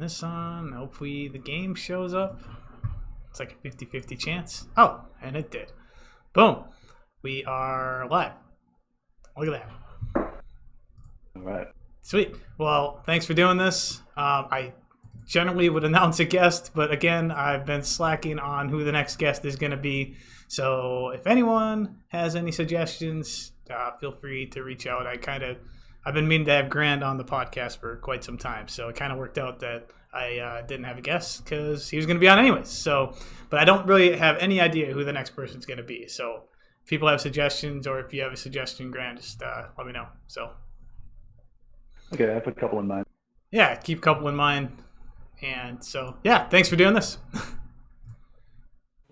this on. Hopefully the game shows up. It's like a 50-50 chance. Oh, and it did. Boom. We are live. Look at that. All right. Sweet. Well, thanks for doing this. I generally would announce a guest, but again, I've been slacking on who the next guest is going to be. So if anyone has any suggestions, feel free to reach out. I've been meaning to have Grant on the podcast for quite some time, so it kind of worked out that I didn't have a guest because he was going to be on anyways. So, but I don't really have any idea who the next person's going to be. So if people have suggestions, or if you have a suggestion, Grant, just let me know. So. Okay, I put a couple in mind. Yeah, keep a couple in mind. And so, yeah, thanks for doing this.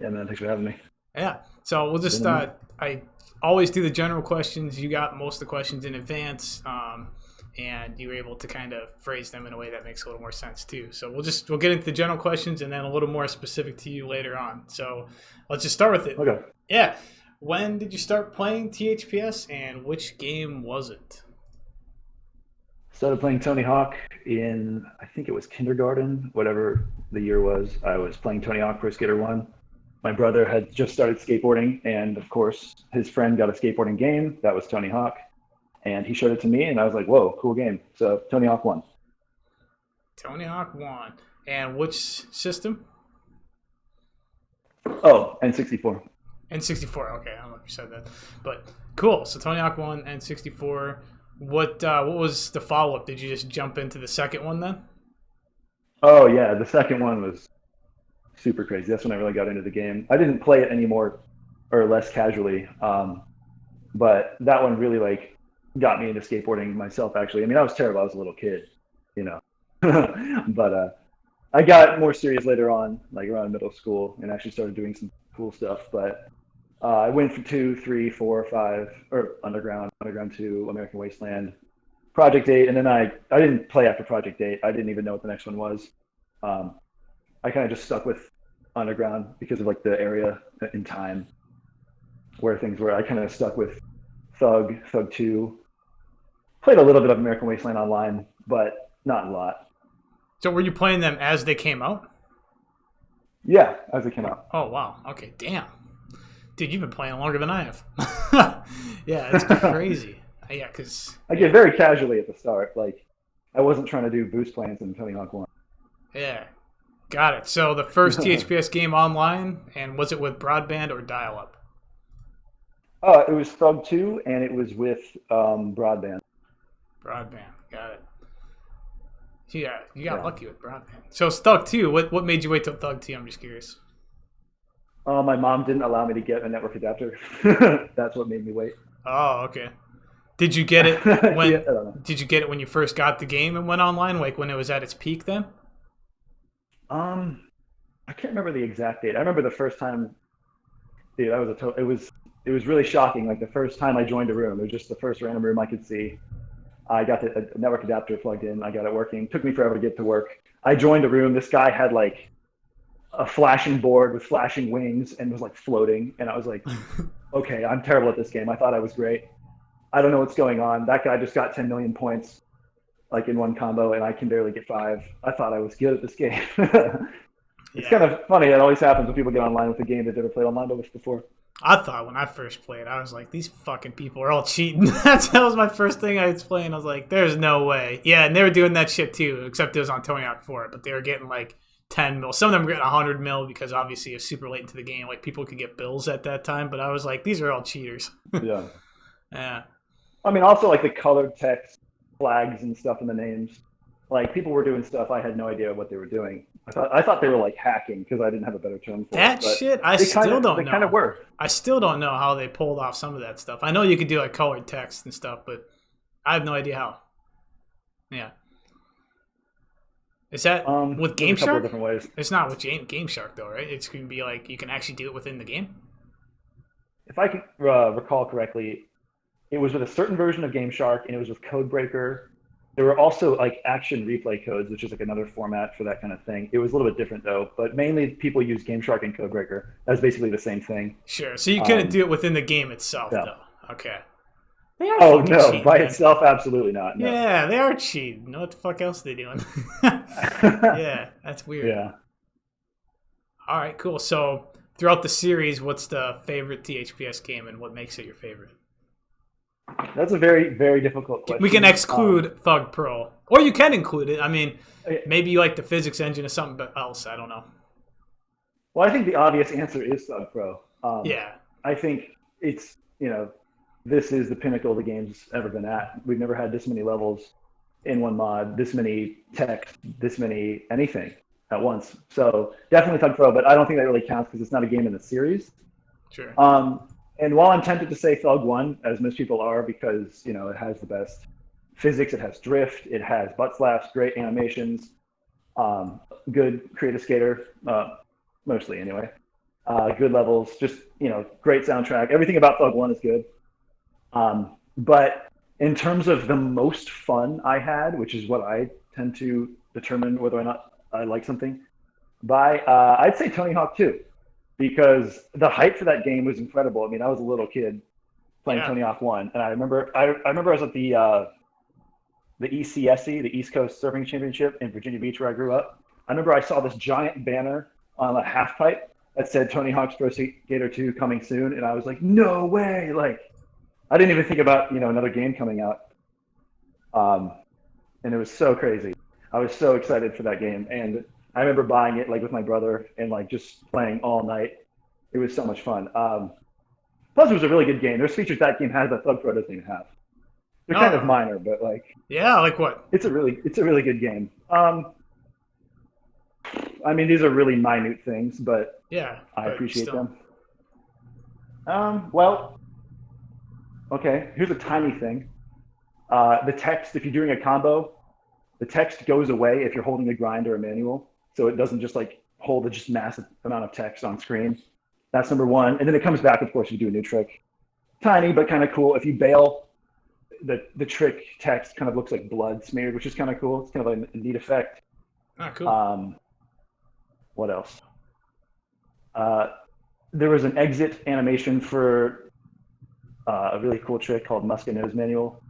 Yeah, man, thanks for having me. Yeah, so we'll just, I always do the general questions. You got most of the questions in advance, and you were able to kind of phrase them in a way that makes a little more sense too. So we'll get into the general questions and then a little more specific to you later on. So let's just start with it. Okay. Yeah. When did you start playing THPS, and which game was it? Started playing Tony Hawk in, I think it was kindergarten, whatever the year was. I was playing Tony Hawk Pro Skater 1. My brother had just started skateboarding, and of course, his friend got a skateboarding game. That was Tony Hawk. And he showed it to me, and I was like, whoa, cool game. So Tony Hawk 1. Tony Hawk 1. And which system? Oh, N64. N64. Okay, I don't know if you said that. But cool. So Tony Hawk 1, N64. What was the follow-up? Did you just jump into the second one then? Oh, yeah, the second one was super crazy. That's when I really got into the game. I didn't play it anymore, or less casually, but that one really got me into skateboarding myself, actually. I mean, I was terrible. I was a little kid, you know. But I got more serious later on, like around middle school, and actually started doing some cool stuff. But I went for 2, 3, 4, 5, or Underground 2, American Wasteland, Project 8, and then I didn't play after Project 8. I didn't even know what the next one was. I kind of just stuck with Underground because of like the area in time where things were. I kind of stuck with Thug 2. Played a little bit of American Wasteland online, but not a lot. So were you playing them as they came out? Yeah, as it came out. Oh, wow. Okay, damn. Dude, you've been playing longer than I have. Yeah, it's crazy. Yeah, because... I get very casually at the start. Like, I wasn't trying to do boost plans in Tony Hawk 1. Yeah, got it. So the first THPS game online, and was it with broadband or dial-up? It was Thug 2, and it was with broadband. Broadband, got it. Yeah, you got lucky with broadband. So Thug 2, what made you wait till Thug 2? I'm just curious. My mom didn't allow me to get a network adapter. That's what made me wait. Oh, okay. Did you get it when? Yeah, I don't know. Did you get it when you first got the game and went online, like when it was at its peak? Then? I can't remember the exact date. I remember the first time. Dude, that was it was really shocking. Like the first time I joined a room, it was just the first random room I could see. I got the network adapter plugged in. I got it working. It took me forever to get to work. I joined a room. This guy had like a flashing board with flashing wings and was like floating. And I was like, okay, I'm terrible at this game. I thought I was great. I don't know what's going on. That guy just got 10 million points like in one combo, and I can barely get 5. I thought I was good at this game. It's kind of funny. It always happens when people get online with a game they've never played online with before. I thought when I first played, I was like, these fucking people are all cheating. That was my first thing I was playing. I was like, there's no way. Yeah, and they were doing that shit too, except it was on Tony Hawk 4, but they were getting like 10 mil. Some of them were getting 100 mil because obviously it was super late into the game. Like people could get bills at that time, but I was like, these are all cheaters. Yeah. Yeah. I mean, also like the colored text flags and stuff in the names. Like people were doing stuff I had no idea what they were doing. I thought they were like hacking because I didn't have a better term for that it. Shit, I still don't know. They kind of were. I still don't know how they pulled off some of that stuff. I know you could do like colored text and stuff, but I have no idea how. Yeah. Is that with Game a couple Shark? of different ways. It's not with Game Shark though, right? It's going to be like you can actually do it within the game. If I can recall correctly, it was with a certain version of Game Shark, and it was with Codebreaker. There were also like action replay codes, which is like another format for that kind of thing. It was a little bit different though, but mainly people use Game Shark and Codebreaker. That's basically the same thing. Sure. So you couldn't do it within the game itself, yeah. though. Okay. They are Oh fucking no, cheating, by man. itself, absolutely not. No. Yeah, they are cheating. What the fuck else are they doing? Yeah, that's weird. Yeah, All right, cool. So throughout the series, what's the favorite THPS game and what makes it your favorite? that's a very, very difficult We can question. exclude THUGPro, or you can include it. I mean, Eh, maybe you like the physics engine or something else. I don't know. well, I think the obvious answer is THUGPro. Yeah, I think it's, this is the pinnacle the game's ever been at. We've never had this many levels in one mod, this many text, this many anything at once. So definitely THUGPro, but I don't think that really counts because it's not a game in the series. sure. And while I'm tempted to say Thug 1, as most people are, because it has the best physics, it has drift, it has butt slaps, great animations, good creative skater, mostly anyway. Good levels, just great soundtrack. Everything about Thug 1 is good. But in terms of the most fun I had, which is what I tend to determine whether or not I like something, I'd say Tony Hawk 2, because the hype for that game was incredible. I mean, I was a little kid playing Yeah. Tony Hawk 1, and I remember I was at the ECSE, the East Coast Surfing Championship in Virginia Beach, where I grew up. I remember I saw this giant banner on a half pipe that said Tony Hawk's Pro Skater 2 coming soon, and I was like, no way! Like, I didn't even think about another game coming out, and it was so crazy. I was so excited for that game, and I remember buying it like with my brother and like just playing all night. It was so much fun. Plus, it was a really good game. There's features that game has that THUGPro doesn't even have. They're kind of No. minor, but like Yeah, like what? it's a really good game. I mean, these are really minute things, but Yeah, I but appreciate still. them. Well, okay. Here's a tiny thing. The text, if you're doing a combo, the text goes away if you're holding a grind or a manual, so it doesn't just like hold a just massive amount of text on screen. That's number one, and then it comes back, of course, if you do a new trick. Tiny, but kind of cool. If you bail, the trick text kind of looks like blood smeared, which is kind of cool. It's kind of like a neat effect. Ah, cool. What else? There was an exit animation for a really cool trick called Musket Nose Manual.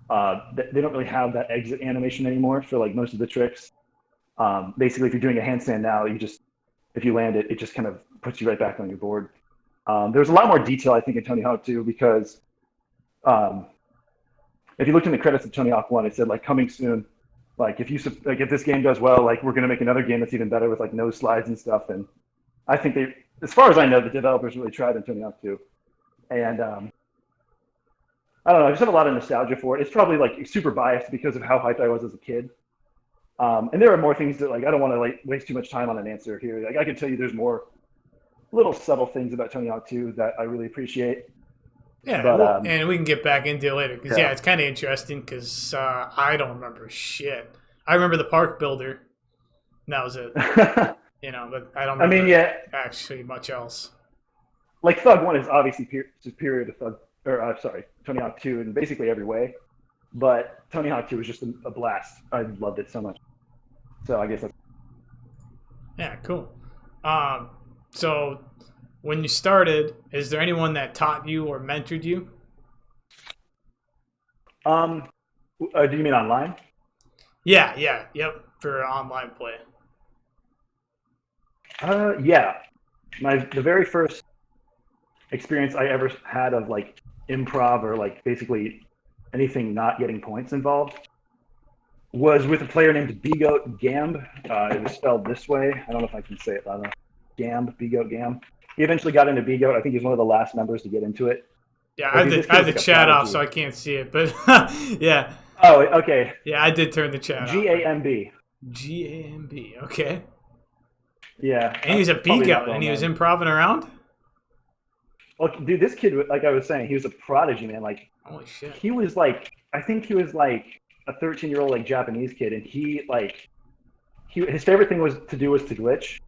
They don't really have that exit animation anymore for like most of the tricks. Basically, if you're doing a handstand now, if you land it, it just kind of puts you right back on your board. There's a lot more detail, I think, in Tony Hawk 2 because if you looked in the credits of Tony Hawk 1, it said like coming soon. Like if this game does well, like we're gonna make another game that's even better with like nose slides and stuff. And I think as far as I know, the developers really tried in Tony Hawk 2. And I don't know, I just have a lot of nostalgia for it. It's probably like super biased because of how hyped I was as a kid. And there are more things that like I don't want to like waste too much time on an answer here. Like I can tell you, there's more little subtle things about Tony Hawk 2 that I really appreciate. Yeah, But well, and we can get back into it later because yeah. it's kind of interesting because I don't remember shit. I remember the park builder. And that was it, but I don't I remember mean, yeah, actually much else. like Thug 1 is obviously superior to Tony Hawk 2 in basically every way. But Tony Hawk 2 was just a blast. I loved it so much. So I guess that's. Yeah, cool. So when you started, is there anyone that taught you or mentored you? Do you mean online? Yeah, yep, for online play. Yeah. The very first experience I ever had of like improv or like basically anything not getting points involved was with a player named Bgoat Gamb. It was spelled this way. I don't know if I can say it loud enough. Bgoat Gamb. He eventually got into Bgoat. I think he's one of the last members to get into it. Yeah, But I dude, have this the, I kid have was the like a chat off, prodigy. so I can't see it. But yeah, Oh, okay. yeah, I did turn the chat off. Gamb. GAMB. Okay. Yeah. And he was a Probably not Bgoat, well and he was known. improving around. Well, dude, this kid, like I was saying, he was a prodigy, man. Like Holy shit. he was like, I think he was like a 13-year-old like Japanese kid, and his favorite thing was to glitch.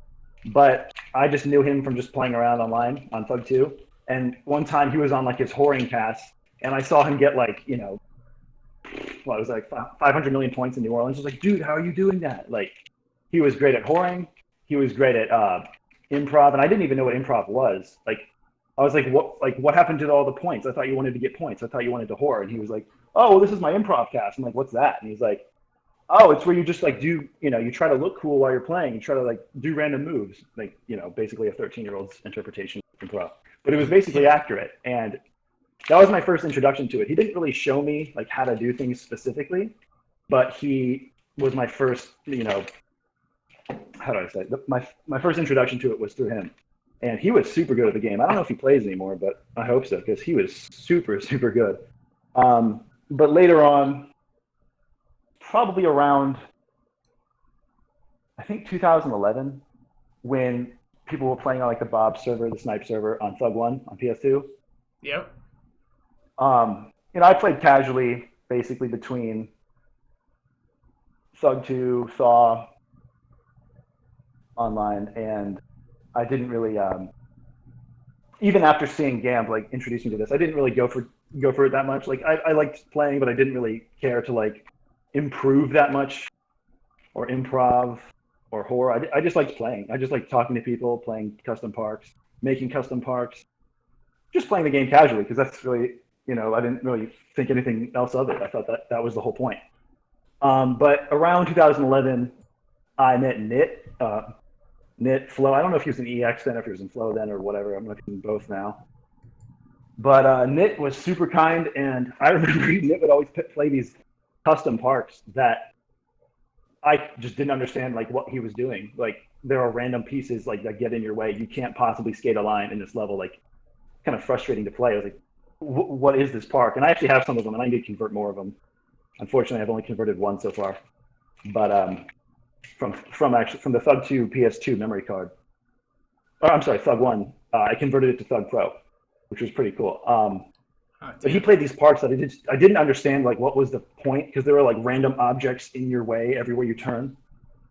But I just knew him from just playing around online on Thug 2. And one time he was on like his whoring pass, and I saw him get like, it was like 500 million points in New Orleans. I was like, dude, how are you doing that? Like, he was great at whoring. He was great at improv, and I didn't even know what improv was. Like, I was like, what happened to all the points? I thought you wanted to get points. I thought you wanted to whore. And he was like, oh, well, this is my improv cast. I'm like, what's that? And he's like, oh, it's where you just like do, you try to look cool while you're playing. You try to like do random moves, like, basically a 13-year-old's interpretation of improv. But it was basically accurate. And that was my first introduction to it. He didn't really show me like how to do things specifically, but he was my first, how do I say it? My first introduction to it was through him. And he was super good at the game. I don't know if he plays anymore, but I hope so, because he was super, super good. But later on, probably around, I think 2011, when people were playing on like the Bob server, the Snipe server on Thug1 on PS2. Yep. I played casually, basically between Thug2, Thaw, online, and I didn't really, even after seeing Gamb like introduce me to this, I didn't really go for it that much. Like I liked playing, but I didn't really care to like improve that much, or improv, or horror. I just liked playing. I just liked talking to people, playing custom parks, making custom parks, just playing the game casually, because that's really, I didn't really think anything else of it. I thought that was the whole point. But around 2011, I met Nit Flow. I don't know if he was in EX then, or if he was in Flow then, or whatever. I'm looking at both now. But Nit was super kind, and I remember Nit would always play these custom parks that I just didn't understand like what he was doing. Like there are random pieces like that get in your way. You can't possibly skate a line in this level. Like kind of frustrating to play. I was like, what is this park? And I actually have some of them, and I need to convert more of them. Unfortunately, I've only converted one so far. But from the THUG2 PS2 memory card. Or I'm sorry, THUG1. I converted it to THUGPro, which was pretty cool. But he played these parks that I didn't understand like what was the point, because there were like random objects in your way everywhere you turn.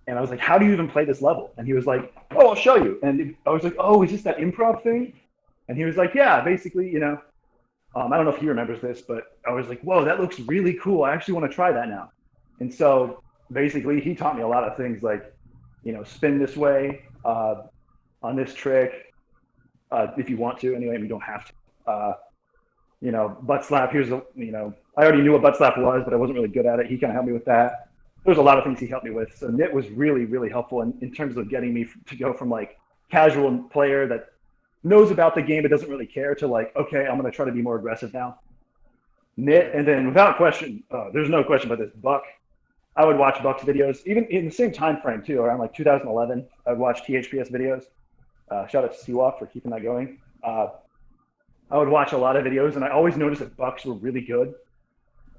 And I was like, how do you even play this level? And he was like, oh, I'll show you. And I was like, oh, is this that improv thing? And he was like, yeah, basically, I don't know if he remembers this, but I was like, whoa, that looks really cool. I actually want to try that now. And so basically he taught me a lot of things like, spin this way on this trick if you want to. Anyway, you don't have to. Butt slap. I already knew what butt slap was, but I wasn't really good at it. He kind of helped me with that. There's a lot of things he helped me with. So Nit was really, really helpful in terms of getting me to go from like casual player that knows about the game but doesn't really care to like, okay, I'm going to try to be more aggressive now. Nit, and then without question, there's no question about this, Buck. I would watch Buck's videos, even in the same time frame too, around like 2011. I would watch THPS videos. Shout out to Seawalk for keeping that going. I would watch a lot of videos, and I always noticed that Buck's were really good.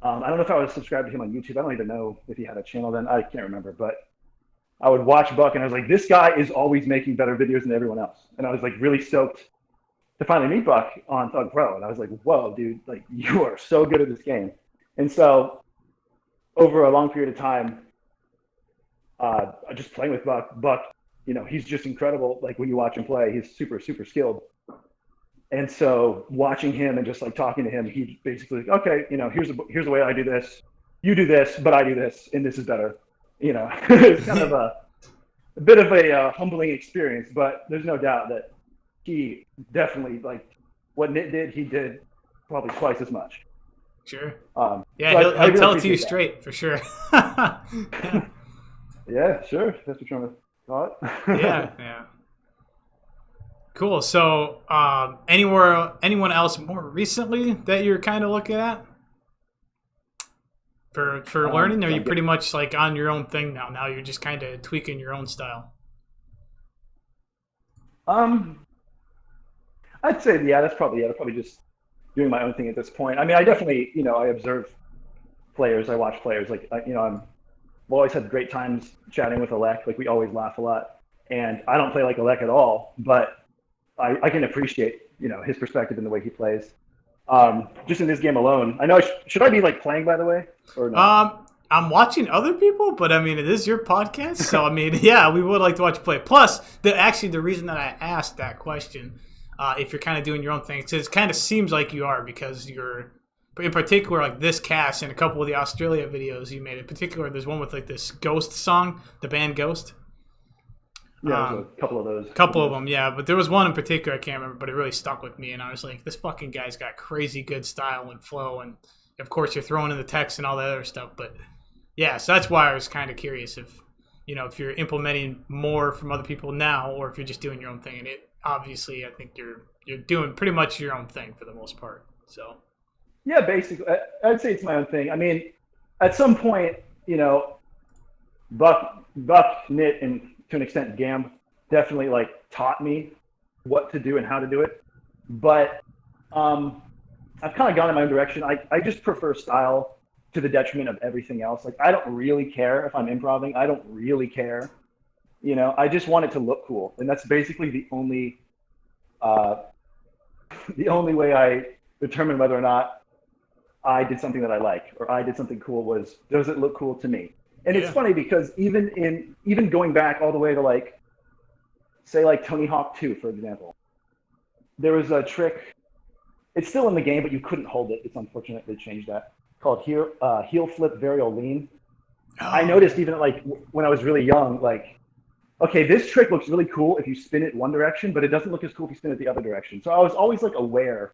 I don't know if I was subscribed to him on YouTube. I don't even know if he had a channel then. I can't remember, but I would watch Buck, and I was like, this guy is always making better videos than everyone else. And I was like really stoked to finally meet Buck on THUGPro. And I was like, whoa, dude, like you are so good at this game. And so over a long period of time, just playing with Buck, he's just incredible. Like when you watch him play, he's super, super skilled. And so watching him and just like talking to him, he basically, okay, here's the way I do this. You do this, but I do this, and this is better. It's kind of a bit of a humbling experience, but there's no doubt that he definitely, like what Nit did, he did probably twice as much. Sure. Yeah, so he'll tell it to you straight, for sure. Yeah, sure. That's what you're trying to call it. Yeah. Cool. So, anyone else more recently that you're kind of looking at for learning? Or are you pretty much like on your own thing now? Now you're just kind of tweaking your own style. I'd say that's probably just doing my own thing at this point. I mean, I definitely I observe players. I watch players. Like I've always had great times chatting with Alec. Like we always laugh a lot. And I don't play like Alec at all, but I can appreciate, his perspective and the way he plays. Just in this game alone, I know. Should I be like playing, by the way, or no? I'm watching other people, but I mean, it is your podcast, so I mean, yeah, we would like to watch you play. Plus, the reason that I asked that question, if you're kind of doing your own thing, it kind of seems like you are, because you're, in particular, like this cast and a couple of the Australia videos you made. In particular, there's one with like this Ghost song, the band Ghost. Yeah, there's a couple of those. Couple of them, yeah, but there was one in particular I can't remember, but it really stuck with me, and I was like, this fucking guy's got crazy good style and flow, and of course you're throwing in the text and all that other stuff, but yeah, so that's why I was kind of curious if, if you're implementing more from other people now, or if you're just doing your own thing, and it obviously I think you're doing pretty much your own thing for the most part, so. Yeah, basically, I'd say it's my own thing. I mean, at some point, Buck, Nit, and to an extent Gam definitely like taught me what to do and how to do it. But I've kind of gone in my own direction. I just prefer style to the detriment of everything else. Like I don't really care if I'm improving. I don't really care. I just want it to look cool. And that's basically the only way I determine whether or not I did something that I like or I did something cool was, does it look cool to me? And it's funny because even going back all the way to like, say like Tony Hawk 2, for example, there was a trick. It's still in the game, but you couldn't hold it. It's unfortunate they changed that. Called heel flip varial lean. Oh. I noticed even like when I was really young, like, okay, this trick looks really cool if you spin it one direction, but it doesn't look as cool if you spin it the other direction. So I was always like aware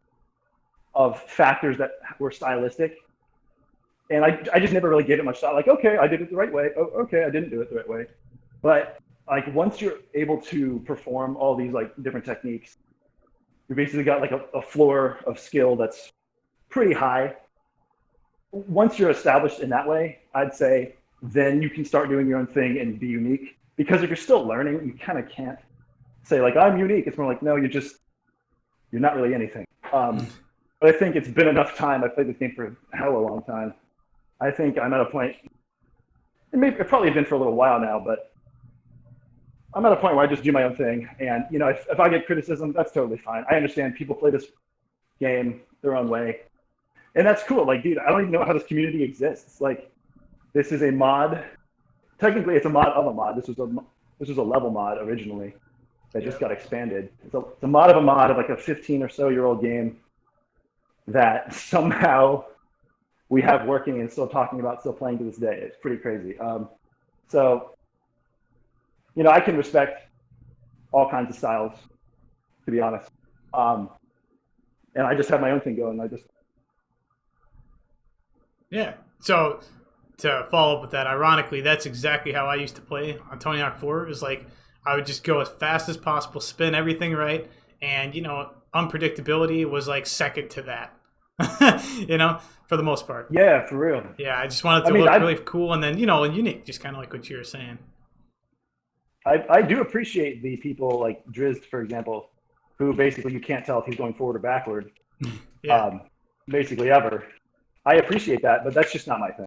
of factors that were stylistic. And I just never really gave it much thought. Like, okay, I did it the right way. Oh, okay, I didn't do it the right way. But like once you're able to perform all these like different techniques, you basically got like a floor of skill that's pretty high. Once you're established in that way, I'd say then you can start doing your own thing and be unique. Because if you're still learning, you kind of can't say like, I'm unique. It's more like, no, you're not really anything. But I think it's been enough time. I've played this game for a hell of a long time. I think I'm at a point, it probably has been for a little while now, but I'm at a point where I just do my own thing. And, if I get criticism, that's totally fine. I understand people play this game their own way. And that's cool. Like, dude, I don't even know how this community exists. Like, this is a mod. Technically, it's a mod of a mod. This was a level mod originally that just got expanded. It's a mod of a mod of like a 15 or so year old game that somehow we have working and still talking about, still playing to this day. It's pretty crazy. So, I can respect all kinds of styles, to be honest. And I just have my own thing going. Yeah. So to follow up with that, ironically, that's exactly how I used to play on Tony Hawk 4. It was like I would just go as fast as possible, spin everything right, and unpredictability was like second to that. For the most part. Yeah, for real. Yeah, I just wanted to look really cool and then, and unique, just kind of like what you were saying. I do appreciate the people like Drizzt, for example, who basically you can't tell if he's going forward or backward, basically ever. I appreciate that, but that's just not my thing.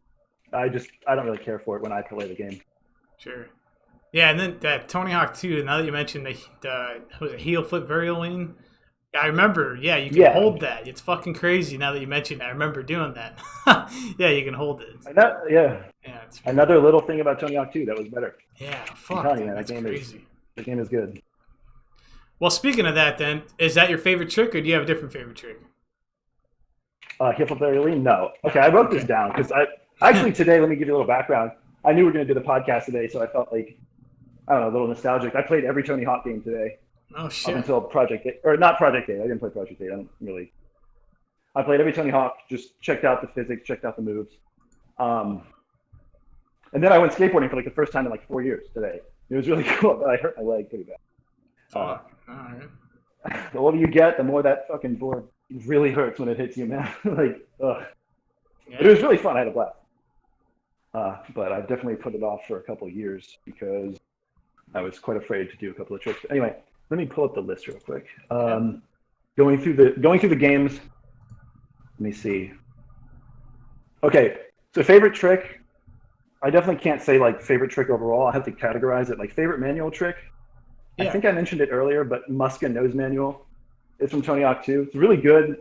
I don't really care for it when I play the game. Sure. Yeah, and then that Tony Hawk 2, now that you mentioned the was it heel flip varial lean? I remember, you can hold that. It's fucking crazy now that you mentioned it. I remember doing that. Yeah, you can hold it. It's another little thing about Tony Hawk 2 that was better. Yeah, fuck, man, that's crazy. The game is good. Well, speaking of that then, is that your favorite trick or do you have a different favorite trick? Heel flip varial lean? No. Okay, I wrote this down because actually today, let me give you a little background. I knew we were going to do the podcast today, so I felt like, I don't know, a little nostalgic. I played every Tony Hawk game today. Oh, shit. Up until Project 8, or not Project 8. I didn't play Project 8. I played every Tony Hawk, just checked out the physics, checked out the moves. And then I went skateboarding for like the first time in like 4 years today. It was really cool, but I hurt my leg pretty bad. All right. The older you get, the more that fucking board really hurts when it hits you, man. Like, ugh. Yeah. But it was really fun. I had a blast. But I definitely put it off for a couple of years because I was quite afraid to do a couple of tricks. But anyway, let me pull up the list real quick. Going through the games. Let me see. Okay, so favorite trick. I definitely can't say like favorite trick overall. I have to categorize it. Like favorite manual trick. Yeah. I think I mentioned it earlier, but Muska nose manual is from Tony Hawk 2. It's really good.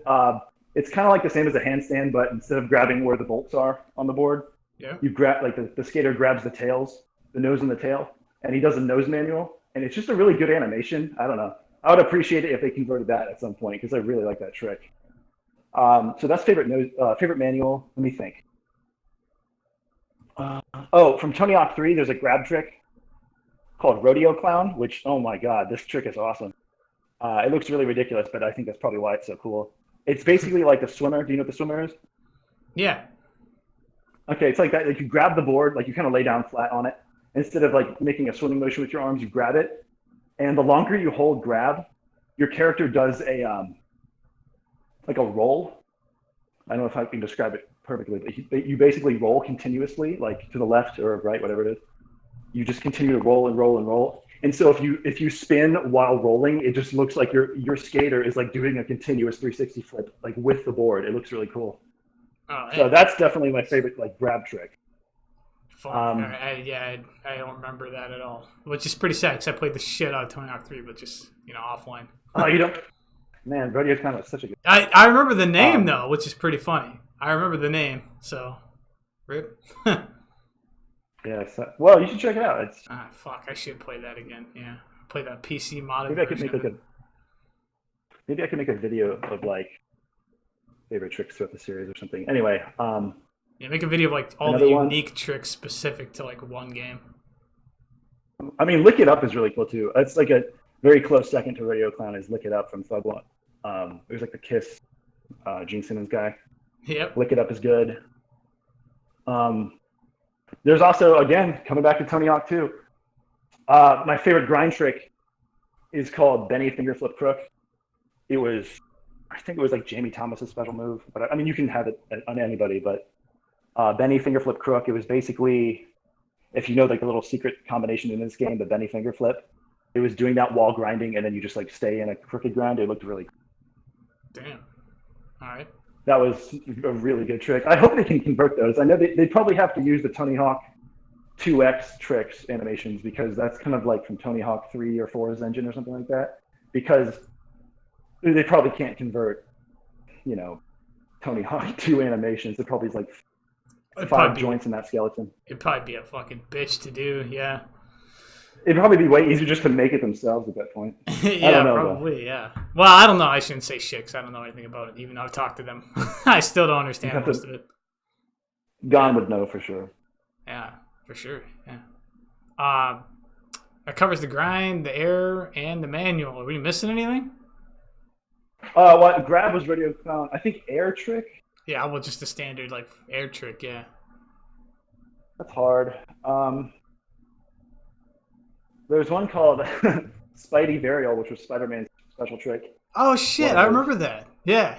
It's kind of like the same as a handstand, but instead of grabbing where the bolts are on the board, you grab like the skater grabs the tails, the nose and the tail, and he does a nose manual. And it's just a really good animation. I don't know. I would appreciate it if they converted that at some point because I really like that trick. So that's favorite manual. Let me think. From Tony Hawk 3, there's a grab trick called Rodeo Clown, which, oh my God, this trick is awesome. It looks really ridiculous, but I think that's probably why it's so cool. It's basically like a swimmer. Do you know what the swimmer is? Yeah. Okay, it's like that. Like you grab the board, like you kind of lay down flat on it. Instead of like making a swimming motion with your arms, you grab it, and the longer you hold grab, your character does a like a roll. I don't know if I can describe it perfectly, but you basically roll continuously, like to the left or right, whatever it is. You just continue to roll and roll and roll. And so if you spin while rolling, it just looks like your skater is like doing a continuous 360 flip like with the board. It looks really cool. Oh, So yeah. that's definitely my favorite like grab trick. Fuck. Um, I don't remember that at all. Which is pretty sad because I played the shit out of Tony Hawk 3, but just, offline. oh, you don't, man, Rodeo Clown was such a good. I remember the name, Um, though, which is pretty funny. I remember the name, so. Rip. yeah, so, well, you should check it out. It's Fuck. I should play that again. Yeah. Play that PC modded maybe I could version make of like it. maybe I could make a video of like favorite tricks throughout the series or something. Anyway, Yeah, make a video of like all the another one. unique tricks specific to like one game. I mean, Lick It Up is really cool too. It's like a very close second to Rodeo Clown is Lick It Up from Thug One. There's like the Kiss, Gene Simmons guy. Yep. Lick It Up is good. There's also, again, coming back to Tony Hawk 2, my favorite grind trick is called Benny Finger Flip Crook. I think it was like Jamie Thomas's special move, but I mean, you can have it on anybody, but Benny Finger Flip Crook, it was basically, if you know like the little secret combination in this game, the Benny Finger Flip, it was doing that while grinding, and then you just like stay in a crooked grind. It looked really cool. Damn. All right. That was a really good trick. I hope they can convert those. I know they probably have to use the Tony Hawk 2X tricks animations because that's kind of like from Tony Hawk 3 or 4's engine or something like that. Because they probably can't convert, Tony Hawk 2 animations. It probably is like five joints in that skeleton. It'd probably be a fucking bitch to do, yeah. It'd probably be way easier just to make it themselves at that point. Yeah, I don't know, probably, yeah. Well, I don't know. I shouldn't say shit because I don't know anything about it, even though I've talked to them. I still don't understand most of it. Gon would know for sure. Yeah, for sure, yeah. It covers the grind, the air, and the manual. Are we missing anything? What grab was Rodeo Clown? I think air trick. Yeah, well, just the standard, like, air trick, yeah. That's hard. There's one called Spidey Varial, which was Spider-Man's special trick. Oh, shit, I remember that. Yeah.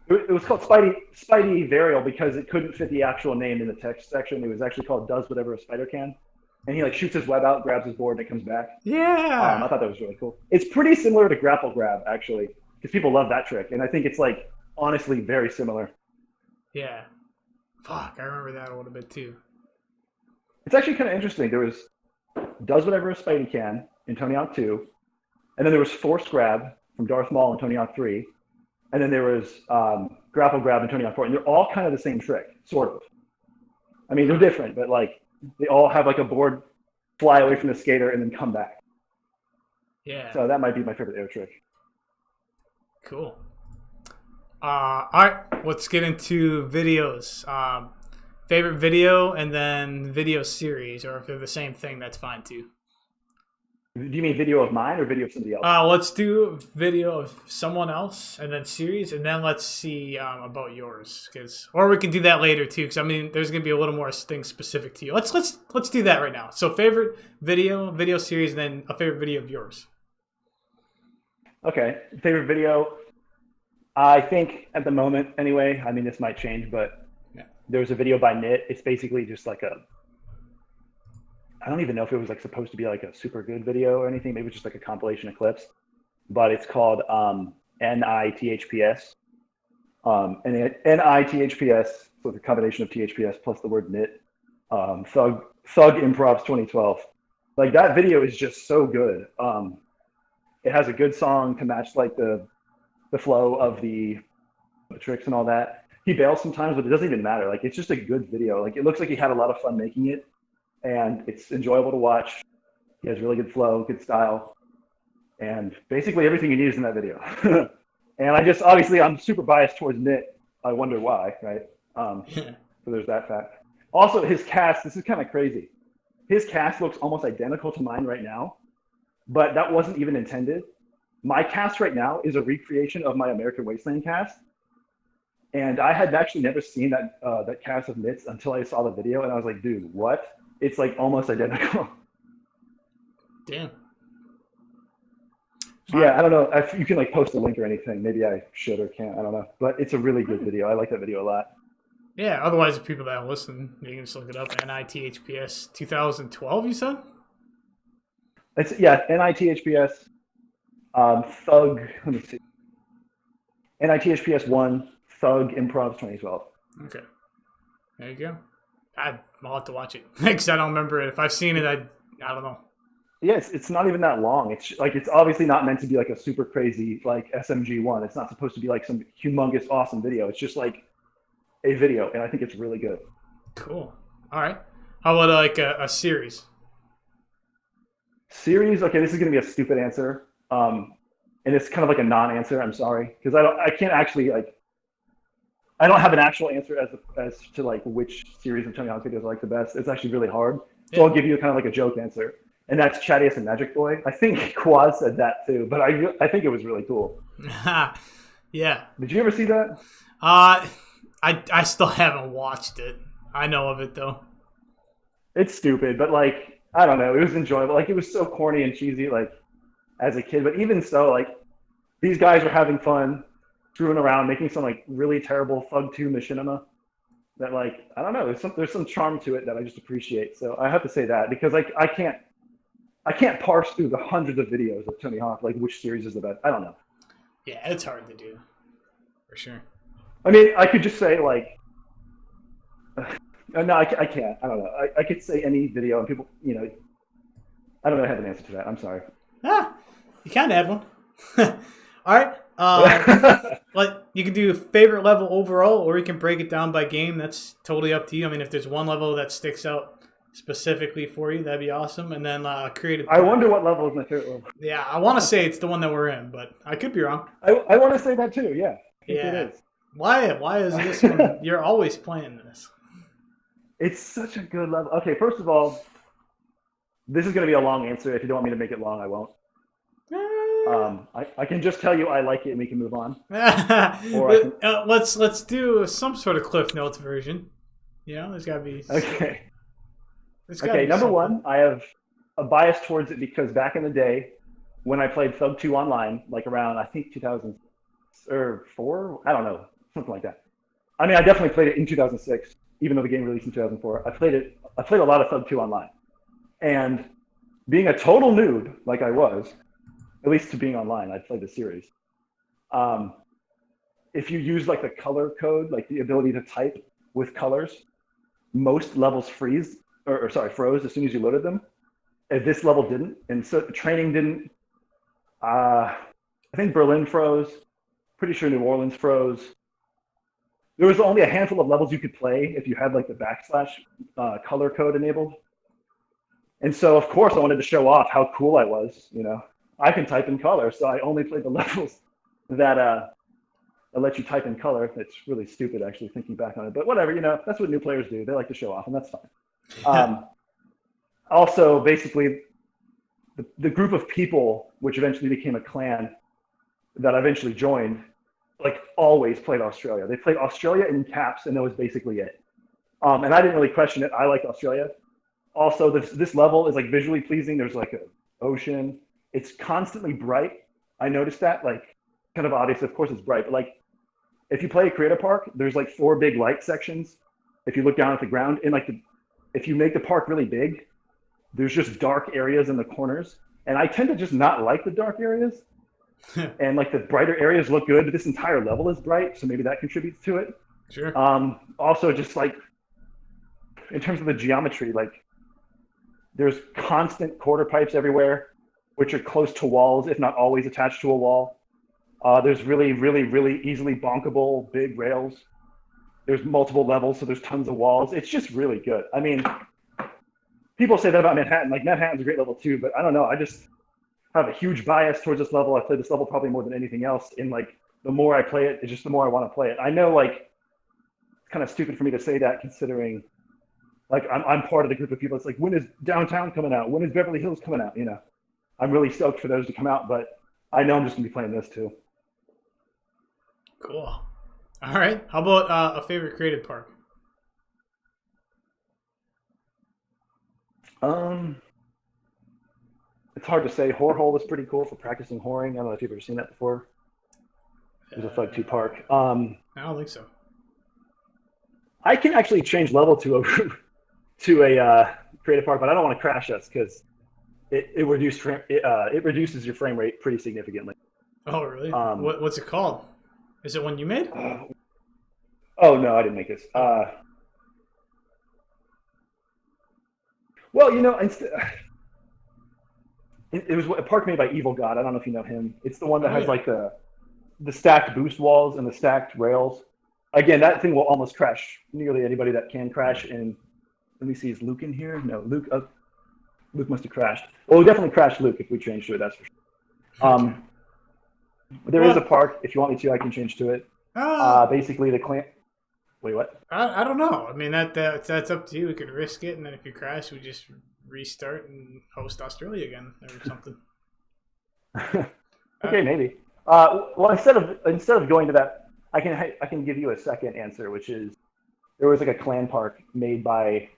It was called Spidey Varial because it couldn't fit the actual name in the text section. It was actually called Does Whatever a Spider Can. And he like shoots his web out, grabs his board, and it comes back. Yeah. I thought that was really cool. It's pretty similar to Grapple Grab, actually, because people love that trick. And I think it's like, honestly, very similar. Yeah. Fuck, I remember that a little bit, too. It's actually kind of interesting. There was Does Whatever a Spidey Can in Tony Hawk 2. And then there was Force Grab from Darth Maul in Tony Hawk 3. And then there was Grapple Grab in Tony Hawk 4. And they're all kind of the same trick, sort of. I mean, they're different, but like they all have like a board fly away from the skater and then come back. Yeah. So that might be my favorite air trick. Cool. All right, let's get into videos. Favorite video and then video series, or if they're the same thing, that's fine too. Do you mean video of mine or video of somebody else? Let's do video of someone else and then series, and then let's see about yours, or we can do that later too. Because I mean, there's gonna be a little more things specific to you. Let's do that right now. So favorite video series, and then a favorite video of yours. Okay, favorite video. I think at the moment, anyway. I mean, this might change, but yeah. There was a video by Knit. It's basically just like I don't even know if it was like supposed to be like a super good video or anything. Maybe it was just like a compilation of clips, but it's called NITHPS. And NITHPS with a combination of THPS plus the word knit. Thug Improvs 2012. Like that video is just so good. It has a good song to match like the flow of the tricks and all that. He bails sometimes, but it doesn't even matter. Like it's just a good video. Like it looks like he had a lot of fun making it. And it's enjoyable to watch. He has really good flow, good style, and basically everything you need is in that video. And obviously I'm super biased towards Knit. I wonder why, right? So there's that fact. Also, his cast, this is kind of crazy. his cast looks almost identical to mine right now, but that wasn't even intended. My cast right now is a recreation of my American Wasteland cast. And I had actually never seen that cast of mitts until I saw the video, and I was like, dude, what? It's like almost identical. Damn. Yeah, I don't know if you can like post a link or anything. Maybe I should or can't. I don't know. But it's a really good video. I like that video a lot. Yeah, otherwise, the people that listen, you can just look it up. NITHPS 2012, you said? It's NITHPS Thug. Let me see. NITHPS 1 Thug Improvs 2012. Okay. There you go. I'll have to watch it because I don't remember it. If I've seen it, I don't know. Yeah, it's not even that long. It's like it's obviously not meant to be like a super crazy like SMG one. It's not supposed to be like some humongous awesome video. It's just like a video, and I think it's really good. Cool. All right. How about like a series? Series? Okay, this is gonna be a stupid answer, and it's kind of like a non-answer. I'm sorry, because I can't actually like. I don't have an actual answer as to like which series of Tony Hawk videos I like the best. It's actually really hard. So I'll give you kind of like a joke answer. And that's Chattiest and Magic Boy. I think Quaz said that too, but I think it was really cool. Yeah. Did you ever see that? I still haven't watched it. I know of it though. It's stupid, but like I don't know, it was enjoyable. Like it was so corny and cheesy, like as a kid. But even so, like these guys were having fun, screwing around, making some like really terrible Thug 2 machinima. That like I don't know, there's some charm to it that I just appreciate. So I have to say that because like I can't parse through the hundreds of videos of Tony Hawk, like which series is the best. I don't know. Yeah, it's hard to do, for sure. I mean, I could just say like, no, I can't. I don't know. I could say any video and people, I don't know. I have an answer to that. I'm sorry. You kind of had one. All right. Like you can do favorite level overall, or you can break it down by game. That's totally up to you. I mean, if there's one level that sticks out specifically for you, that'd be awesome. And then creative. I wonder what level is my favorite level. Yeah, I want to say it's the one that we're in, but I could be wrong. I want to say that too. Yeah. Yeah. It is. Why is this one? You're always playing this. It's such a good level. Okay, first of all, this is going to be a long answer. If you don't want me to make it long, I won't. I can just tell you I like it and we can move on. Or let's do some sort of Cliff Notes version. There's got to be. Okay. Okay, number one, I have a bias towards it because back in the day, when I played Thug 2 online, like around I think 2004, I don't know, something like that. I mean, I definitely played it in 2006, even though the game released in 2004. I played a lot of Thug 2 online, and being a total noob like I was, at least to being online, I played the series. If you use like the color code, like the ability to type with colors, most levels froze as soon as you loaded them. And this level didn't, and so training didn't. I think Berlin froze. Pretty sure New Orleans froze. There was only a handful of levels you could play if you had like the / color code enabled. And so of course I wanted to show off how cool I was. I can type in color, so I only played the levels that let you type in color. It's really stupid actually thinking back on it, but whatever. That's what new players do. They like to show off, and that's fine. Also, basically, the group of people, which eventually became a clan, that I eventually joined, like always played Australia. They played Australia in caps, and that was basically it. And I didn't really question it. I liked Australia. Also, this level is like visually pleasing. There's like an ocean. It's constantly bright. I noticed that, like, kind of obvious. Of course, it's bright, but like, if you play a creator park, there's like 4 big light sections. If you look down at the ground, and like if you make the park really big, there's just dark areas in the corners. And I tend to just not like the dark areas. And like the brighter areas look good, but this entire level is bright, so maybe that contributes to it. Sure. Also, just like in terms of the geometry, like there's constant quarter pipes everywhere, which are close to walls, if not always attached to a wall. There's really, really, really easily bonkable big rails. There's multiple levels, so there's tons of walls. It's just really good. I mean, people say that about Manhattan. Like, Manhattan's a great level too, but I don't know. I just have a huge bias towards this level. I play this level probably more than anything else. And like, the more I play it, it's just the more I want to play it. I know, like, it's kind of stupid for me to say that considering like I'm part of the group of people. It's like, when is Downtown coming out? When is Beverly Hills coming out? I'm really stoked for those to come out, but I know I'm just gonna be playing this too. Cool. All right. How about a favorite creative park? It's hard to say. Whorehole was pretty cool for practicing whoring. I don't know if you've ever seen that before. It was a THUGPro park. I don't think so. I can actually change level to a creative park, but I don't want to crash us because it reduces your frame rate pretty significantly. Oh, really? What's it called? Is it one you made? Oh no, I didn't make this. Well, it was a park made by Evil God. I don't know if you know him. It's the one that has like the stacked boost walls and the stacked rails. Again, that thing will almost crash nearly anybody that can crash. And let me see, is Luke in here? No, Luke must have crashed. Well, we definitely crashed Luke if we change to it, that's for sure. There is a park. If you want me to, I can change to it. Basically, the clan. Wait, what? I don't know. I mean, that's up to you. We could risk it, and then if you crash, we just restart and host Australia again or something. Okay, maybe. Well, instead of going to that, I can give you a second answer, which is there was like a clan park made by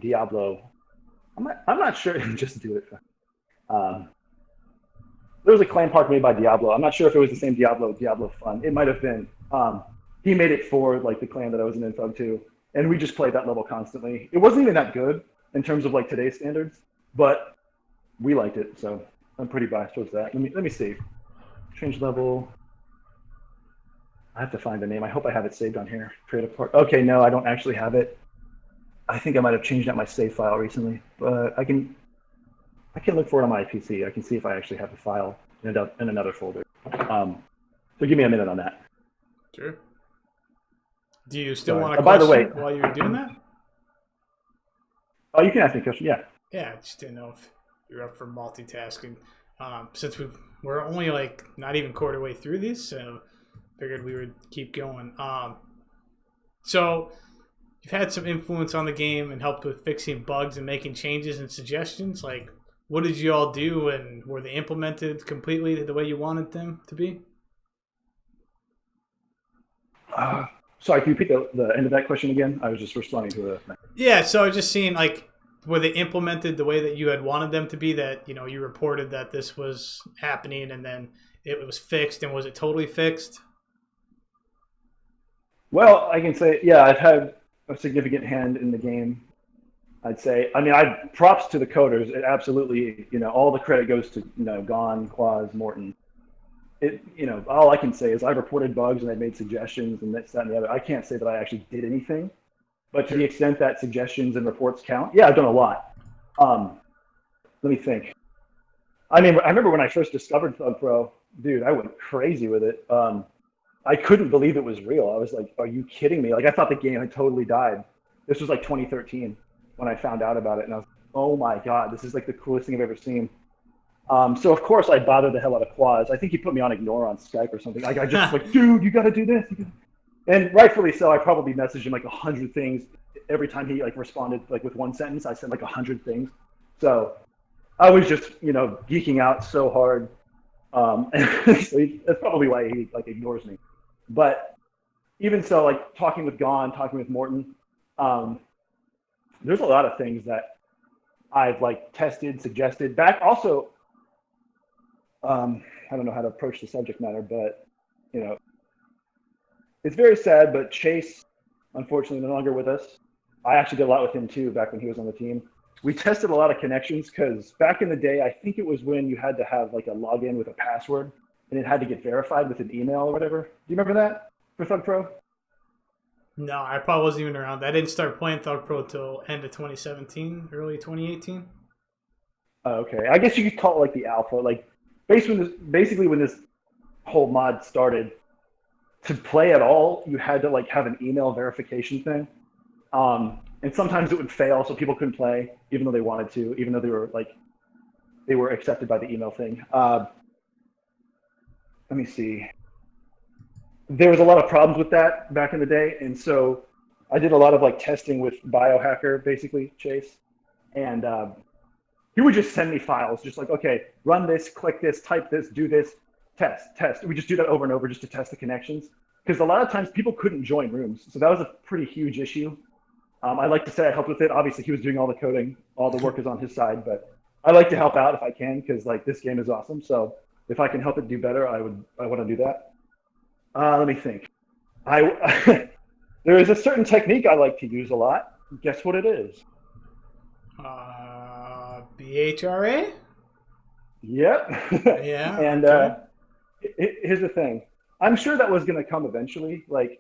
Diablo. I'm not sure. Just do it. There was a clan park made by Diablo. I'm not sure if it was the same Diablo Fun. It might have been. He made it for like the clan that I was in Thug 2, and we just played that level constantly. It wasn't even that good in terms of like today's standards, but we liked it, so I'm pretty biased towards that. Let me see. Change level. I have to find the name. I hope I have it saved on here. Creative park. Okay, no, I don't actually have it. I think I might have changed out my save file recently, but I can look for it on my PC. I can see if I actually have the file in another folder. So give me a minute on that. Sure. Do you still want to by the way, while you're doing that? Oh, you can ask me a question. Yeah. Yeah, I just didn't know if you're up for multitasking. Since we're only like not even quarter way through these, so figured we would keep going. So you've had some influence on the game and helped with fixing bugs and making changes and suggestions. Like, what did you all do, and were they implemented completely the way you wanted them to be? Sorry, can you repeat the end of that question again? I was just responding to it. Yeah, so I was just seeing, like, were they implemented the way that you had wanted them to be, that, you reported that this was happening and then it was fixed, and was it totally fixed? Well, I can say, yeah, I've had a significant hand in the game, I'd say. I mean, props to the coders. It absolutely, all the credit goes to, Gon, Quaz, Morton. All I can say is I've reported bugs and I've made suggestions and this, that, and the other. I can't say that I actually did anything, but to the extent that suggestions and reports count, yeah, I've done a lot. Let me think. I mean, I remember when I first discovered THUGPro, dude, I went crazy with it. I couldn't believe it was real. I was like, are you kidding me? Like, I thought the game had totally died. This was like 2013 when I found out about it, and I was like, oh my God, this is like the coolest thing I've ever seen. So of course I bothered the hell out of Quaz. I think he put me on ignore on Skype or something. I just like, dude, you got to do this. And rightfully so. I probably messaged him like 100 things every time he like responded like with one sentence. I said like 100 things. So I was just geeking out so hard. And so that's probably why he like ignores me. But even so, like talking with Gon, talking with Morton, there's a lot of things that I've like tested, suggested back. Also, I don't know how to approach the subject matter, but it's very sad. But Chase, unfortunately, no longer with us. I actually did a lot with him too back when he was on the team. We tested a lot of connections because back in the day, I think it was when you had to have like a login with a password, and it had to get verified with an email or whatever. Do you remember that for THUGPro? No, I probably wasn't even around. I didn't start playing THUGPro till end of 2017, early 2018. Okay, I guess you could call it like the alpha. Like basically when this whole mod started, to play at all, you had to like have an email verification thing. And sometimes it would fail, so people couldn't play, even though they wanted to, even though they were accepted by the email thing. Let me see. There was a lot of problems with that back in the day, and so I did a lot of like testing with Biohacker, basically, Chase, and he would just send me files, just like, okay, run this, click this, type this, do this, test, test. We just do that over and over just to test the connections. Because a lot of times people couldn't join rooms. So that was a pretty huge issue. I like to say I helped with it. Obviously, he was doing all the coding, all the work is on his side, but I like to help out if I can because like this game is awesome. So if I can help it do better, I want to do that. Let me think. I there is a certain technique I like to use a lot. Guess what it is? BHRA? Yep. Yeah. And Okay. here's the thing. I'm sure that was going to come eventually. Like,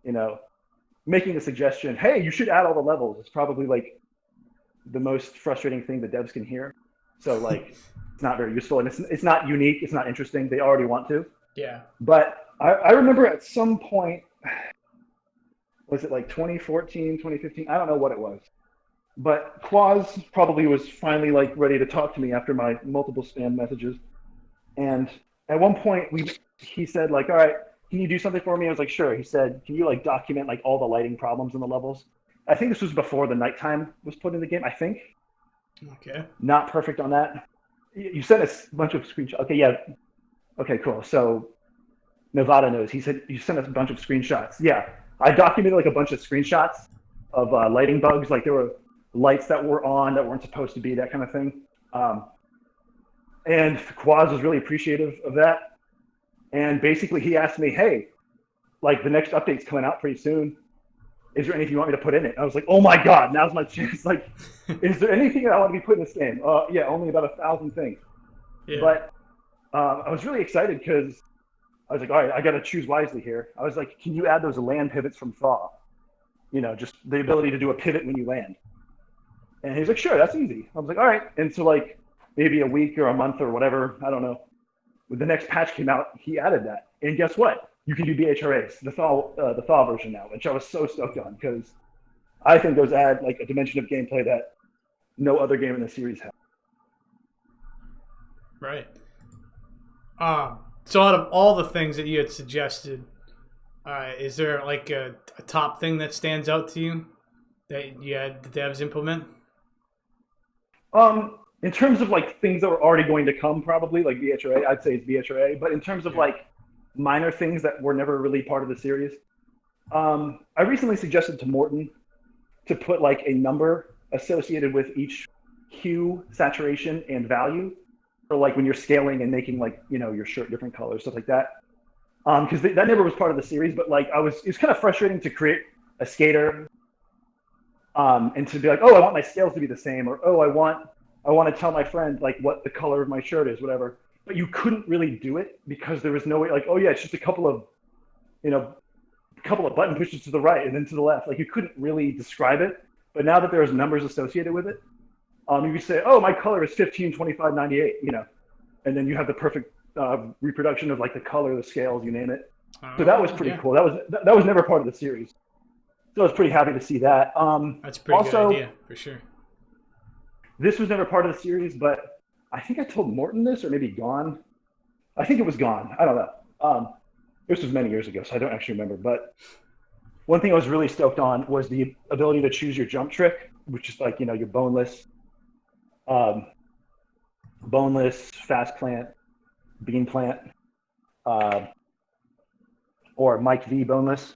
you know, making the suggestion, hey, you should add all the levels. It's probably like the most frustrating thing the devs can hear. So like, it's not very useful and it's not unique. It's not interesting. They already want to. Yeah. But I remember at some point, was it like 2014, 2015? I don't know what it was. But Quaz probably was finally like ready to talk to me after my multiple spam messages. And at one point he said like, all right, can you do something for me? I was like, sure. He said, can you like document like all the lighting problems in the levels? I think this was before the nighttime was put in the game, I think. Okay. Not perfect on that. You sent us a bunch of screenshots. Okay, yeah. Okay, cool. So Nevada knows. He said you sent us a bunch of screenshots. Yeah, I documented like a bunch of screenshots of lighting bugs. Like there were lights that were on that weren't supposed to be, that kind of thing. And Quaz was really appreciative of that. And basically he asked me, hey, like the next update's coming out pretty soon. Is there anything you want me to put in it? I was like, oh my God, now's my chance. Like, is there anything that I want to be put in this game? Yeah, only about 1,000 things. Yeah. But I was really excited because I was like, all right, I got to choose wisely here. I was like, can you add those land pivots from Thaw? You know, just the ability to do a pivot when you land. And he's like, sure, that's easy. I was like, all right. And so like maybe a week or a month or whatever, I don't know. When the next patch came out, he added that. And guess what? You can do BHRAs, the thaw version now, which I was so stoked on because I think those add like a dimension of gameplay that no other game in the series has. Right. So out of all the things that you had suggested, is there like a top thing that stands out to you that you had the devs implement? In terms of like things that were already going to come, probably like BHRA, I'd say it's BHRA. But in terms of like minor things that were never really part of the series, I recently suggested to Morton to put like a number associated with each hue, saturation, and value, for like when you're scaling and making like your shirt different colors, stuff like that. Because that never was part of the series, but like it's kind of frustrating to create a skater, and to be like, oh, I want my scales to be the same, or oh, I want to tell my friend like what the color of my shirt is, whatever. But you couldn't really do it because there was no way. Like, oh yeah, it's just a couple of button pushes to the right and then to the left. Like you couldn't really describe it. But now that there's numbers associated with it, you could say, oh, my color is 15, 25, 98, and then you have the perfect reproduction of like the color, the scales, you name it. So that was pretty cool. That was never part of the series. So I was pretty happy to see that. That's a pretty good idea, for sure. This was never part of the series, but I think I told Morton this, or maybe Gone. I think it was Gone. I don't know. This was many years ago, so I don't actually remember. But one thing I was really stoked on was the ability to choose your jump trick, which is like, your boneless, fast plant, bean plant, or Mike V boneless.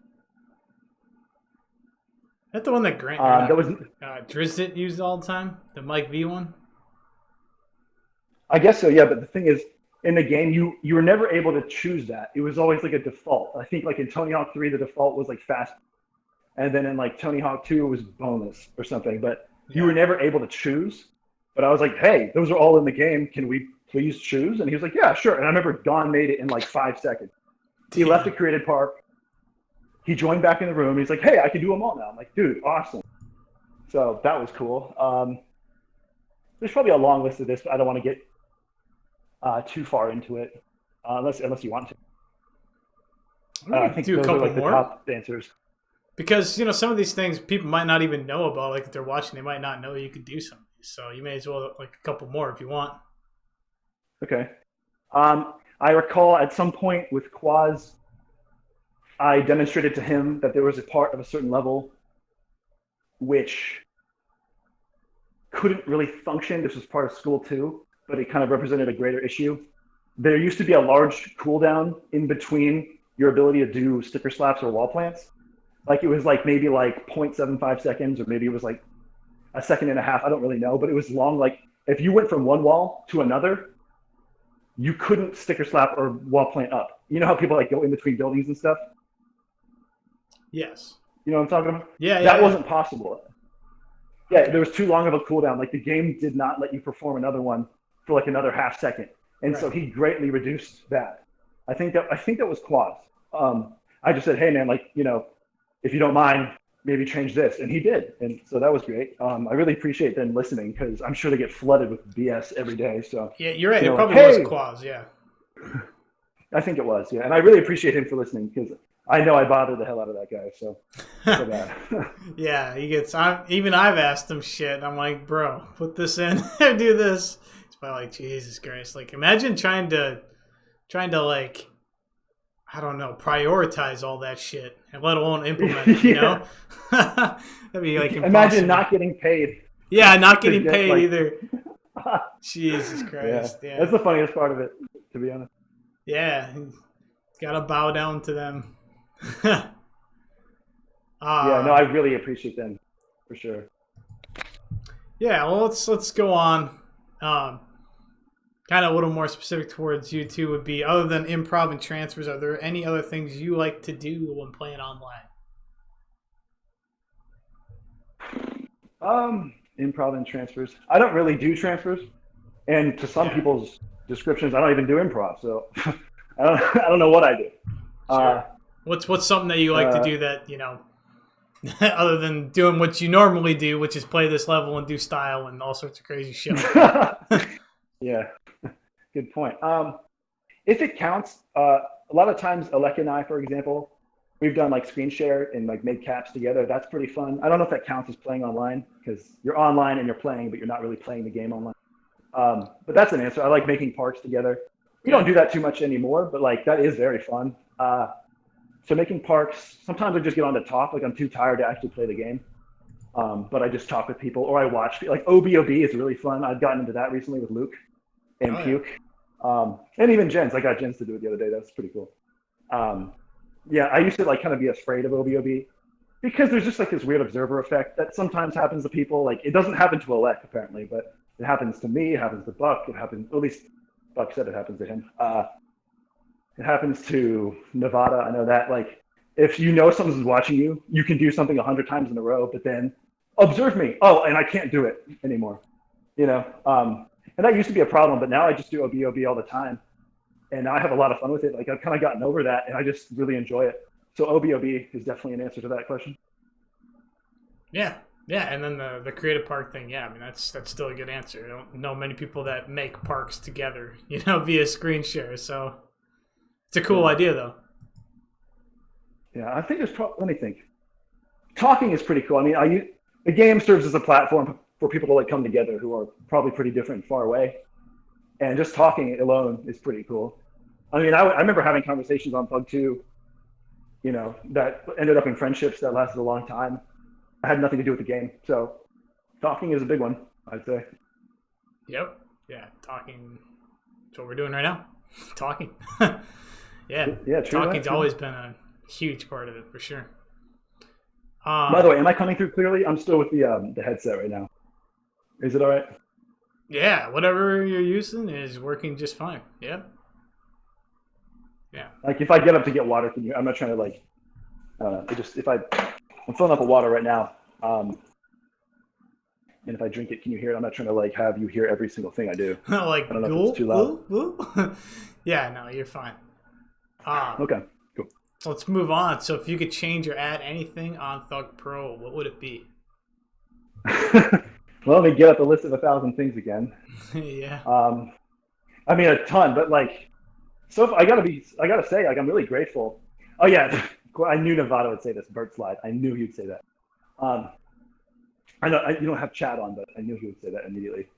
Is that the one that Drizzt used all the time? The Mike V one? I guess so, yeah. But the thing is, in the game, you were never able to choose that. It was always like a default. I think like in Tony Hawk 3, the default was like fast, and then in like Tony Hawk 2, it was boneless or something. But you were never able to choose. But I was like, hey, those are all in the game. Can we please choose? And he was like, yeah, sure. And I remember Don made it in like 5 seconds. He left the created park. He joined back in the room. He's like, hey, I can do them all now. I'm like, dude, awesome. So that was cool. There's probably a long list of this, but I don't want to get too far into it, unless you want to. I think do a couple more. The top answers. Because some of these things people might not even know about. Like if they're watching, they might not know you could do some of these. So you may as well like a couple more if you want. Okay. I recall at some point with Quaz, I demonstrated to him that there was a part of a certain level which couldn't really function. This was part of school too, but it kind of represented a greater issue. There used to be a large cooldown in between your ability to do sticker slaps or wall plants. Like it was like maybe like 0.75 seconds, or maybe it was like a second and a half. I don't really know, but it was long. Like if you went from one wall to another, you couldn't sticker slap or wall plant up. You know how people like go in between buildings and stuff? Yes. You know what I'm talking about? Yeah, That wasn't possible. Yeah, there was too long of a cooldown. Like the game did not let you perform another one for like another half second, and so he greatly reduced that. I think that was Quaz. I just said, hey man, like if you don't mind, maybe change this, and he did, and so that was great. I really appreciate them listening because I'm sure they get flooded with BS every day. So yeah, you're right. It probably like, hey, was Quaz. Yeah. I think it was. Yeah, and I really appreciate him for listening because I know I bothered the hell out of that guy. So bad. Yeah, he gets. Even I've asked him shit. I'm like, bro, put this in, do this. It's probably like, Jesus Christ. Like, imagine trying to like, I don't know, prioritize all that shit, and let alone implement it. You know, that'd be like impossible. Imagine not getting paid. Yeah, not getting paid either. Jesus Christ. Yeah, that's the funniest part of it, to be honest. Yeah, gotta bow down to them. Yeah, no, I really appreciate them for sure. Yeah, well, let's go on. Kind of a little more specific towards you two would be, other than improv and transfers, are there any other things you like to do when playing online? Improv and transfers. I don't really do transfers, and to some people's descriptions, I don't even do improv. So I don't know what I do. Sure. What's something that you like to do that other than doing what you normally do, which is play this level and do style and all sorts of crazy shit? Yeah, good point. If it counts, a lot of times Alec and I, for example, we've done like screen share and like made caps together. That's pretty fun. I don't know if that counts as playing online because you're online and you're playing, but you're not really playing the game online. But that's an answer. I like making parks together. We don't do that too much anymore, but like that is very fun. So making parks, sometimes I just get on to talk, like I'm too tired to actually play the game. But I just talk with people or I watch, like OBOB is really fun. I've gotten into that recently with Luke and Puke. And even Jens, I got Jens to do it the other day. That's pretty cool. Yeah, I used to like kind of be afraid of OBOB because there's just like this weird observer effect that sometimes happens to people. Like it doesn't happen to Alec apparently, but it happens to me, it happens to Buck, it happens, at least Buck said it happens to him. It happens to Nevada. I know that, like, if you know someone's watching you, you can do something 100 times in a row, but then observe me. Oh, and I can't do it anymore. And that used to be a problem, but now I just do OBOB all the time. And now I have a lot of fun with it. Like I've kind of gotten over that and I just really enjoy it. So OBOB is definitely an answer to that question. Yeah. Yeah, and then the creative park thing, I mean that's still a good answer. I don't know many people that make parks together, via screen share. So it's a cool idea though. Yeah, I think let me think. Talking is pretty cool. I mean, the game serves as a platform for people to like come together who are probably pretty different and far away. And just talking alone is pretty cool. I mean, I remember having conversations on THUGPro, that ended up in friendships that lasted a long time. I had nothing to do with the game. So talking is a big one, I'd say. Yep. Yeah, talking. That's what we're doing right now. Talking. Yeah, true. Talking's always been a huge part of it, for sure. By the way, am I coming through clearly? I'm still with the headset right now. Is it all right? Yeah, whatever you're using is working just fine. Yeah. Yeah. Like if I get up to get water, I'm not trying to like, I'm filling up with water right now. And if I drink it, can you hear it? I'm not trying to like have you hear every single thing I do. Like, I don't know if it's too loud. Yeah, no, you're fine. Okay, cool. So let's move on. So if you could change or add anything on THUGPro, what would it be? Well, let me get up the list of 1,000 things again. Yeah. I mean, a ton, but like, so I gotta say, like, I'm really grateful. Oh yeah, I knew Nevada would say this. Bert Slide. I knew he'd say that. I know you don't have chat on, but I knew he would say that immediately.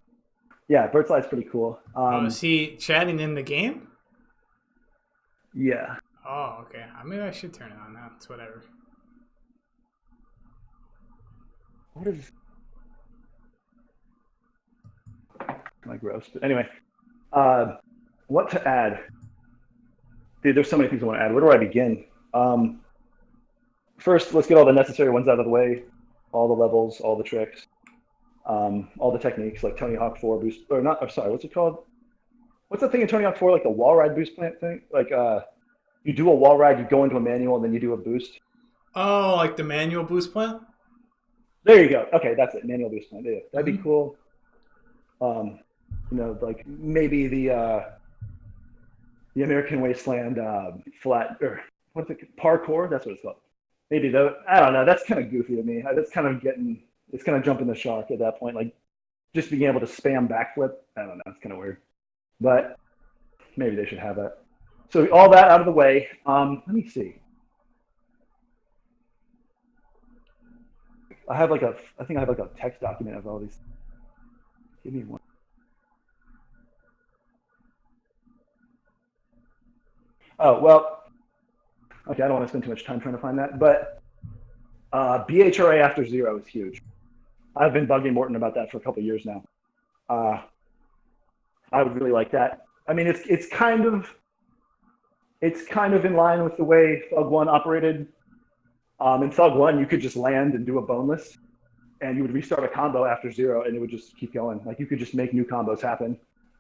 Yeah, Bert Slide's pretty cool. Is he chatting in the game? Yeah. Oh, okay. Maybe I should turn it on now. It's whatever. what is my gross? But anyway, what to add? Dude, there's so many things I want to add. Where do I begin? First, let's get all the necessary ones out of the way. All the levels, all the tricks, all the techniques, like Tony Hawk 4 boost, or not, or sorry, what's it called? What's the thing in Tony Hawk 4, like the wall ride boost plant thing? Like, you do a wall ride, you go into a manual, and then you do a boost. Oh, like the manual boost plant? There you go. Okay, that's it. Manual boost plant. Yeah, that'd be cool. Like maybe the American Wasteland flat, or what's it? Parkour. That's what it's called. Maybe though. I don't know. That's kind of goofy to me. That's kind of getting. It's kind of jumping the shark at that point. Like just being able to spam backflip. I don't know. It's kind of weird. But maybe they should have that. So all that out of the way. Let me see. I think I have like a text document of all these. Give me one. Oh, well, okay, I don't want to spend too much time trying to find that, but BHRA after zero is huge. I've been bugging Morton about that for a couple of years now. I would really like that. I mean, it's kind of in line with the way Thug 1 operated. In Thug 1, you could just land and do a boneless, and you would restart a combo after zero, and it would just keep going. Like you could just make new combos happen.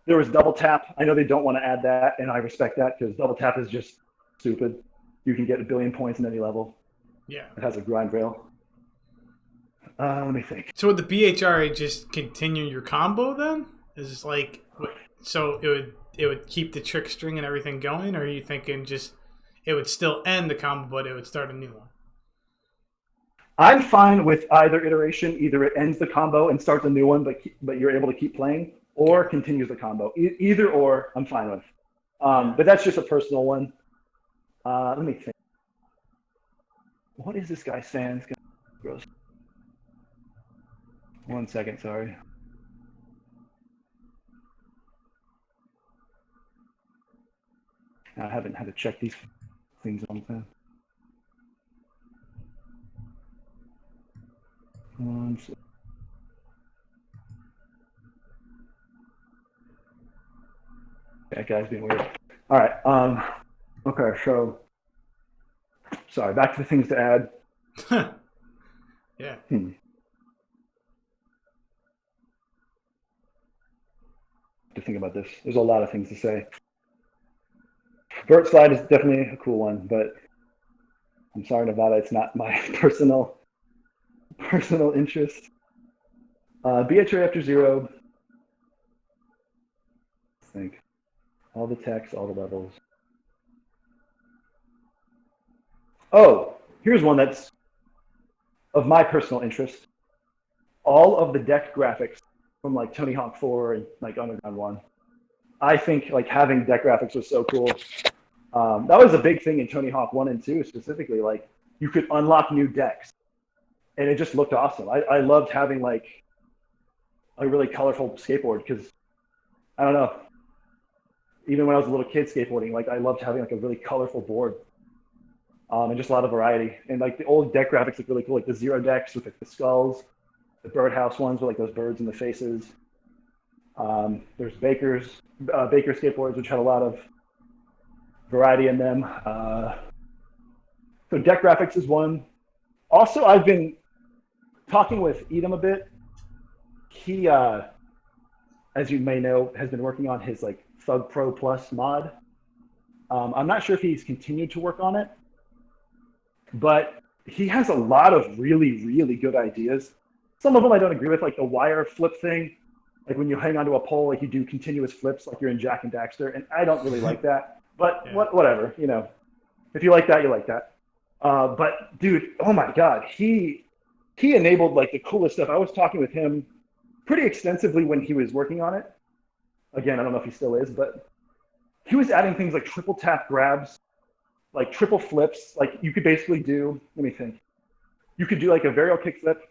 There was double tap. I know they don't want to add that, and I respect that because double tap is just stupid. You can get 1 billion points in any level. Yeah. It has a grind rail. Let me think. So would the BHRA just continue your combo then? Is it like so it would keep the trick string and everything going, or are you thinking just it would still end the combo but it would start a new one? I'm fine with either iteration. Either it ends the combo and starts a new one, but you're able to keep playing, or continues the combo. Either or, I'm fine with. But that's just a personal one. Let me think. What is this guy saying? It's gross. 1 second, sorry. I haven't had to check these things all the time. 1 second. That guy's being weird. All right. Okay, so sorry. Back to the things to add. Yeah. To think about this. There's a lot of things to say. Vert slide is definitely a cool one, but I'm sorry, Nevada, it's not my personal interest. BHA after zero. I think all the text, all the levels. Oh, here's one that's of my personal interest. All of the deck graphics from like Tony Hawk 4 and like Underground 1. I think like having deck graphics was so cool. That was a big thing in Tony Hawk 1 and 2 specifically. Like you could unlock new decks and it just looked awesome. I loved having like a really colorful skateboard because I don't know, even when I was a little kid skateboarding, like I loved having like a really colorful board and just a lot of variety. And like the old deck graphics look really cool, like the zero decks with like the skulls, the birdhouse ones with like those birds in the faces. There's Baker skateboards, which had a lot of variety in them. So deck graphics is one. Also, I've been talking with Edom a bit. He, as you may know, has been working on his like THUGPro Plus mod. I'm not sure if he's continued to work on it, but he has a lot of really, really good ideas. Some of them I don't agree with, like the wire flip thing. Like when you hang onto a pole, like you do continuous flips, like you're in Jack and Daxter, and I don't really like that. But yeah. Whatever, you know. If you like that, you like that. But dude, oh my God, he enabled like the coolest stuff. I was talking with him pretty extensively when he was working on it. Again, I don't know if he still is, but he was adding things like triple tap grabs, like triple flips. Like you could basically do, let me think. You could do like a varial kick flip,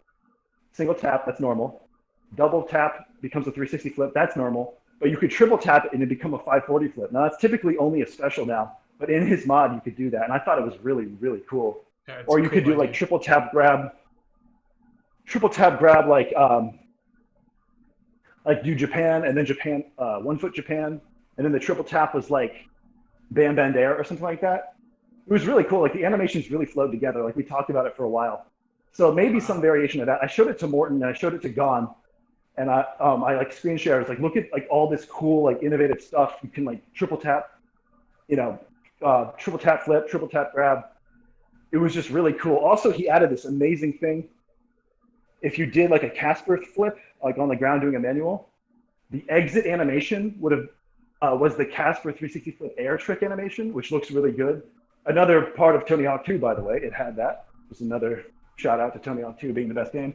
single tap, that's normal. Double tap becomes a 360 flip, that's normal. But you could triple tap it and it become a 540 flip. Now that's typically only a special now, but in his mod you could do that. And I thought it was really, really cool. Yeah, or you could do like triple tap grab triple tap grab like do Japan and then Japan 1 foot Japan, and then the triple tap was like Bam Bam Air or something like that. It was really cool. Like the animations really flowed together. Like we talked about it for a while. So maybe some variation of that. I showed it to Morton and I showed it to Gon, and I like screen shares. Like look at like all this cool like innovative stuff. You can like triple tap, triple tap flip, triple tap grab. It was just really cool. Also, he added this amazing thing. If you did like a Casper flip, like on the ground doing a manual, the exit animation would have was the Casper 360 flip air trick animation, which looks really good. Another part of Tony Hawk 2, by the way, it had that. It was another shout out to Tony Hawk 2 being the best game.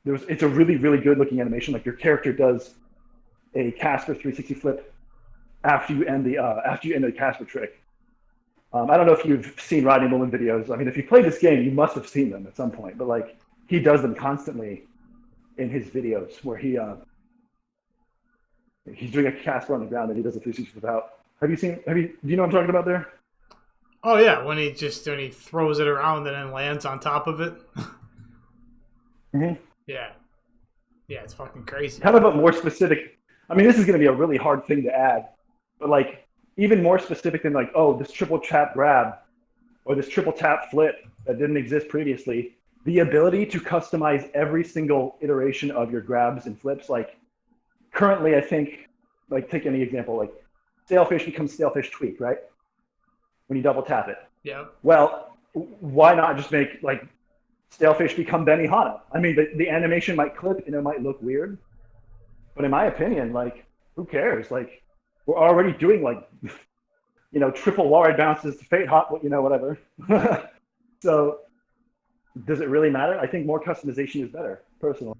It's a really, really good looking animation. Like your character does a Casper 360 flip after you end the Casper trick. I don't know if you've seen Riding Woman videos. I mean, if you played this game, you must have seen them at some point. But like, he does them constantly in his videos, where he's doing a Casper on the ground and he does a 360 flip out. Do you know what I'm talking about there? Oh yeah, when he throws it around and then lands on top of it. Mm-hmm. Yeah, it's fucking crazy. How about more specific? I mean, this is going to be a really hard thing to add, but like even more specific than like, oh, this triple tap grab or this triple tap flip that didn't exist previously. The ability to customize every single iteration of your grabs and flips. Like currently, I think, like take any example, like Stalefish becomes Stalefish Tweak, right? When you double tap it. Yeah. Well, why not just make like Stalefish become Benihana? I mean, the animation might clip and it might look weird, but in my opinion, like, who cares? Like, we're already doing like, triple wall ride bounces to Fate Hop, whatever. So, does it really matter? I think more customization is better, personally.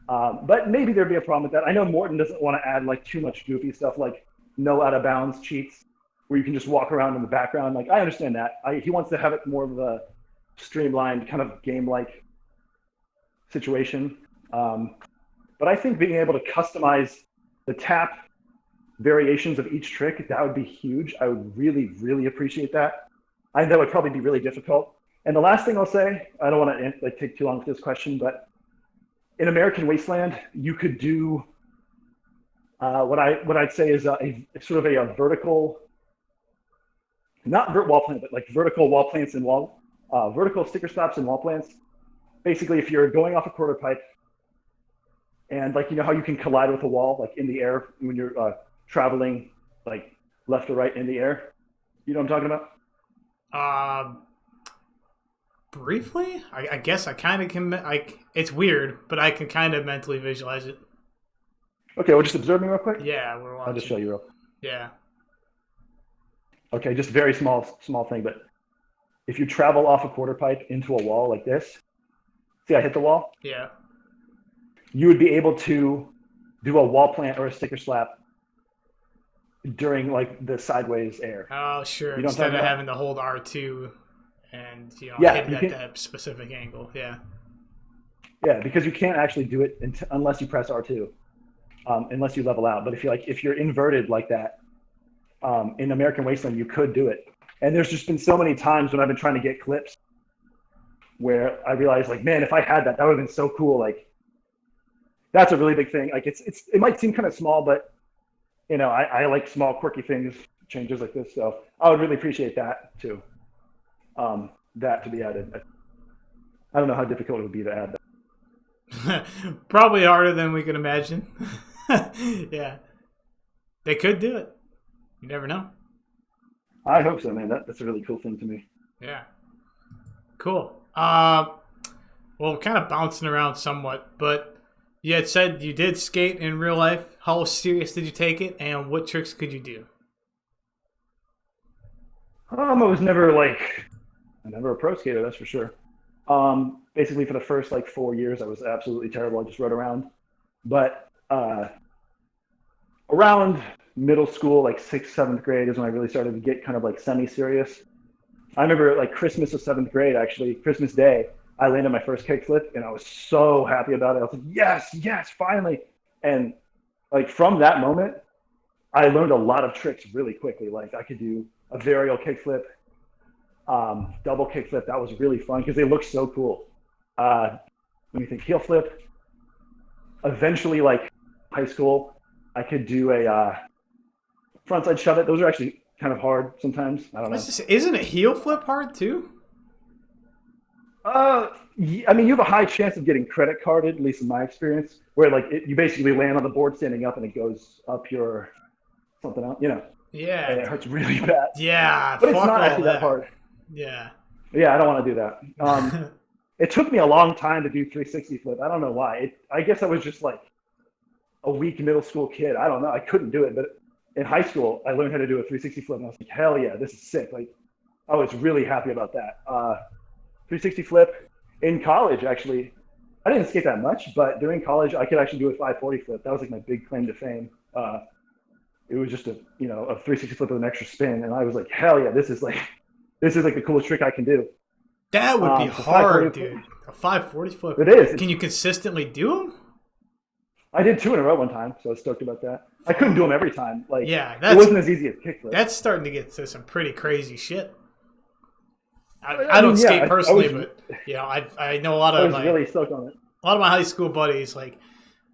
But maybe there'd be a problem with that. I know Morton doesn't want to add like too much goofy stuff, like no out of bounds cheats, where you can just walk around in the background. Like, I understand that. He wants to have it more of a streamlined kind of game-like situation. But I think being able to customize the tap variations of each trick, that would be huge. I would really, really appreciate that. I think that would probably be really difficult. And the last thing I'll say, I don't want to take too long with this question, but in American Wasteland, you could do what I'd say is a sort of a vertical, not wall plant, but like vertical wall plants and vertical sticker stops and wall plants. Basically, if you're going off a quarter pipe, and like how you can collide with a wall like in the air when you're traveling like left or right in the air. You know what I'm talking about? Briefly, I guess I kind of can. It's weird, but I can kind of mentally visualize it. Okay, well, just observe me real quick. Yeah, we're watching. I'll just show you real. Yeah. Okay, just very small thing, but if you travel off a quarter pipe into a wall like this, see, I hit the wall. Yeah. You would be able to do a wall plant or a sticker slap during like the sideways air. Oh, sure. Instead of having to hold R2 and hit at that specific angle. Yeah. Yeah, because you can't actually do it unless you press R2, unless you level out. But if you're inverted like that, in American Wasteland, you could do it. And there's just been so many times when I've been trying to get clips where I realized, like, man, if I had that, that would have been so cool. Like, that's a really big thing. Like, it might seem kind of small, but I like small quirky things, changes like this. So I would really appreciate that too. That to be added. I don't know how difficult it would be to add that. Probably harder than we could imagine. Yeah, they could do it. You never know. I hope so, man. That's a really cool thing to me. Yeah. Cool. Well, kind of bouncing around somewhat, but you had said you did skate in real life. How serious did you take it, and what tricks could you do? I was never a pro skater, that's for sure. Basically, for the first 4 years, I was absolutely terrible. I just rode around. But around middle school, 6th, 7th grade is when I really started to get kind of semi-serious. I remember Christmas of 7th grade, actually, Christmas Day, I landed my first kickflip and I was so happy about it. I was like, yes, finally. And from that moment, I learned a lot of tricks really quickly. I could do a varial kickflip, double kickflip. That was really fun because they looked so cool. Let me think. Heel flip. Eventually, like high school, I could do a frontside shove it. Those are actually kind of hard sometimes. I don't know. Isn't a heel flip hard too? I mean, you have a high chance of getting credit carded, at least in my experience, where like you basically land on the board standing up and it goes up your something else, and Yeah. it hurts really bad. Yeah. But it's Fuck not all actually that that. hard. Yeah. Yeah, I don't want to do that. It took me a long time to do 360 flip. I don't know why. I guess I was just like a weak middle school kid. I don't know. I couldn't do it. But in high school, I learned how to do a 360 flip, and I was like, hell yeah, this is sick. Like, I was really happy about that. 360 flip in college, actually. I didn't skate that much, but during college, I could actually do a 540 flip. That was like my big claim to fame. It was just a 360 flip with an extra spin, and I was like, hell yeah, this is like the coolest trick I can do. That would be So hard, 540 dude. A 540 flip. It is. Can you consistently do them? I did 2 in a row one time, so I was stoked about that. I couldn't do them every time. Like, Yeah, it wasn't as easy as kickflip. That's starting to get to some pretty crazy shit. I I don't mean, skate yeah, personally, but I know a lot I of was really stoked on it. my high school buddies. Like,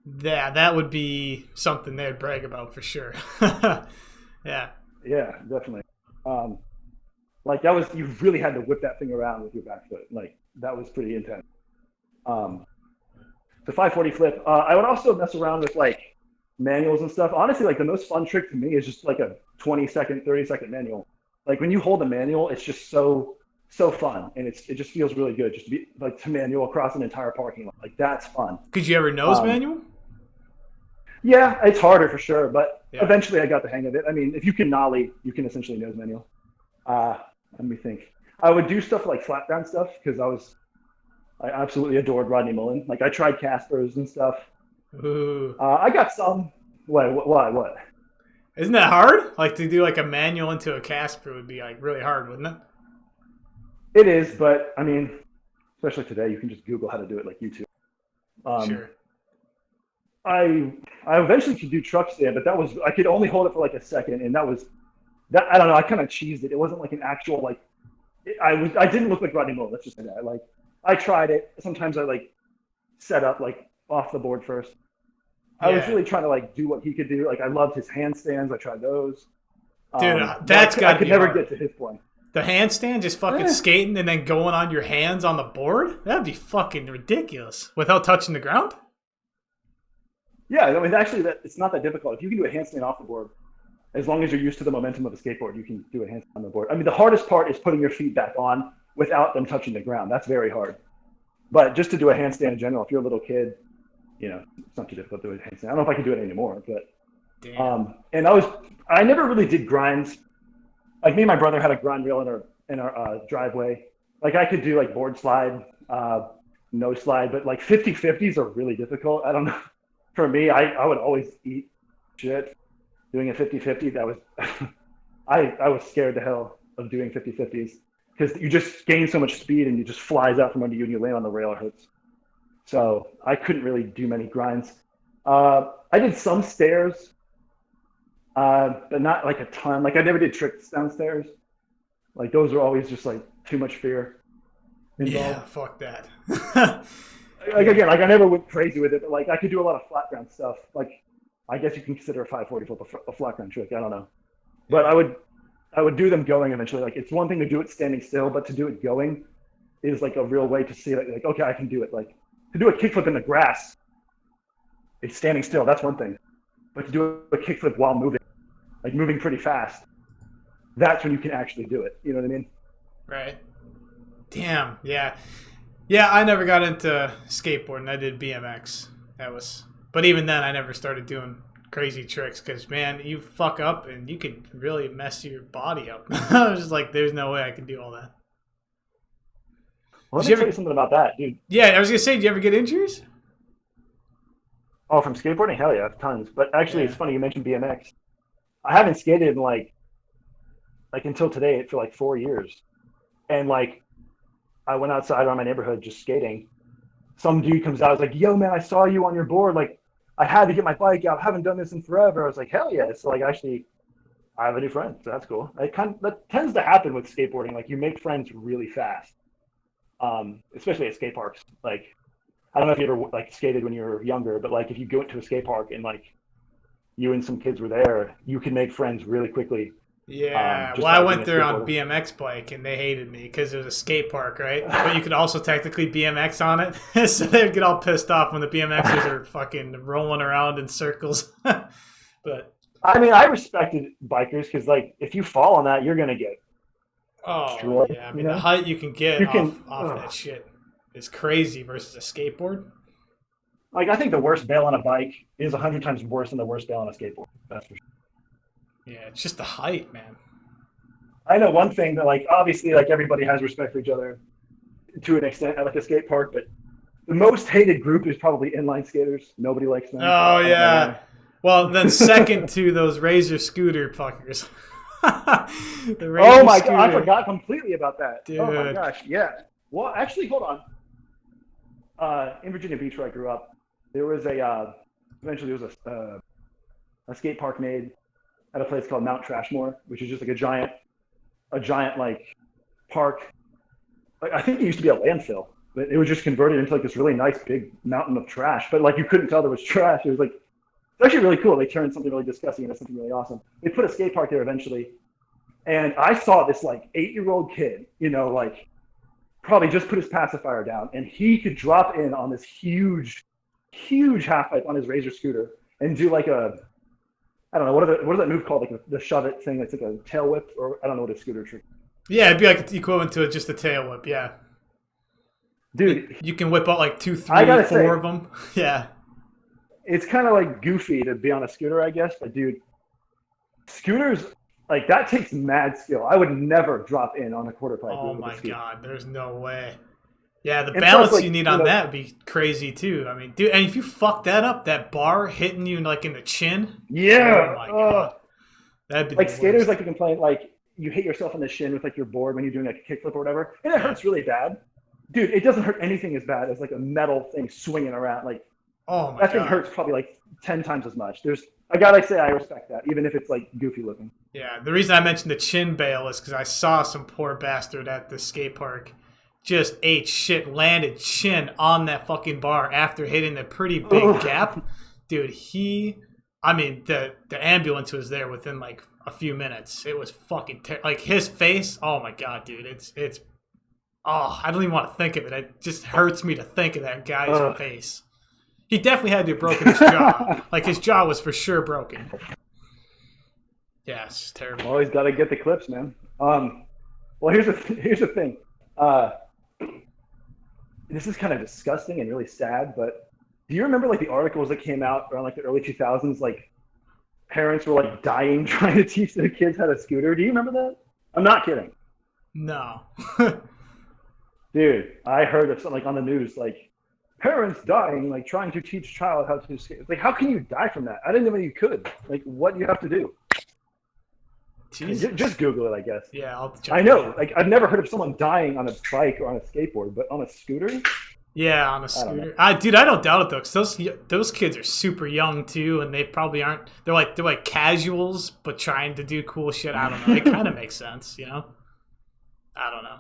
that would be something they'd brag about for sure. Yeah. Yeah, definitely. Like that was you really had to whip that thing around with your back foot. Like that was pretty intense. Um, the 540 flip. I would also mess around with like manuals and stuff. Honestly, like the most fun trick to me is just like a 20-second, 30-second manual. Like when you hold a manual, it's just so fun, and it just feels really good just to be like to manual across an entire parking lot. Like that's fun. Could you ever nose manual? Yeah, it's harder for sure, but Yeah. eventually I got the hang of it. I mean, if you can nollie, you can essentially nose manual. Let me think. I would do stuff like flat ground stuff because I absolutely adored Rodney Mullen. Like I tried Caspers and stuff. Ooh. I got some. What? Isn't that hard? Like to do like a manual into a Casper would be like really hard, wouldn't it? It is, but I mean, especially today, you can just Google how to do it like YouTube. Sure. I eventually could do truck stand, but I could only hold it for like a second, and that I don't know. I kind of cheesed it. It wasn't like an actual like. I didn't look like Rodney Mullen. Let's just say that. Like I tried it. Sometimes I like set up like off the board first. I was really trying to like do what he could do. Like I loved his handstands. I tried those. Dude, that's got to be I could never hard. get to his point. The handstand, just fucking skating and then going on your hands on the board? That'd be fucking ridiculous. Without touching the ground? Yeah, I mean, actually, it's not that difficult. If you can do a handstand off the board, as long as you're used to the momentum of a skateboard, you can do a handstand on the board. I mean, the hardest part is putting your feet back on without them touching the ground. That's very hard. But just to do a handstand in general, if you're a little kid, it's not too difficult to do a handstand. I don't know if I can do it anymore, but and I never really did grinds. Like me and my brother had a grind reel in our driveway. Like I could do like board slide, no slide, but like 50-50s are really difficult. I don't know. For me, I would always eat shit doing a 50-50. That was I was scared to hell of doing 50-50s because you just gain so much speed and it just flies out from under you and you land on the rail. It hurts. So I couldn't really do many grinds. I did some stairs, but not like a ton. Like I never did tricks downstairs. Like those are always just like too much fear involved. Yeah, fuck that. Like again, like I never went crazy with it, but like I could do a lot of flat ground stuff. Like I guess you can consider a 540 flip a flat ground trick. I don't know, but I would do them going eventually. Like it's one thing to do it standing still, but to do it going is like a real way to see it. Like okay, I can do it. Like to do a kickflip in the grass, it's standing still. That's one thing, but to do a kickflip while moving, like moving pretty fast, that's when you can actually do it. You know what I mean? Right. Damn. Yeah. Yeah, I never got into skateboarding. I did BMX. But even then, I never started doing crazy tricks because, man, you fuck up and you could really mess your body up. I was just like, there's no way I can do all that. Well, let me tell you something about that, dude. Yeah, I was gonna say, did you ever get injuries? Oh, from skateboarding? Hell yeah, tons. But actually, It's funny you mentioned BMX. I haven't skated in like until today for like 4 years, and like I went outside around my neighborhood just skating. Some dude comes out, I was like, "Yo, man, I saw you on your board. Like, I had to get my bike out. I haven't done this in forever." I was like, "Hell yeah!" So like, actually, I have a new friend, so that's cool. That tends to happen with skateboarding. Like, you make friends really fast. especially at skate parks. Like, I don't know if you ever like skated when you were younger, but like if you go into a skate park and like you and some kids were there, you can make friends really quickly. Yeah, Just well, I by being went a there on skateboarder. BMX bike, and they hated me because it was a skate park, right? But you could also technically BMX on it, so they'd get all pissed off when the BMXers are fucking rolling around in circles. But I mean, I respected bikers because like if you fall on that, you're gonna get oh destroyed. yeah, I You mean the know, height you can get you off can. off that shit is crazy versus a skateboard. Like I think the worst bail on a bike is 100 times worse than the worst bail on a skateboard. That's for sure. Yeah, it's just the height, man. I know one thing that like obviously like everybody has respect for each other to an extent at like a skate park, but the most hated group is probably inline skaters. Nobody likes them. Oh I don't know yeah. why. Well, then second to those Razor scooter fuckers. The Oh Razor my god, I scooter, forgot completely about that. Oh my dude. gosh, yeah. Well, actually, hold on. In Virginia Beach, where I grew up, there was eventually there was a skate park made at a place called Mount Trashmore, which is just like a giant like park. Like I think it used to be a landfill, but it was just converted into like this really nice big mountain of trash. But like you couldn't tell there was trash. It was like it's actually really cool. They turned something really disgusting into something really awesome. They put a skate park there eventually, and I saw this like 8-year-old kid, you know, like probably just put his pacifier down, and he could drop in on this huge half pipe on his Razor scooter and do like a I don't know what is that move called, like the shove it thing that's like a tail whip, or I don't know what a scooter trick. Yeah, it'd be like equivalent to just a tail whip. Yeah, Dude, you can whip out like 2, I 3, gotta 4 say, of them. Yeah. it's kind of like goofy to be on a scooter, I guess, but dude, scooters like that takes mad skill. I would never drop in on a quarter pipe Oh with a my scooter. god, there's no way. Yeah, the And plus, balance like you need you on know, that would be crazy too. I mean, dude, and if you fuck that up, that bar hitting you like in the chin. Oh yeah, my god, that'd be like the skaters worst. like to complain like you hit yourself in the shin with like your board when you're doing like a kickflip or whatever, and it Yeah. hurts really bad. Dude, it doesn't hurt anything as bad as like a metal thing swinging around. Like Oh my that thing god. hurts probably like 10 times as much. I gotta say I respect that, even if it's like goofy looking. Yeah, the reason I mentioned the chin bail is because I saw some poor bastard at the skate park just ate shit, landed chin on that fucking bar after hitting a pretty big Ugh. gap. Dude, I mean, the ambulance was there within like a few minutes. It was fucking like his face. Oh my god, dude, it's. Oh, I don't even want to think of it. It just hurts me to think of that guy's Ugh. face. He definitely had to have broken his jaw. Like his jaw was for sure broken. Yeah, it's just terrible. Always got to get the clips, man. Well, here's the thing. This is kind of disgusting and really sad, but do you remember like the articles that came out around like the early 2000s? Like parents were like dying trying to teach their kids how to scooter. Do you remember that? I'm not kidding. No. Dude, I heard of something like on the news, like parents dying, like trying to teach child how to skate. It's like, how can you die from that? I didn't know you could. Like, what do you have to do? Jesus. Just Google it, I guess. Yeah, I'll check I it know. out. Like, I've never heard of someone dying on a bike or on a skateboard, but on a scooter? Yeah, on a don't scooter. Dude, I don't doubt it though, because those kids are super young too, and they probably aren't. They're like casuals, but trying to do cool shit. I don't know. It kind of makes sense, you know. I don't know.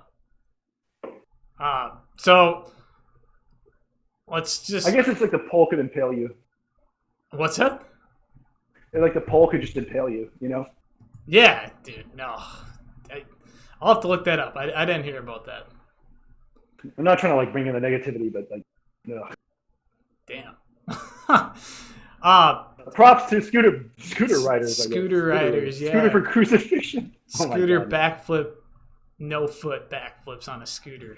So let's just. I guess it's like the pole could impale you. What's that? Like the pole could just impale you, you know? Yeah, dude. No, I'll have to look that up. I didn't hear about that. I'm not trying to like bring in the negativity, but like, ugh. Damn. Props to scooter riders. I guess. Scooter riders, yeah. Scooter for crucifixion. Oh my Scooter God. backflip, no foot backflips on a scooter.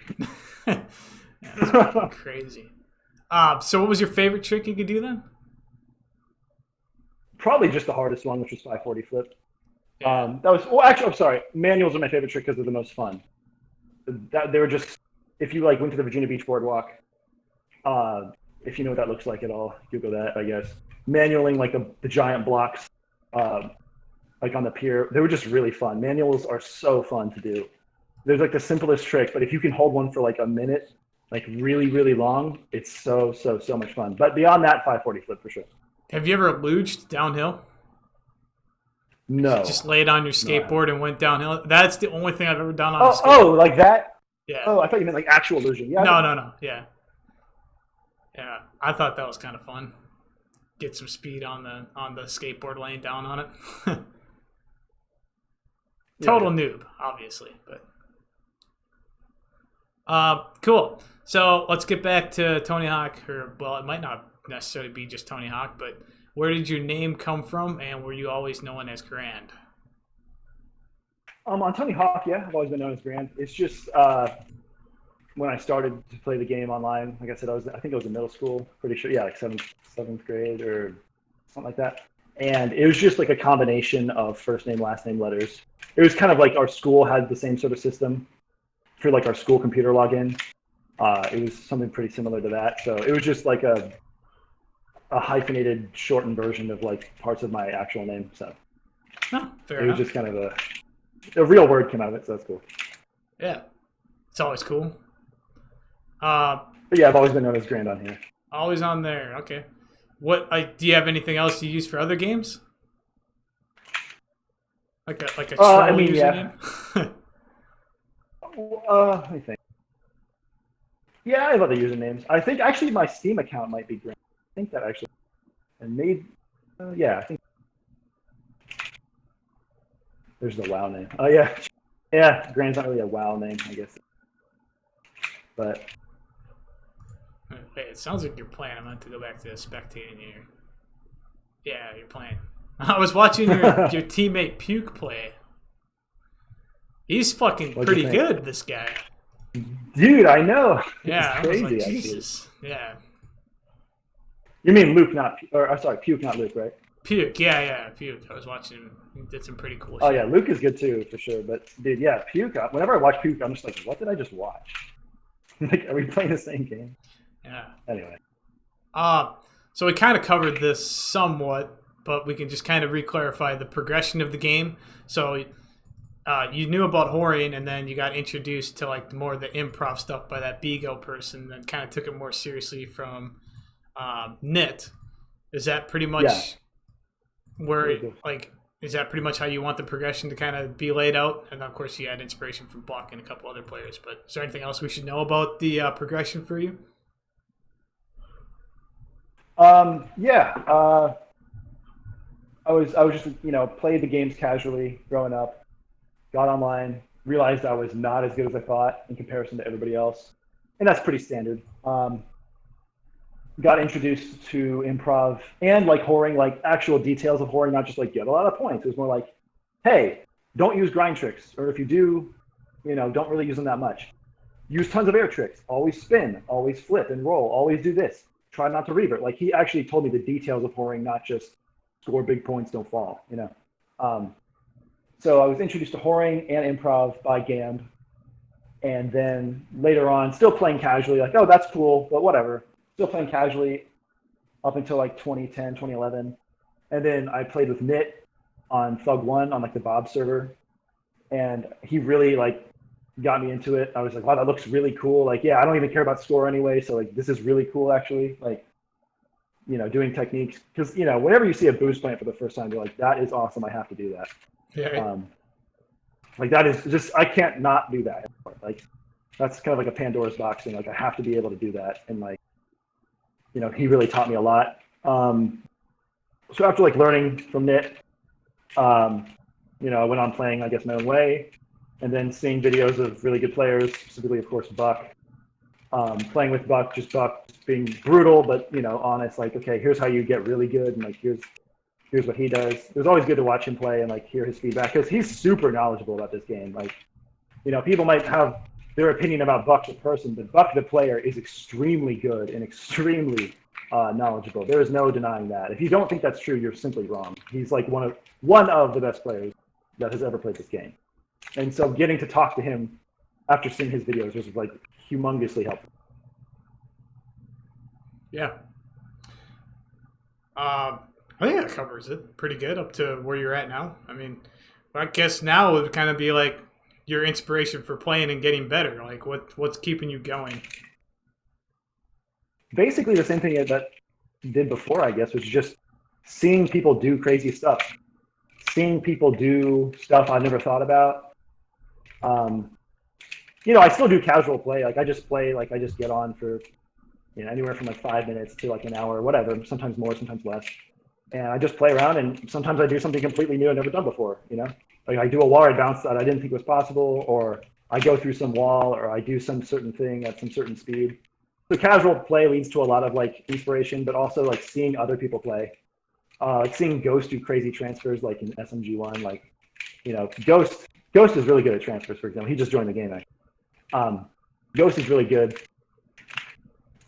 That's fucking crazy. So what was your favorite trick you could do then? Probably just the hardest one, which was 540 flip. Yeah. That was, well, actually, I'm sorry. Manuals are my favorite trick because they're the most fun. They were just, if you like went to the Virginia Beach boardwalk, if you know what that looks like at all, Google that, I guess. Manualing like the giant blocks, like on the pier, they were just really fun. Manuals are so fun to do. There's like the simplest trick, but if you can hold one for like a minute, like really, really long, it's so much fun. But beyond that, 540 flip for sure. Have you ever luged downhill? No. Just laid on your skateboard and went downhill? That's the only thing I've ever done on a skateboard. Oh, like that? Yeah. Oh, I thought you meant like actual luge. Yeah. No. Yeah. Yeah. I thought that was kind of fun. Get some speed on the skateboard laying down on it. Total noob, obviously, but cool. So let's get back to Tony Hawk, or well, it might not necessarily be just Tony Hawk, but where did your name come from, and were you always known as Grand? On Tony Hawk, yeah, I've always been known as Grand. It's just when I started to play the game online, like I said, I think I was in middle school, pretty sure, yeah, like seventh grade or something like that. And it was just like a combination of first name, last name, letters. It was kind of like our school had the same sort of system for like our school computer login. It was something pretty similar to that. So it was just like a hyphenated, shortened version of like parts of my actual name. So Fair it enough. was just kind of a real word came out of it. So that's cool. Yeah, it's always cool. But yeah, I've always been known as Grand on here. Always on there. Okay. What do you have anything else you use for other games? Like a troll I mean, username? Yeah. Let me think. Yeah, I have other usernames. I think actually my Steam account might be Grand. I think that actually, and maybe, yeah, I think there's the WoW name. Oh yeah, yeah. Grand's not really a WoW name, I guess. But Wait, it sounds like you're playing. I'm going to go back to spectating here. Yeah, you're playing. I was watching your teammate Puke play. He's fucking pretty good, this guy. Dude, I know. Yeah, it's crazy. I was like, Jesus. Yeah. You mean Luke, not or sorry, Puke, not Luke, right? Puke, yeah, Puke. I was watching him. He did some pretty cool shit. Oh yeah, Luke is good too, for sure. But dude, yeah, Puke. Whenever I watch Puke, I'm just like, what did I just watch? Like, are we playing the same game? Yeah. Anyway. So we kind of covered this somewhat, but we can just kind of re-clarify the progression of the game. So you knew about whoring, and then you got introduced to like more of the improv stuff by that Bigo person, and kind of took it more seriously from Knit. Is that pretty much where like? Is that pretty much how you want the progression to kind of be laid out? And of course, you had inspiration from Buck and a couple other players. But is there anything else we should know about the progression for you? Yeah. I was just played the games casually growing up. Got online, realized I was not as good as I thought in comparison to everybody else, and that's pretty standard. Got introduced to improv and like whoring, like actual details of whoring, not just like get a lot of points. It was more like, hey, don't use grind tricks, or if you do, don't really use them that much. Use tons of air tricks. Always spin, always flip and roll, always do this. Try not to revert. Like he actually told me the details of whoring, not just score big points, don't fall. So I was introduced to whoring and improv by Gand, and then later on, still playing casually, like, oh, that's cool, but whatever. Still playing casually up until like 2010, 2011. And then I played with Knit on Thug1 on like the Bob server. And he really like got me into it. I was like, wow, that looks really cool. Like, yeah, I don't even care about score anyway. So like, this is really cool actually. Like, doing techniques. Because, whenever you see a boost plant for the first time, you're like, that is awesome. I have to do that. Yeah. Like that is just, I can't not do that. Like, that's kind of like a Pandora's box thing. Like I have to be able to do that. And like, he really taught me a lot. So after like learning from Knit, I went on playing, I guess, my own way, and then seeing videos of really good players, specifically, of course, Buck. Playing with Buck being brutal, but honest. Like, okay, here's how you get really good, and like here's what he does. It was always good to watch him play and like hear his feedback because he's super knowledgeable about this game. Like, people might have their opinion about Buck the person, but Buck the player is extremely good and extremely knowledgeable. There is no denying that. If you don't think that's true, you're simply wrong. He's like one of the best players that has ever played this game. And so getting to talk to him after seeing his videos was like humongously helpful. Yeah. I think that covers it pretty good up to where you're at now. I mean, I guess now it would kind of be like your inspiration for playing and getting better. Like what's keeping you going? Basically the same thing that did before, I guess, was just seeing people do crazy stuff. Seeing people do stuff I never thought about. I still do casual play. Like I just play, like I just get on for, anywhere from like 5 minutes to like an hour, whatever. Sometimes more, sometimes less. And I just play around, and sometimes I do something completely new I've never done before. Like I do a wall ride bounce that I didn't think was possible, or I go through some wall, or I do some certain thing at some certain speed. So casual play leads to a lot of like inspiration, but also like seeing other people play. Like seeing Ghost do crazy transfers, like in SMG1. Like, Ghost is really good at transfers. For example, he just joined the game. Actually. Ghost is really good.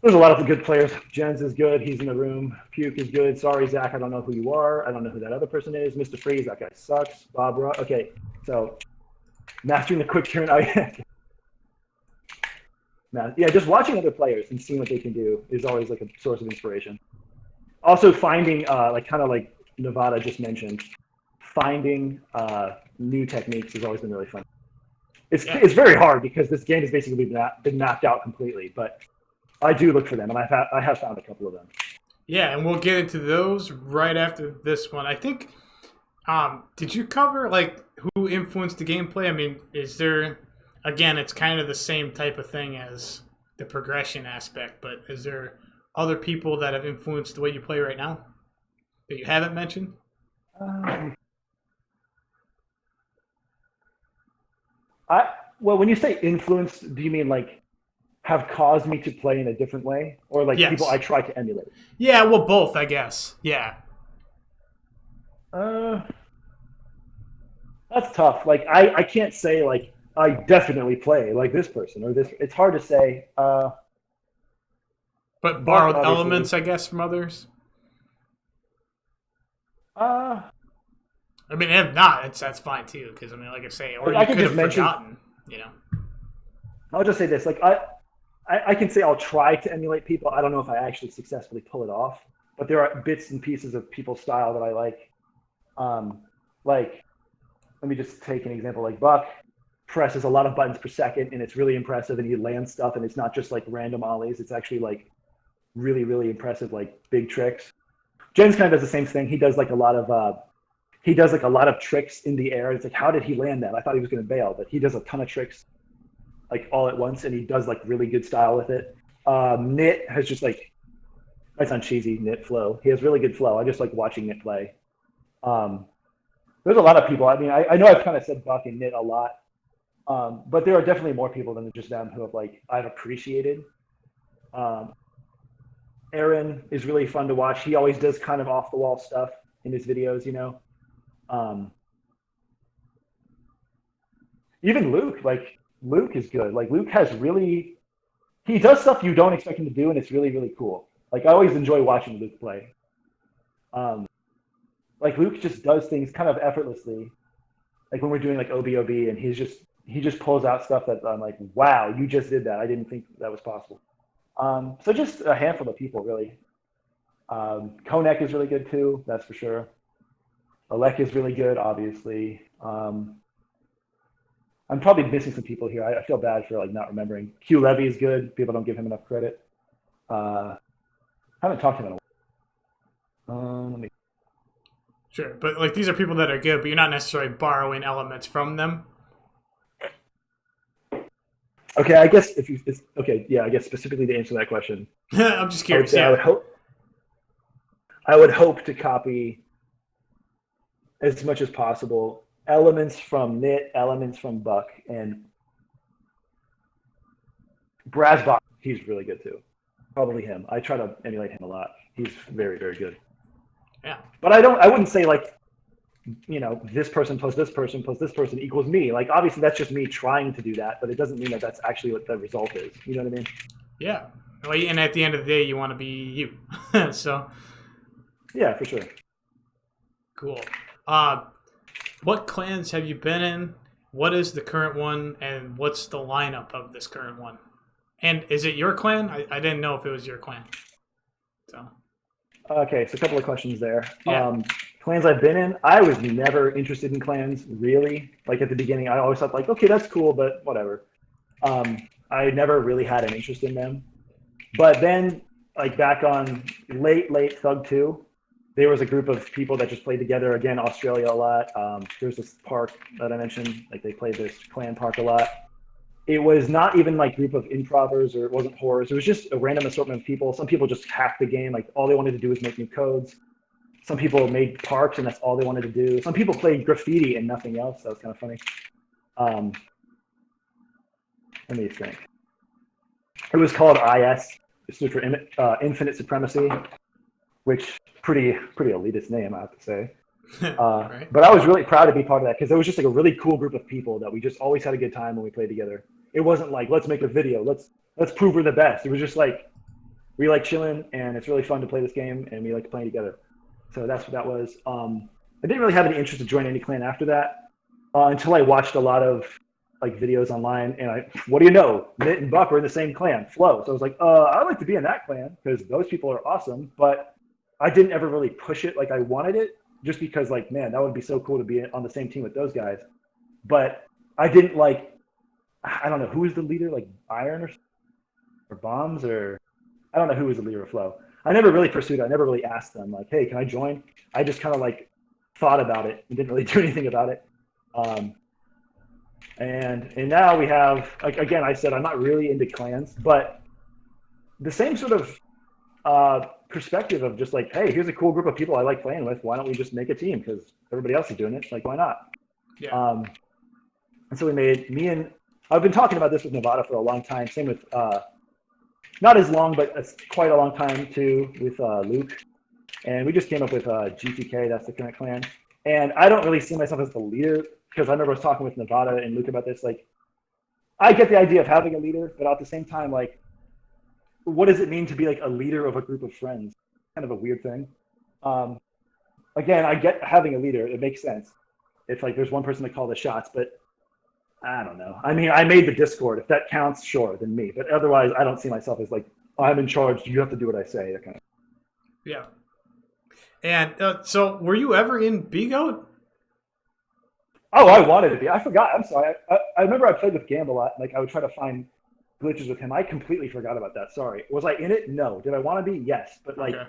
There's a lot of good players. Jens is good. He's in the room. Puke is good. Sorry, Zach. I don't know who you are. I don't know who that other person is. MistaFreeze. That guy sucks. Bob. Okay. So mastering the quick turn. Yeah, just watching other players and seeing what they can do is always like a source of inspiration. Also finding, like kind of like Nevada just mentioned, finding new techniques has always been really fun. It's very hard because this game has basically been mapped out completely, but I do look for them, and I have found a couple of them. Yeah, and we'll get into those right after this one. I think, did you cover like who influenced the gameplay? I mean, is there, again, it's kind of the same type of thing as the progression aspect, but is there other people that have influenced the way you play right now that you haven't mentioned? Well, when you say influence, do you mean like have caused me to play in a different way, or like Yes. people I try to emulate? Yeah, well, both, I guess. Yeah. That's tough. Like I can't say like I definitely play like this person or this. It's hard to say. But borrowed elements, I guess, from others. I mean, if not, that's fine too. Because I mean, like I say, or you could have forgotten. I'll just say this: like I can say I'll try to emulate people. I don't know if I actually successfully pull it off, but there are bits and pieces of people's style that I like. Like, let me just take an example. Like Buck presses a lot of buttons per second, and it's really impressive. And he lands stuff, and it's not just like random ollies. It's actually like really, really impressive, like big tricks. Jens kind of does the same thing. He does like a lot of tricks in the air. It's like, how did he land that? I thought he was going to bail, but he does a ton of tricks like all at once, and he does like really good style with it. Nit has just like, that sounds cheesy, Nit flow. He has really good flow. I just like watching Nit play. There's a lot of people. I mean, I know I've kind of said Buck and Nit a lot, but there are definitely more people than just them who have like I've appreciated. Aaron is really fun to watch. He always does kind of off the wall stuff in his videos, Even Luke, like Luke is good. Like Luke he does stuff you don't expect him to do, and it's really, really cool. Like I always enjoy watching Luke play. Like Luke just does things kind of effortlessly. Like when we're doing like OBOB, and he just pulls out stuff that I'm like, wow, you just did that. I didn't think that was possible. So just a handful of people, really. Konek is really good too, that's for sure. Alek is really good, obviously. I'm probably missing some people here. I feel bad for like not remembering. Q Levy is good. People don't give him enough credit. I haven't talked to him in a while. Let me. Sure, but like these are people that are good, but you're not necessarily borrowing elements from them. Okay, I guess I guess specifically to answer that question. I'm just curious. I would hope to copy as much as possible elements from Nit, elements from Buck, and Brasbach. He's really good too. Probably him. I try to emulate him a lot. He's very, very good. Yeah. But I wouldn't say like, this person plus this person plus this person equals me. Like obviously that's just me trying to do that, but it doesn't mean that that's actually what the result is. You know what I mean? Yeah. Well, and at the end of the day, you want to be you. So. Yeah, for sure. Cool. What clans have you been in? What is the current one, and what's the lineup of this current one? And is it your clan? I didn't know if it was your clan. So. Okay, so a couple of questions there. Yeah. Clans I've been in, I was never interested in clans, really. Like at the beginning, I always thought like, okay, that's cool, but whatever. I never really had an interest in them. But then, like back on late Thug 2, there was a group of people that just played together. Again, Australia a lot. There's this park that I mentioned, like they played this clan park a lot. it was not even like group of improvers or it wasn't horrors. It was just a random assortment of people. Some people just hacked the game. Like all they wanted to do was make new codes. Some people made parks and that's all they wanted to do. Some people played graffiti and nothing else. That was kind of funny. Let me think. It was called IS. It stood for Infinite Supremacy, which pretty elitist name, I have to say. Right. But I was really proud to be part of that because it was just like a really cool group of people that we just always had a good time when we played together. It wasn't like, let's make a video, let's prove we're the best. It was just like, we like chilling and it's really fun to play this game and we like playing together. So that's what that was. I didn't really have any interest to join any clan after that until I watched a lot of like videos online and what do you know? Mitt and Buck are in the same clan, Flow. So I was like, I'd like to be in that clan because those people are awesome, but I didn't ever really push it like I wanted it just because like, man, that would be so cool to be on the same team with those guys. But I didn't like, I don't know, who was the leader, like Iron or Bombs or I don't know who was the leader of Flow. I never really pursued it. I never really asked them like, hey, can I join? I just kind of like thought about it and didn't really do anything about it. And now we have, like, again, I said I'm not really into clans, but the same sort of perspective of just like, hey, here's a cool group of people I like playing with. Why don't we just make a team? Because everybody else is doing it. Like, why not? Yeah. And so I've been talking about this with Nevada for a long time. Same with, not as long, but quite a long time too with Luke. And we just came up with GTK, that's the current clan. And I don't really see myself as the leader because I remember I was talking with Nevada and Luke about this. Like, I get the idea of having a leader, but at the same time, like, what does it mean to be like a leader of a group of friends? Kind of a weird thing. Again, I get having a leader. It makes sense. It's like there's one person to call the shots, but I don't know. I mean, I made the Discord. If that counts, sure, then me. But otherwise, I don't see myself as like, I'm in charge. You have to do what I say. That kind of. Yeah. And so were you ever in B-Goat? Oh, I wanted to be. I forgot. I'm sorry. I remember I played with Gamb a lot. Like, I would try to find glitches with him. I completely forgot about that. Sorry. Was I in it? No. Did I want to be? Yes. But like, okay.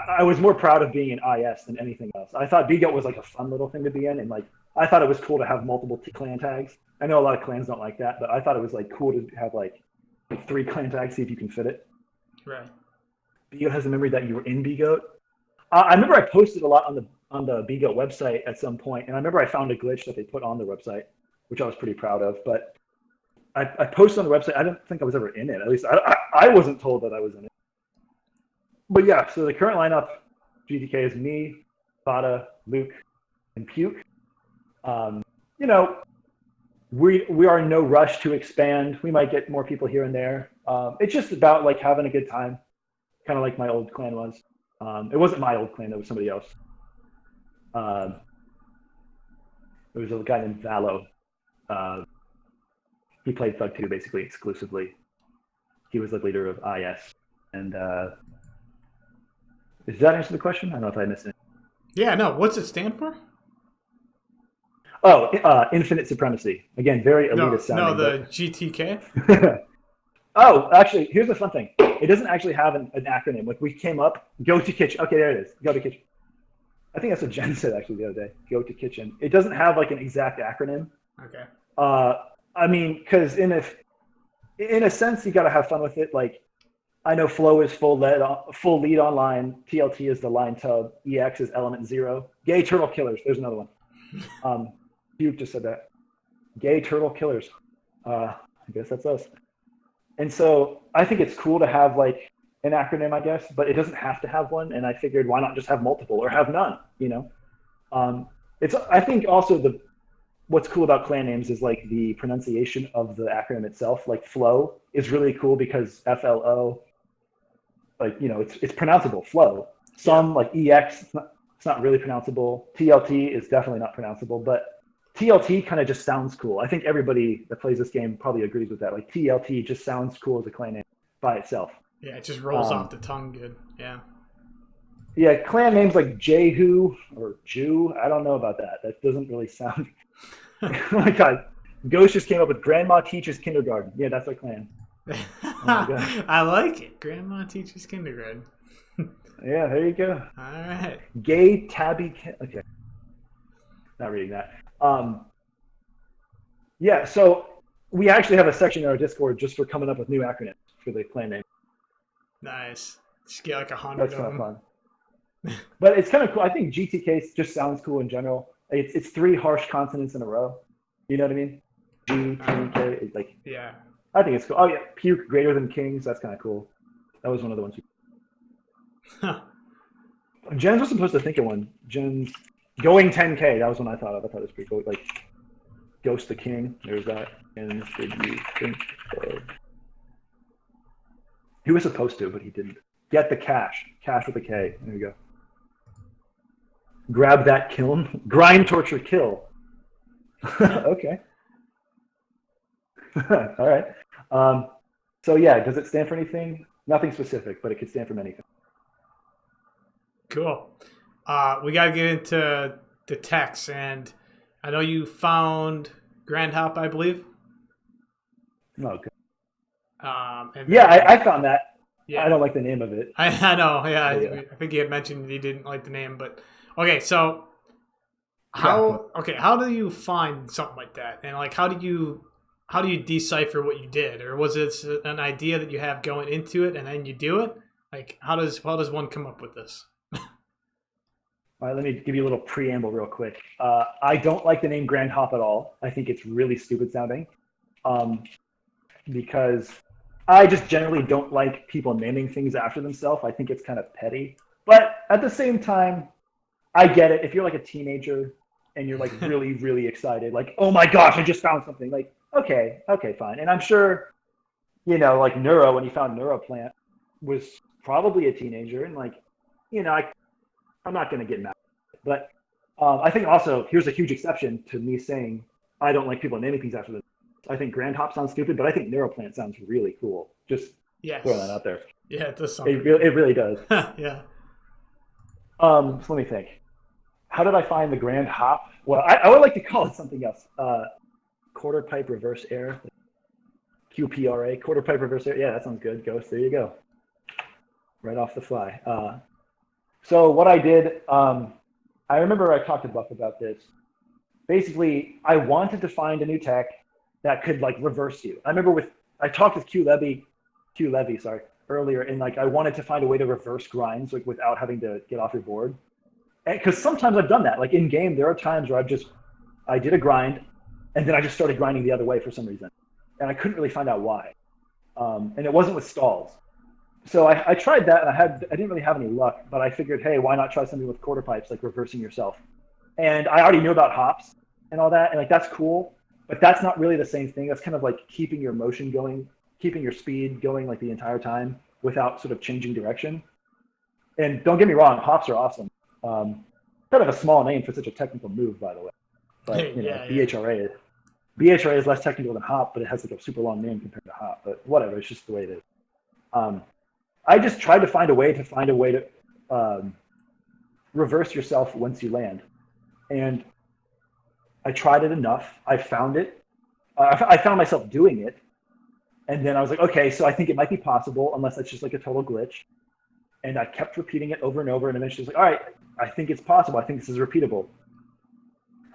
I was more proud of being in IS than anything else. I thought B-Goat was like a fun little thing to be in, and like I thought it was cool to have multiple clan tags. I know a lot of clans don't like that, but I thought it was like cool to have like 3 clan tags, see if you can fit it. Right. B-Goat has a memory that you were in B-Goat. I remember I posted a lot on the B-Goat website at some point, and I remember I found a glitch that they put on the website, which I was pretty proud of. But I posted on the website. I don't think I was ever in it. At least I wasn't told that I was in it. But yeah, so the current lineup, GTK, is me, Fada, Luke, and Puke. You know, we are in no rush to expand. We might get more people here and there. It's just about like having a good time, kind of like my old clan was. It wasn't my old clan; it was somebody else. It was a guy named Valo. He played THUGPro basically exclusively. He was the leader of IS. And does that answer the question? I don't know if I missed it. Yeah, no. What's it stand for? Oh, Infinite Supremacy. Again, very elitist sounding. No, the but... GTK? Oh, actually, here's the fun thing. It doesn't actually have an acronym. Like, we came up, go to kitchen. Okay, there it is. Go to kitchen. I think that's what Jen said actually the other day. Go to kitchen. It doesn't have like an exact acronym. Okay. I mean, because in a sense, you got to have fun with it. Like, I know Flow is full lead online. TLT is the line tub. EX is element 0. Gay turtle killers. There's another one. Duke just said that. Gay turtle killers. I guess that's us. And so I think it's cool to have like an acronym, I guess, but it doesn't have to have one. And I figured, why not just have multiple or have none? You know, I think also what's cool about clan names is like the pronunciation of the acronym itself. Like Flow is really cool because FLO, like, you know, it's pronounceable, Flow. Some like EX, it's not really pronounceable. TLT is definitely not pronounceable, but TLT kind of just sounds cool. I think everybody that plays this game probably agrees with that. Like, TLT just sounds cool as a clan name by itself. Yeah, it just rolls off the tongue good. Yeah. Yeah, clan names like Jehu or Jew, I don't know about that. That doesn't really sound... Oh my God. Ghost just came up with Grandma Teaches Kindergarten. Yeah, that's our clan. Oh I like it. Grandma Teaches Kindergarten. Yeah, there you go. All right. Gay Tabby... Okay. Not reading that. Yeah, so We actually have a section in our Discord just for coming up with new acronyms for the clan name. Nice. Just get like 100 That's of kind of them. fun. But it's kind of cool. I think GTK just sounds cool in general. It's three harsh consonants in a row. You know what I mean? GTK. It's like, Yeah. I think it's cool. Oh yeah, puke greater than kings. That's kind of cool. That was one of the ones. Jens was supposed to think of one. Jens going 10K. That was one I thought of. I thought it was pretty cool. Like Ghost the King. There's that. And did you think of? He was supposed to, but he didn't. Get the cash. Cash with a K. There you go. Grab that kiln. Grind, torture, kill. Okay. All right. So yeah, does it stand for anything? Nothing specific, but it could stand for many things. Cool. We got to get into the techs, and I know you found Grand Hop, I believe. Okay. And Yeah, then, I found that. yeah, I don't like the name of it. I know. Yeah, Yeah. I think he had mentioned he didn't like the name, but okay. So Yeah. how do you find something like that, and like how do you decipher what you did, or was it an idea that you have going into it and then you do it? Like how does one come up with this? All right, let me give you a little preamble real quick. I don't like the name Grand Hop at all. I think it's really stupid sounding. Because I just generally don't like people naming things after themselves. I think it's kind of petty. But at the same time, I get it. If you're like a teenager and you're like really, really excited, like, oh my gosh, I just found something. Like, okay, fine. And I'm sure, like Neuro, when he found Neuroplant, was probably a teenager. And like, I'm not going to get mad. But I think also, here's a huge exception to me saying I don't like people naming things after them. I think Grand Hop sounds stupid, but I think Neuroplant sounds really cool. Just Yes. throwing that out there. Yeah, it does sound. It really does. Yeah. So let me think. How did I find the Grand Hop? Well, I would like to call it something else. Quarter pipe reverse air. QPRA. Quarter pipe reverse air. Yeah, that sounds good. Ghost. There you go. Right off the fly. So what I did, I remember I talked to Buck about this. Basically, I wanted to find a new tech that could like reverse you. I remember I talked with Q Levy, earlier, and like I wanted to find a way to reverse grinds like without having to get off your board. Because sometimes I've done that. Like in game, there are times where I did a grind, and then I just started grinding the other way for some reason, and I couldn't really find out why. And it wasn't with stalls. So I tried that, and I didn't really have any luck. But I figured, hey, why not try something with quarter pipes, like reversing yourself? And I already knew about hops and all that, and like that's cool. But that's not really the same thing. That's kind of like keeping your motion going, keeping your speed going like the entire time without sort of changing direction. And don't get me wrong, hops are awesome. Kind of a small name for such a technical move, by the way. But BHRA is less technical than hop, but it has like a super long name compared to hop. But whatever, it's just the way it is. I just tried to find a way to reverse yourself once you land, and I tried it enough. I found it. I found myself doing it, and then I was like, okay, so I think it might be possible, unless it's just like a total glitch. And I kept repeating it over and over, and eventually I was like, all right, I think it's possible. I think this is repeatable.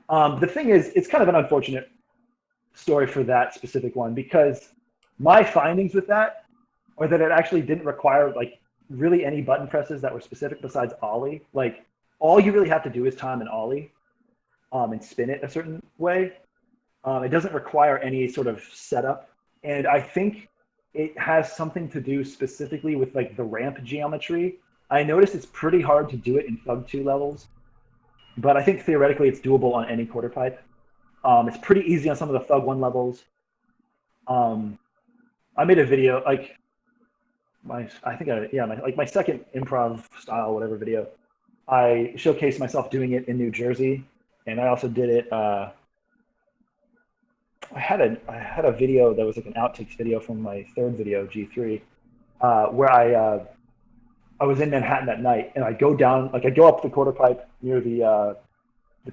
The thing is, it's kind of an unfortunate story for that specific one, because my findings with that are that it actually didn't require like really any button presses that were specific besides ollie. Like all you really have to do is time an ollie and spin it a certain way. It doesn't require any sort of setup. And I think it has something to do specifically with like the ramp geometry. I noticed it's pretty hard to do it in THUG2 levels, but I think theoretically it's doable on any quarter pipe. It's pretty easy on some of the THUG1 levels. I made a video like my second improv style whatever video. I showcased myself doing it in New Jersey, and I also did it. I had a video that was like an outtakes video from my third video, G3, where I was in Manhattan that night, and I go down, like I go up the quarter pipe near the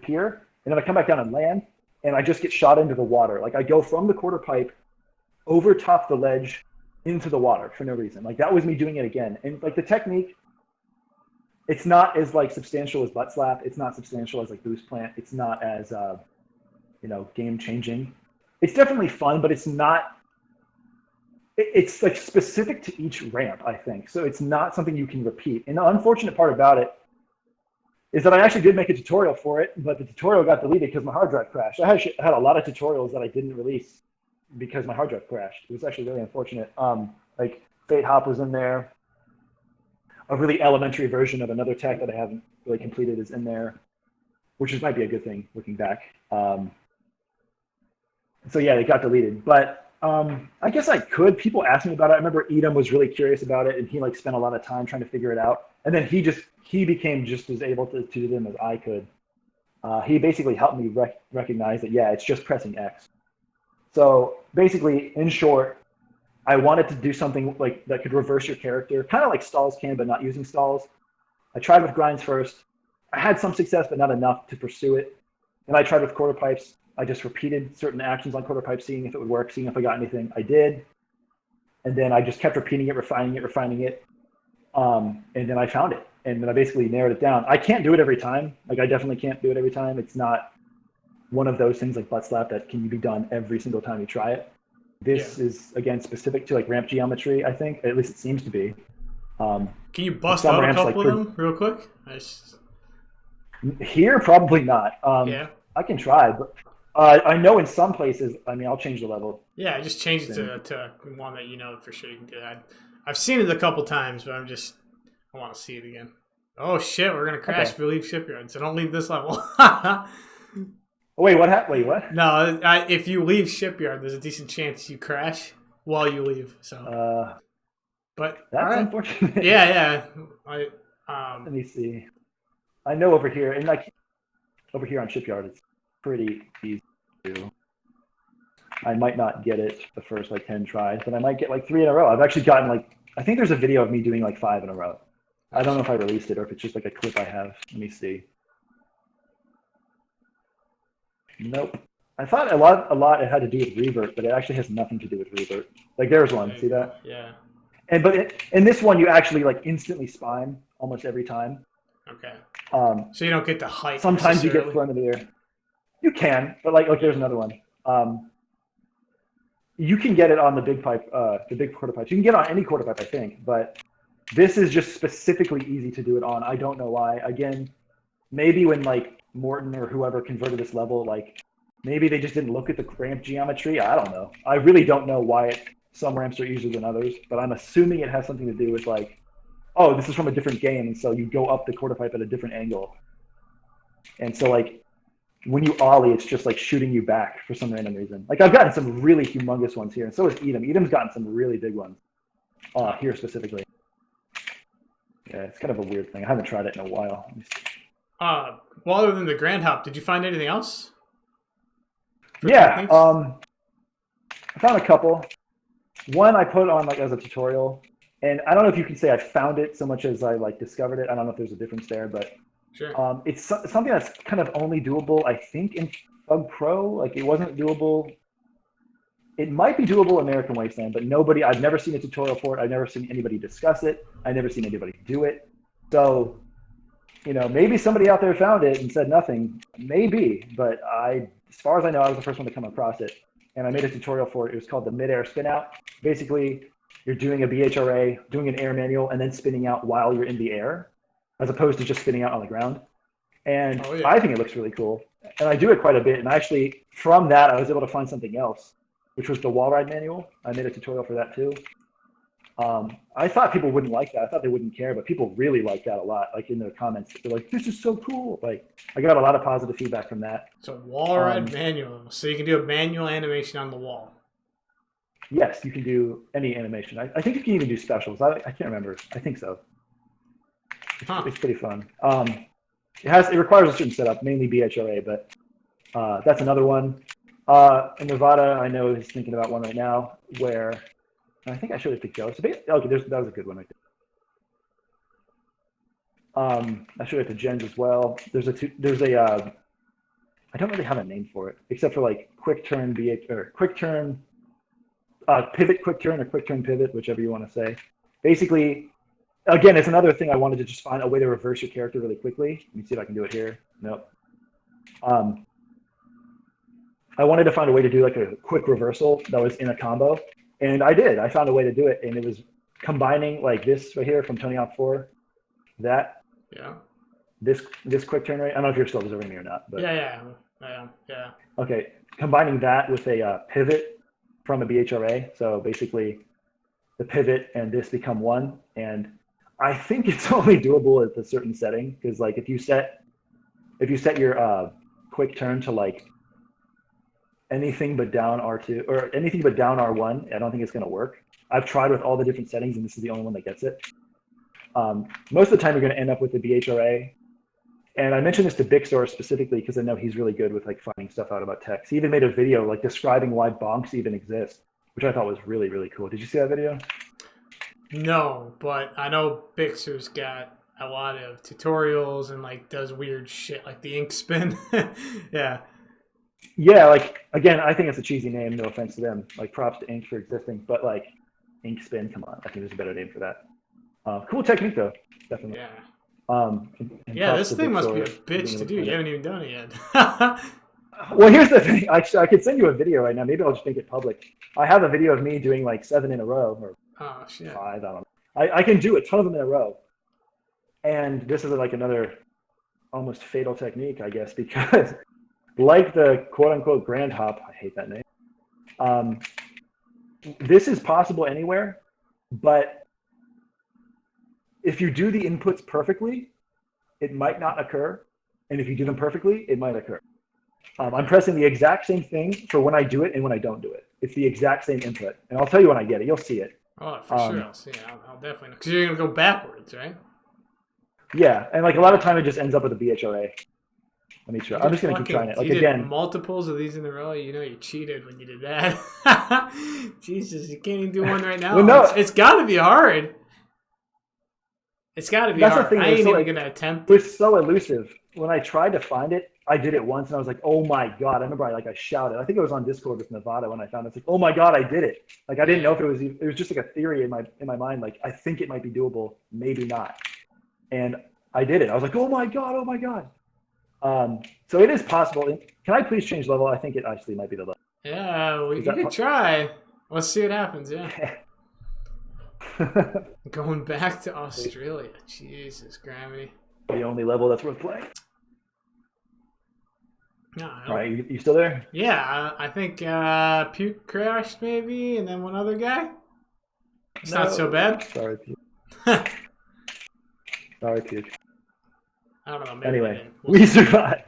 pier, and then I come back down and land, and I just get shot into the water. Like I go from the quarter pipe over top the ledge into the water for no reason. Like that was me doing it again. And like the technique, it's not as like substantial as butt slap. It's not substantial as like boost plant. It's not as game changing. it's definitely fun, but it's not. It's like specific to each ramp, I think. So it's not something you can repeat. And the unfortunate part about it is that I actually did make a tutorial for it, but the tutorial got deleted because my hard drive crashed. I had a lot of tutorials that I didn't release because my hard drive crashed. It was actually really unfortunate. Like Fate Hop was in there. A really elementary version of another tech that I haven't really completed is in there, which might be a good thing looking back. So yeah, it got deleted. But I guess I could. People asked me about it. I remember Edom was really curious about it, and he like spent a lot of time trying to figure it out. And then he became just as able to do them as I could. He basically helped me recognize that, yeah, it's just pressing X. So basically, in short, I wanted to do something like that could reverse your character, kind of like stalls can, but not using stalls. I tried with grinds first. I had some success, but not enough to pursue it. And I tried with quarter pipes. I just repeated certain actions on quarter pipes, seeing if it would work, seeing if I got anything. I did. And then I just kept repeating it, refining it. And then I found it. And then I basically narrowed it down. I can't do it every time. Like, I definitely can't do it every time. It's not one of those things like butt slap that can be done every single time you try it. This is, again, specific to like ramp geometry, I think. At least it seems to be. Can you bust out a couple of them real quick? Here, probably not. Yeah. I can try, but I know in some places, I mean, I'll change the level. Yeah, just change it to one that you know for sure you can do that. I've seen it a couple times, but I want to see it again. Oh shit, we're gonna crash if we leave Shipyard, so don't leave this level. Wait, what happened? Wait, what? No, if you leave Shipyard, there's a decent chance you crash while you leave. So, but that's unfortunate. Yeah. Let me see. I know over here, and like over here on Shipyard, it's pretty easy to do. I might not get it the first like 10 tries, but I might get like 3 in a row. I've actually gotten like, I think there's a video of me doing like 5 in a row. I don't know if I released it or if it's just like a clip I have. Let me see. Nope. I thought a lot it had to do with revert, but it actually has nothing to do with revert. Like there's one, see that? Yeah. But in this one, you actually like instantly spine almost every time. Okay. So you don't get the height. Sometimes you get thrown into the air. You can, but like there's another one. You can get it on the big pipe, the big quarter pipes. You can get it on any quarter pipe, I think, but this is just specifically easy to do it on. I don't know why. Again, maybe when like Morton or whoever converted this level, like maybe they just didn't look at the ramp geometry. I don't know. I really don't know why some ramps are easier than others, but I'm assuming it has something to do with like, oh, this is from a different game, and so you go up the quarter pipe at a different angle. And so like when you ollie, it's just like shooting you back for some random reason. Like I've gotten some really humongous ones here, and so has Edom. Edom's gotten some really big ones here specifically. Yeah, it's kind of a weird thing. I haven't tried it in a while. Well, other than the grand hop, did you find anything else? Yeah, I found a couple. One I put on like as a tutorial, and I don't know if you can say I found it so much as I like discovered it. I don't know if there's a difference there, but sure. It's something that's kind of only doable, I think, in THUGPro. Like it wasn't doable. It might be doable in American Wasteland, but I've never seen a tutorial for it. I've never seen anybody discuss it. I've never seen anybody do it. So, you know, maybe somebody out there found it and said nothing. Maybe, but as far as I know, I was the first one to come across it. And I made a tutorial for it. It was called the midair spin out. Basically, you're doing a BHRA, doing an air manual, and then spinning out while you're in the air, as opposed to just spinning out on the ground. And I think it looks really cool. And I do it quite a bit. And actually, from that, I was able to find something else, which was the wall ride manual. I made a tutorial for that too. I thought people wouldn't like that. I thought they wouldn't care, but people really like that a lot. Like in their comments, they're like, "This is so cool!" Like I got a lot of positive feedback from that. So wall ride manual. So you can do a manual animation on the wall. Yes, you can do any animation. I think you can even do specials. I can't remember. I think so. It's pretty fun. It requires a certain setup, mainly BHRA, but that's another one. In Nevada, I know he's thinking about one right now where I think I showed it to Joe. So okay, that was a good one right there. I showed it to Jens as well. There's a I don't really have a name for it except for like quick turn quick turn pivot quick turn or quick turn pivot, whichever you want to say. Basically, again, it's another thing I wanted to just find a way to reverse your character really quickly. Let me see if I can do it here. Nope. I wanted to find a way to do like a quick reversal that was in a combo, and I did. I found a way to do it, and it was combining like this right here from Tony Hawk 4, that Yeah. this quick turn right. I don't know if you're still observing me or not, but Yeah. okay, combining that with a pivot from a BHRA. So basically, the pivot and this become one, and I think it's only doable at a certain setting because like if you set your quick turn to like anything but down R2 or anything but down R1, I don't think it's going to work. I've tried with all the different settings, and this is the only one that gets it. Most of the time, you're going to end up with the BHRA. And I mentioned this to Bixor specifically because I know he's really good with like finding stuff out about text. He even made a video like describing why bonks even exist, which I thought was really, really cool. Did you see that video? No, but I know Bixer's got a lot of tutorials and like does weird shit like the ink spin. Yeah. Yeah, like again, I think it's a cheesy name. No offense to them. Like props to Ink for existing, but like Ink Spin, come on, I think there's a better name for that. Cool technique though, definitely. Yeah. And Yeah, this thing must be a Bixor bitch to do. You haven't even done it yet. Well, here's the thing. I could send you a video right now. Maybe I'll just make it public. I have a video of me doing like 7 in a row or Oh shit. 5. I don't know. I can do a ton of them in a row. And this is like another almost fatal technique, I guess, because like the quote unquote grand hop, I hate that name. This is possible anywhere, but if you do the inputs perfectly, it might not occur. And if you do them perfectly, it might occur. I'm pressing the exact same thing for when I do it and when I don't do it. It's the exact same input. And I'll tell you when I get it. You'll see it. Oh, for sure. I'll see it. I'll definitely know. Because you're going to go backwards, right? Yeah. And like a lot of time, it just ends up with a BHRA. Let me try. I'm just going to keep trying it. Like you again. Did multiples of these in a row. You know you cheated when you did that. Jesus, you can't even do one right now. Well, no. It's got to be hard. It's got to be That's hard. The thing, I ain't even like, going to attempt it. It was so elusive. When I tried to find it, I did it once and I was like, oh my God. I remember I shouted. I think it was on Discord with Nevada when I found it. It's like, oh my God, I did it. Like I didn't know if it was just like a theory in my mind. Like I think it might be doable, maybe not. And I did it. I was like, oh my God, oh my God. So it is possible. Can I please change level? I think it actually might be the level. Yeah, well, you could try. Let's see what happens, yeah. Going back to Australia. Jesus, Gravity. The only level that's worth playing. No, all right, you still there? Yeah, I think Puke crashed maybe, and then one other guy. It's not so bad. Sorry, Puke. Sorry, Puke. I don't know. Maybe anyway, we survived.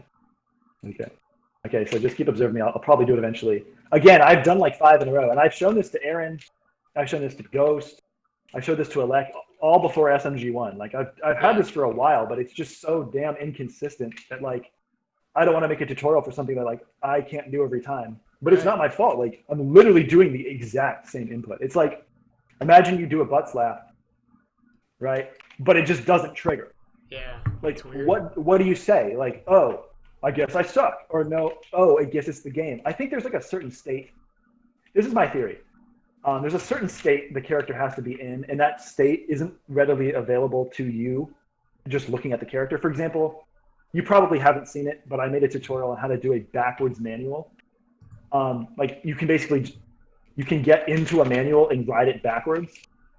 Okay, so just keep observing me. I'll probably do it eventually. Again, I've done like 5 in a row, and I've shown this to Aaron. I've shown this to Ghost. I've showed this to Alec, all before SMG1. Like I've had this for a while, but it's just so damn inconsistent that like I don't want to make a tutorial for something that like I can't do every time. But it's not my fault. Like I'm literally doing the exact same input. It's like imagine you do a butt slap, right? But it just doesn't trigger. Yeah. Like what do you say? Like, oh, I guess I suck. Or no, oh, I guess it's the game. I think there's like a certain state. This is my theory. There's a certain state the character has to be in, and that state isn't readily available to you just looking at the character. For example, you probably haven't seen it, but I made a tutorial on how to do a backwards manual. Like you can get into a manual and ride it backwards.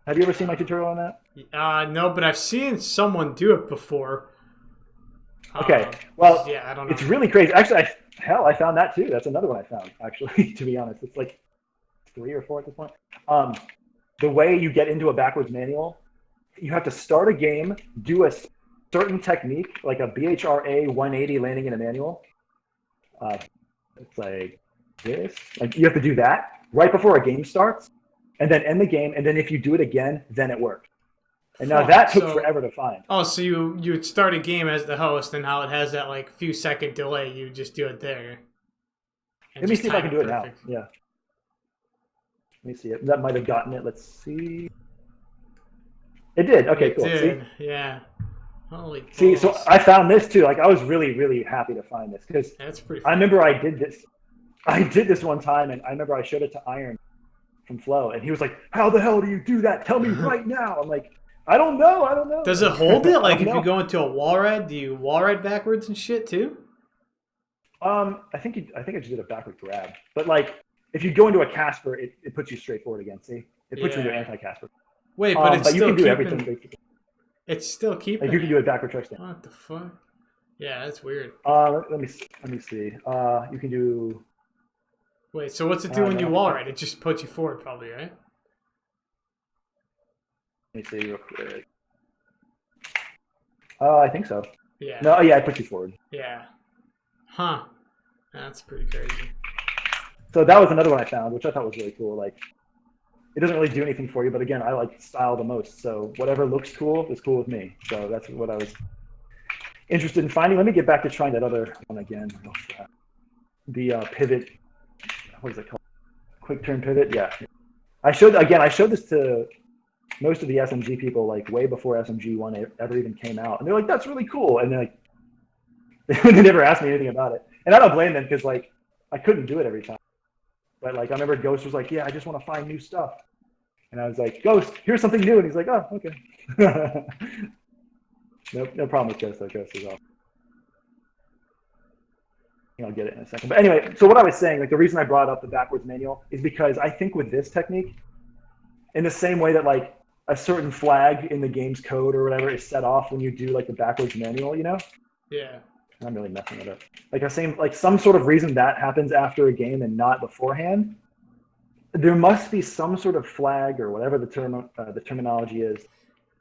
Have you ever seen my tutorial on that? No, but I've seen someone do it before. Okay, well, yeah, I don't know. It's really crazy. Actually, I found that too. That's another one I found, actually, to be honest. It's like 3 or 4 at this point. The way you get into a backwards manual, you have to start a game, do a certain technique, like a BHRA 180 landing in a manual. It's like this. Like you have to do that right before a game starts, and then end the game. And then if you do it again, then it works. And now that took forever to find. Oh, so you would start a game as the host, and how it has that like few second delay, you just do it there. Let me see if I can do it now. Yeah. Let me see it. That might have gotten it. Let's see. It did. Okay, cool. See? Yeah. Holy balls. See, so I found this too. Like I was really, really happy to find this because I remember I did this. I did this one time, and I remember I showed it to Iron from Flow, and he was like, "How the hell do you do that? Tell me right now." I'm like, I don't know. Does it hold it? Like if you go into a wall ride, do you wall ride backwards and shit too? I think I just did a backward grab, but like if you go into a Casper, it puts you straight forward again. See, it puts you into anti-Casper. Wait, but it's but you still can do keeping. everything. Basically. It's still keeping. Like you can do a backward trick stand. What the fuck? Yeah, that's weird. Let me see. You can do. Wait, so what's it do when you wall ride? It just puts you forward, probably, right? Let me see real quick. I think so. Yeah. No, yeah, I put you forward. Yeah. Huh. That's pretty crazy. So that was another one I found, which I thought was really cool. Like, it doesn't really do anything for you, but again, I like style the most. So whatever looks cool is cool with me. So that's what I was interested in finding. Let me get back to trying that other one again. The pivot. What is it called? Quick turn pivot. Yeah. I showed this to most of the SMG people like way before SMG 1 ever even came out, and they're like, "That's really cool," and they're like, they never asked me anything about it, and I don't blame them because like I couldn't do it every time. But like I remember Ghost was like, "Yeah, I just want to find new stuff," and I was like, "Ghost, here's something new," and he's like, "Oh, okay." No problem with Ghost. Though Ghost is off. I'll get it in a second. But anyway, so what I was saying, like the reason I brought up the backwards manual is because I think with this technique, in the same way that like a certain flag in the game's code or whatever is set off when you do like the backwards manual, you know? Yeah. I'm really messing it up. Like some sort of reason that happens after a game and not beforehand. There must be some sort of flag or whatever the terminology is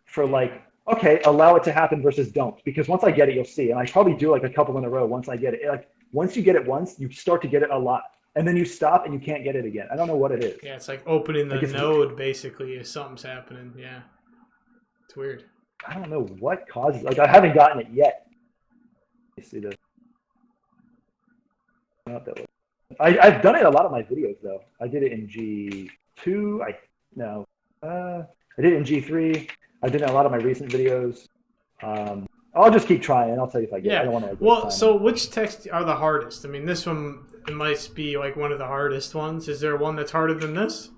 for like, okay, allow it to happen versus don't. Because once I get it, you'll see. And I probably do like a couple in a row once I get it. Like once you get it once, you start to get it a lot. And then you stop and you can't get it again. I don't know what it is. Yeah, it's like opening the node basically if something's happening. Yeah. It's weird. I don't know what causes it. Like I haven't gotten it yet. Let me see this. Not that way. I've done it in a lot of my videos though. I did it in G2. I did it in G3. I did it in a lot of my recent videos. I'll just keep trying. I'll tell you if I get it. I don't want to. Well, so which texts are the hardest? I mean, this one it might be like one of the hardest ones. Is there one that's harder than this?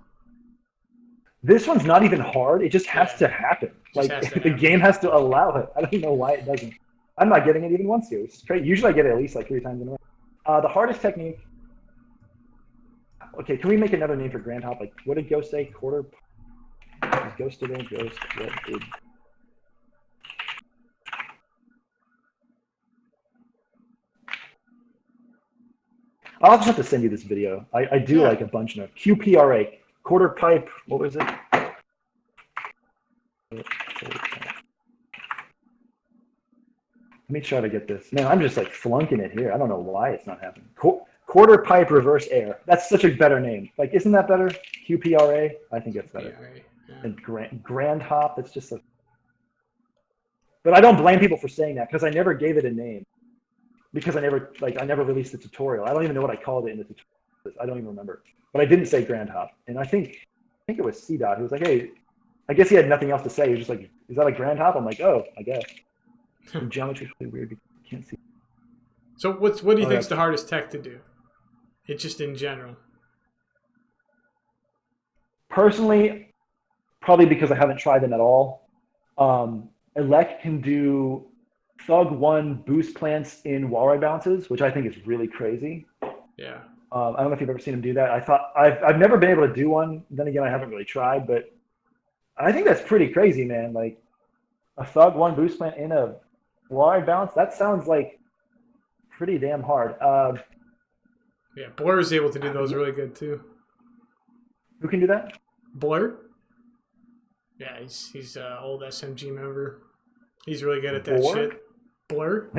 This one's not even hard. It just has to happen. The game has to allow it. I don't know why it doesn't. I'm not getting it even once here, which is crazy. Usually I get it at least like 3 times in a row. The hardest technique. Okay, can we make another name for Grand Hop? Like, what did Ghost say? Quarter. Ghost today. Ghost. What did? I'll just have to send you this video. I do like a bunch of QPRA, quarter pipe. What was it? Let me try to get this. Man, I'm just like flunking it here. I don't know why it's not happening. Quarter pipe reverse air. That's such a better name. Like, isn't that better? QPRA? I think it's better. Yeah. And Grand Hop. That's just a. But I don't blame people for saying that because I never gave it a name. Because I never released the tutorial. I don't even know what I called it in the tutorial. I don't even remember. But I didn't say Grand Hop. And I think it was C-Dot who was like, hey, I guess he had nothing else to say. He was just like, is that a Grand Hop? I'm like, oh, I guess. Geometry is really weird. You can't see. So what do you think is the hardest tech to do? It just in general. Personally, probably because I haven't tried them at all. Elec can do Thug 1 boost plants in wall ride bounces, which I think is really crazy. Yeah. I don't know if you've ever seen him do that. I've never been able to do one. Then again, I haven't really tried, but I think that's pretty crazy, man. Like a Thug 1 boost plant in a wall ride bounce, that sounds like pretty damn hard. Yeah, Blur is able to do those really good too. Who can do that? Blur. Yeah, he's an old SMG member. He's really good at that shit. Blur.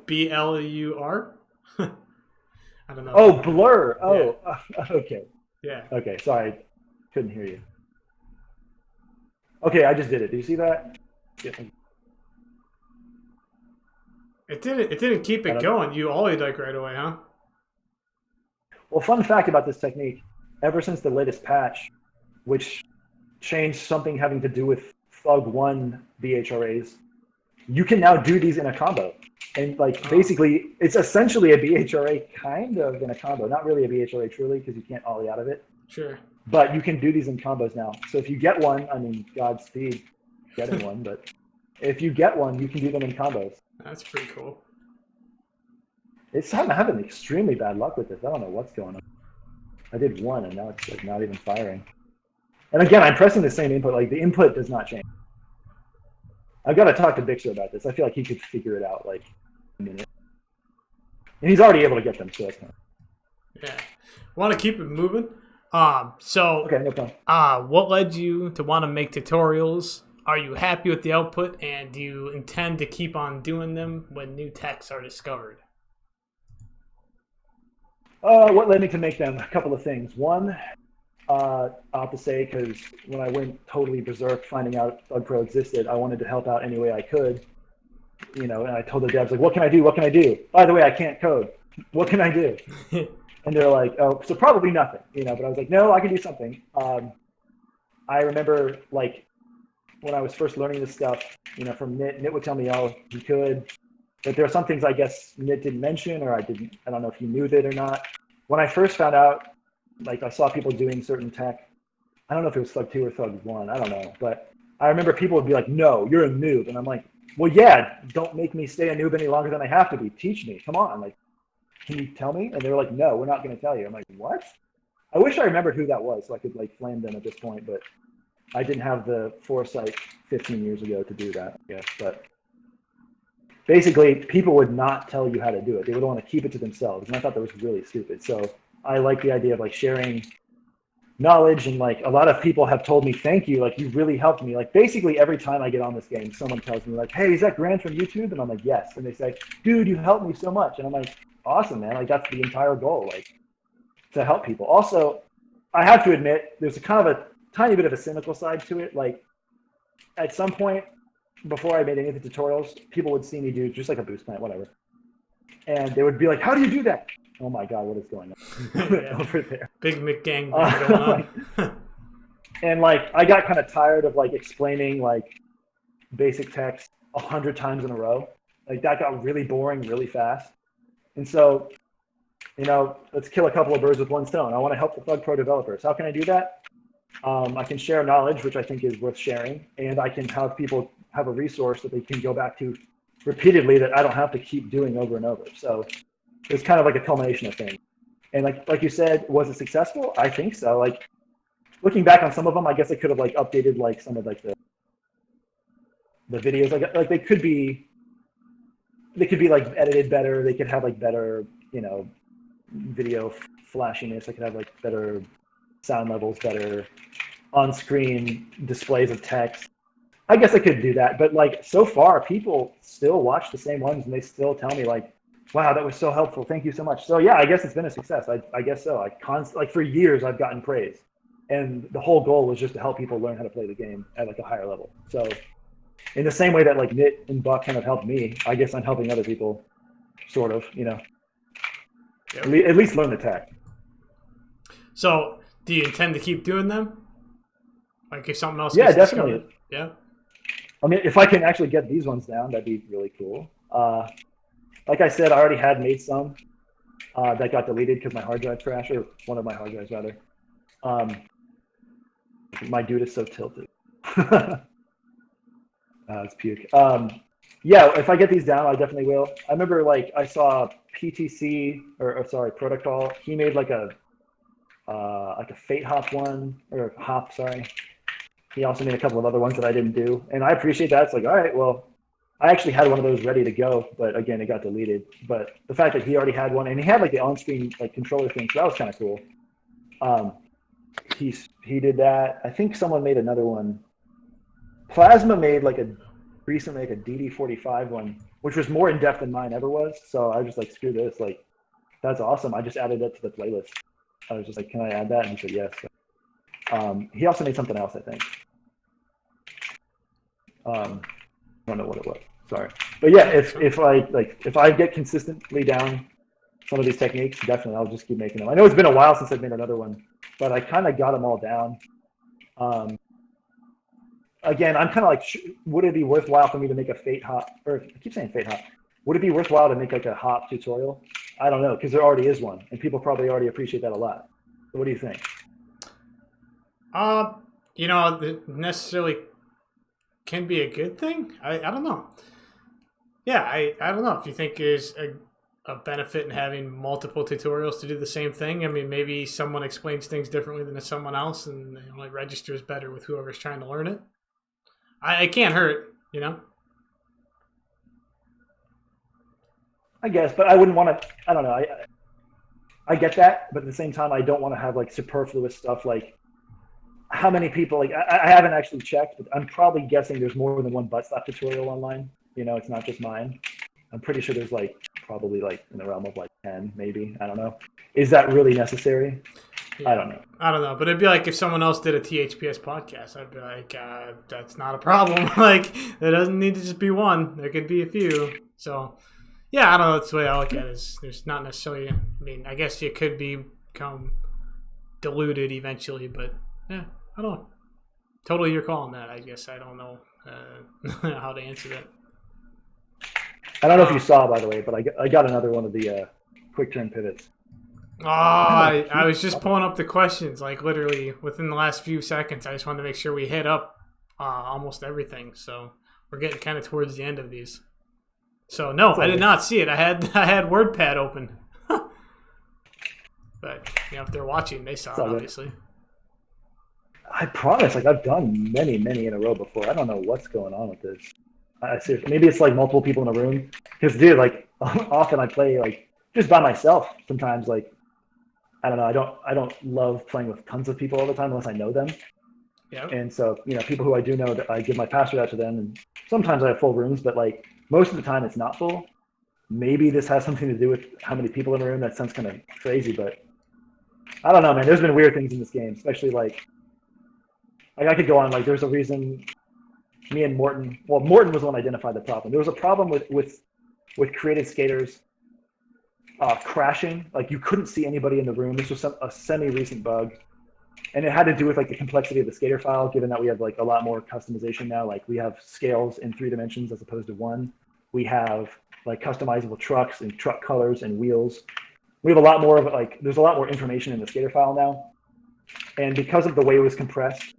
B-L-U-R. I don't know. Oh, Blur. Oh, yeah. Okay. Yeah. Okay, sorry. Couldn't hear you. Okay, I just did it. Do you see that? It didn't keep it going. You ollied like right away, huh? Well, fun fact about this technique, ever since the latest patch, which changed something having to do with Thug 1 BHRAs, you can now do these in a combo. And like basically, it's essentially a BHRA kind of in a combo. Not really a BHRA truly because you can't ollie out of it. Sure. But you can do these in combos now. So if you get one, I mean, Godspeed getting one, but if you get one, you can do them in combos. That's pretty cool. I'm having extremely bad luck with this. I don't know what's going on. I did one, and now it's like not even firing. And again, I'm pressing the same input. Like the input does not change. I've got to talk to Bixer about this. I feel like he could figure it out like in a minute. And he's already able to get them, so that's kind of... Yeah. Want to keep it moving? Okay, no problem. What led you to want to make tutorials? Are you happy with the output, and do you intend to keep on doing them when new techs are discovered? What led me to make them? A couple of things. One, I'll have to say, because when I went totally berserk finding out THUGPro existed, I wanted to help out any way I could. You know, and I told the devs, like, what can I do? What can I do? By the way, I can't code. What can I do? And they're like, oh, so probably nothing, you know, but I was like, no, I can do something. I remember, like, when I was first learning this stuff, you know, from Nit would tell me, oh, he could. But there are some things I guess Nit didn't mention, or I don't know if he knew that or not. When I first found out, like, I saw people doing certain tech, I don't know if it was Thug 2 or Thug 1, I don't know. But I remember people would be like, no, you're a noob. And I'm like, well, yeah, don't make me stay a noob any longer than I have to be. Teach me, come on, like, can you tell me? And they were like, no, we're not going to tell you. I'm like, what? I wish I remembered who that was so I could like flame them at this point, but I didn't have the foresight 15 years ago to do that, I guess. But basically, people would not tell you how to do it. They would want to keep it to themselves, and I thought that was really stupid. So I like the idea of like sharing knowledge, and like a lot of people have told me, thank you, like you really helped me. Like basically every time I get on this game, someone tells me like, hey, is that Grant from YouTube? And I'm like, yes. And they say, dude, you helped me so much. And I'm like, awesome, man. Like that's the entire goal, like to help people. Also, I have to admit, there's a kind of a tiny bit of a cynical side to it. Like at some point before I made any of the tutorials, people would see me do just like a boost plant, whatever. And they would be like, how do you do that? Oh my God, what is going on Yeah. over there? Big McGang going on. And like, I got kind of tired of like explaining like basic text 100 times in a row. Like that got really boring really fast. And so, you know, let's kill a couple of birds with one stone. I want to help the THUGPro developers. How can I do that? I can share knowledge, which I think is worth sharing, and I can have people have a resource that they can go back to repeatedly that I don't have to keep doing over and over. So it's kind of like a culmination of things. And like you said, was it successful? I think so. Like looking back on some of them, I guess I could have like updated like some of like the videos. Like they could be like edited better. They could have like better, you know, video flashiness. I could have like better sound levels, better on-screen displays of text. I guess I could do that, but like so far, people still watch the same ones and they still tell me like, wow, that was so helpful. Thank you so much. So yeah, I guess it's been a success. I guess so. Like for years, I've gotten praise, and the whole goal was just to help people learn how to play the game at like a higher level. So in the same way that like Nit and Buck kind of helped me, I guess I'm helping other people, sort of, you know, Yep. at least learn the tech. So do you intend to keep doing them? Like if something else Yeah, gets definitely. discovered? Yeah. I mean, if I can actually get these ones down, that'd be really cool. Like I said, I already had made some that got deleted because my hard drive crashed, or one of my hard drives rather. My dude is so tilted. It's puke. Yeah, if I get these down, I definitely will. I remember like I saw PTC or sorry, Protocol. He made like a Fate Hop one, or Hop, sorry. He also made a couple of other ones that I didn't do, and I appreciate that. It's like, all right, well, I actually had one of those ready to go, but again, it got deleted. But the fact that he already had one, and he had like the on-screen like controller thing, so that was kind of cool. He did that. I think someone made another one. Plasma made like recently like a DD45 one, which was more in depth than mine ever was. So I was just like, screw this, like that's awesome. I just added that to the playlist. I was just like, can I add that? And he said yes. He also made something else, I think. I don't know what it was. Sorry, but yeah, if I get consistently down some of these techniques, definitely I'll just keep making them. I know it's been a while since I've made another one, but I kind of got them all down. Again, I'm kind of like, would it be worthwhile for me to make a Fate Hop? Or I keep saying Fate Hop. Would it be worthwhile to make like a Hop tutorial? I don't know, because there already is one, and people probably already appreciate that a lot. So what do you think? You know, it necessarily can be a good thing. I don't know. Yeah, I don't know if you think is a benefit in having multiple tutorials to do the same thing. I mean, maybe someone explains things differently than someone else, and it registers better with whoever's trying to learn it. It can't hurt, you know. I guess, but I wouldn't want to. I don't know. I get that, but at the same time, I don't want to have like superfluous stuff like how many people. Like I haven't actually checked, but I'm probably guessing there's more than one butt slap tutorial online. You know, it's not just mine. I'm pretty sure there's like probably like in the realm of like 10, maybe. I don't know. Is that really necessary? Yeah, I don't know. I don't know, but it'd be like if someone else did a THPS podcast. I'd be like, that's not a problem. Like, there doesn't need to just be one. There could be a few. So, yeah, I don't know. That's the way I look at it. Is there's not necessarily. I mean, I guess it could become diluted eventually, but yeah, I don't know. Totally your call on that. I guess I don't know how to answer that. I don't know if you saw, by the way, but I got another one of the quick turn pivots. Oh, I was just pulling up the questions, like literally within the last few seconds. I just wanted to make sure we hit up almost everything. So we're getting kind of towards the end of these. So no, I did not see it. I had WordPad open. But you know, if they're watching, they saw it, obviously. I promise, like I've done many in a row before. I don't know what's going on with this. Seriously, maybe it's like multiple people in a room. Because dude, like often I play like just by myself. Sometimes like I don't know. I don't love playing with tons of people all the time unless I know them. Yeah. And so you know, people who I do know, that I give my password out to them. And sometimes I have full rooms, but like most of the time it's not full. Maybe this has something to do with how many people in a room. That sounds kind of crazy, but I don't know, man. There's been weird things in this game, especially like I could go on. Like there's a reason. Me and Morton. Well, Morton was the one who identified the problem. There was a problem with creative skaters crashing. Like you couldn't see anybody in the room. This was a semi-recent bug, and it had to do with like the complexity of the skater file. Given that we have like a lot more customization now, like we have scales in 3 dimensions as opposed to 1. We have like customizable trucks and truck colors and wheels. We have a lot more of it. Like there's a lot more information in the skater file now, and because of the way it was compressed,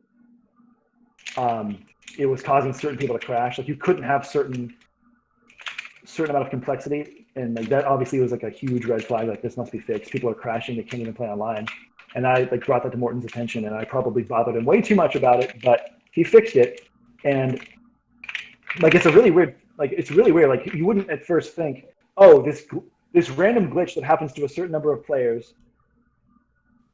it was causing certain people to crash. Like you couldn't have certain amount of complexity, and like that obviously was like a huge red flag. Like this must be fixed. People are crashing. They can't even play online. And I like brought that to Morton's attention, and I probably bothered him way too much about it. But he fixed it, and like it's really weird. Like you wouldn't at first think, oh, this random glitch that happens to a certain number of players